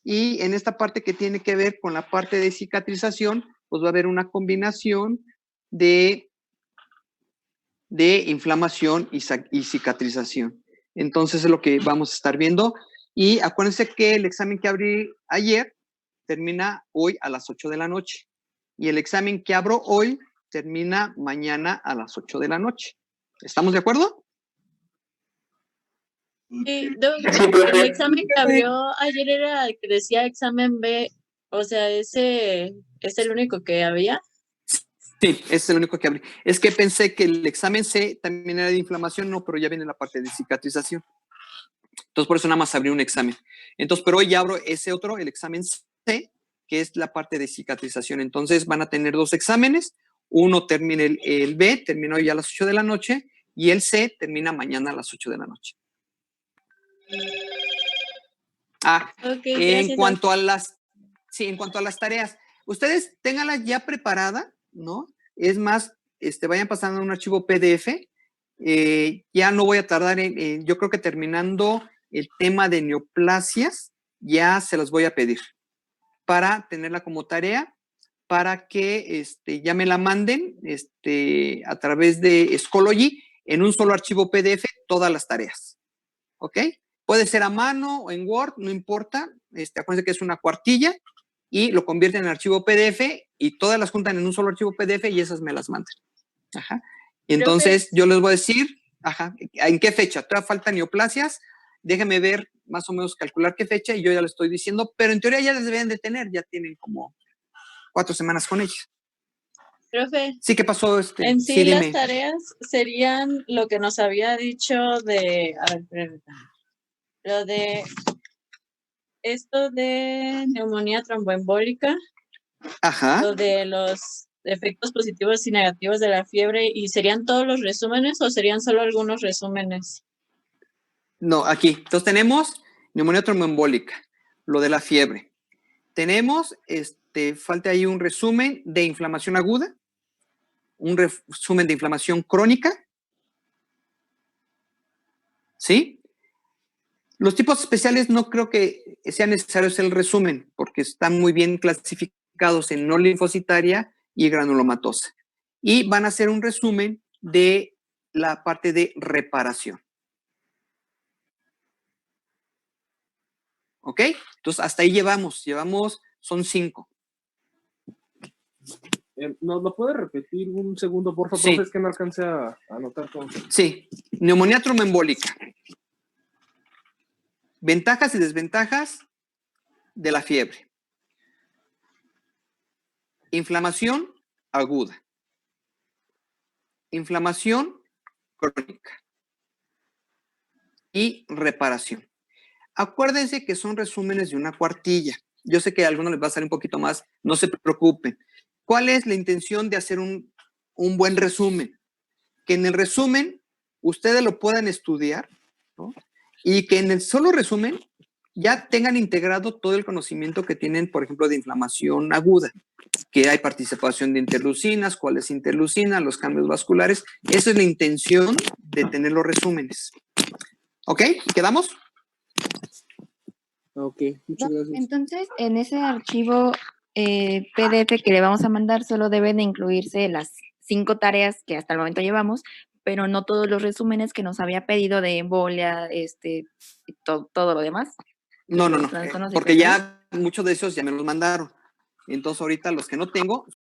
y en esta parte que tiene que ver con la parte de cicatrización, pues va a haber una combinación de inflamación y cicatrización. Entonces es lo que vamos a estar viendo. Y acuérdense que el examen que abrí ayer termina hoy a las 8 de la noche. Y el examen que abro hoy termina mañana a las 8 de la noche. ¿Estamos de acuerdo? Sí, el examen que abrió ayer era el que decía examen B, o sea, ese es el único que había. Sí, ese es el único que abrí. Es que pensé que el examen C también era de inflamación, no, pero ya viene la parte de cicatrización. Entonces, por eso nada más abrí un examen. Entonces, pero hoy ya abro ese otro, el examen C, que es la parte de cicatrización. Entonces, van a tener 2 exámenes. Uno termina, el B termina hoy a las 8 de la noche y el C termina mañana a las 8 de la noche. En cuanto a las tareas, ustedes ténganlas ya preparadas, ¿no? Es más, vayan pasando un archivo PDF. Ya no voy a tardar yo creo que terminando el tema de neoplasias, ya se los voy a pedir para tenerla como tarea, para que ya me la manden a través de Schoology en un solo archivo PDF todas las tareas. ¿Ok? Puede ser a mano o en Word, no importa. Acuérdense que es una cuartilla y lo convierten en archivo PDF y todas las juntan en un solo archivo PDF y esas me las mandan. Ajá. Y entonces yo les voy a decir, ¿en qué fecha? Todavía faltan neoplasias. Déjenme ver, más o menos calcular qué fecha y yo ya les estoy diciendo, pero en teoría ya les deben de tener, ya tienen como 4 semanas con ellas. Profe. Sí, ¿qué pasó? En sí, las tareas serían lo que nos había dicho de, a ver, permítame. Lo de esto de neumonía tromboembólica. Ajá. Lo de los efectos positivos y negativos de la fiebre, ¿y serían todos los resúmenes o serían solo algunos resúmenes? No, aquí. Entonces tenemos neumonía tromboembólica, lo de la fiebre. Tenemos, falta ahí un resumen de inflamación aguda, un resumen de inflamación crónica, ¿sí? Los tipos especiales no creo que sea necesario hacer el resumen, porque están muy bien clasificados en no linfocitaria y granulomatosa. Y van a hacer un resumen de la parte de reparación. ¿Ok? Entonces, hasta ahí llevamos, son 5. ¿Nos lo puede repetir un segundo, por favor? Sí. Es que no alcance a anotar todo. Sí, neumonía tromboembólica. Ventajas y desventajas de la fiebre. Inflamación aguda. Inflamación crónica. Y reparación. Acuérdense que son resúmenes de una cuartilla. Yo sé que a algunos les va a salir un poquito más, no se preocupen. ¿Cuál es la intención de hacer un buen resumen? Que en el resumen ustedes lo puedan estudiar, ¿no? Y que en el solo resumen ya tengan integrado todo el conocimiento que tienen, por ejemplo, de inflamación aguda, que hay participación de interleucinas, cuál es interleucina, los cambios vasculares. Esa es la intención de tener los resúmenes. ¿Ok? ¿Quedamos? Ok, muchas gracias. Entonces, en ese archivo PDF que le vamos a mandar, solo deben de incluirse las 5 tareas que hasta el momento llevamos, pero no todos los resúmenes que nos había pedido de embolia, y todo lo demás. No, Los trastornos porque digestores. ya muchos de esos ya me los mandaron. Entonces ahorita los que no tengo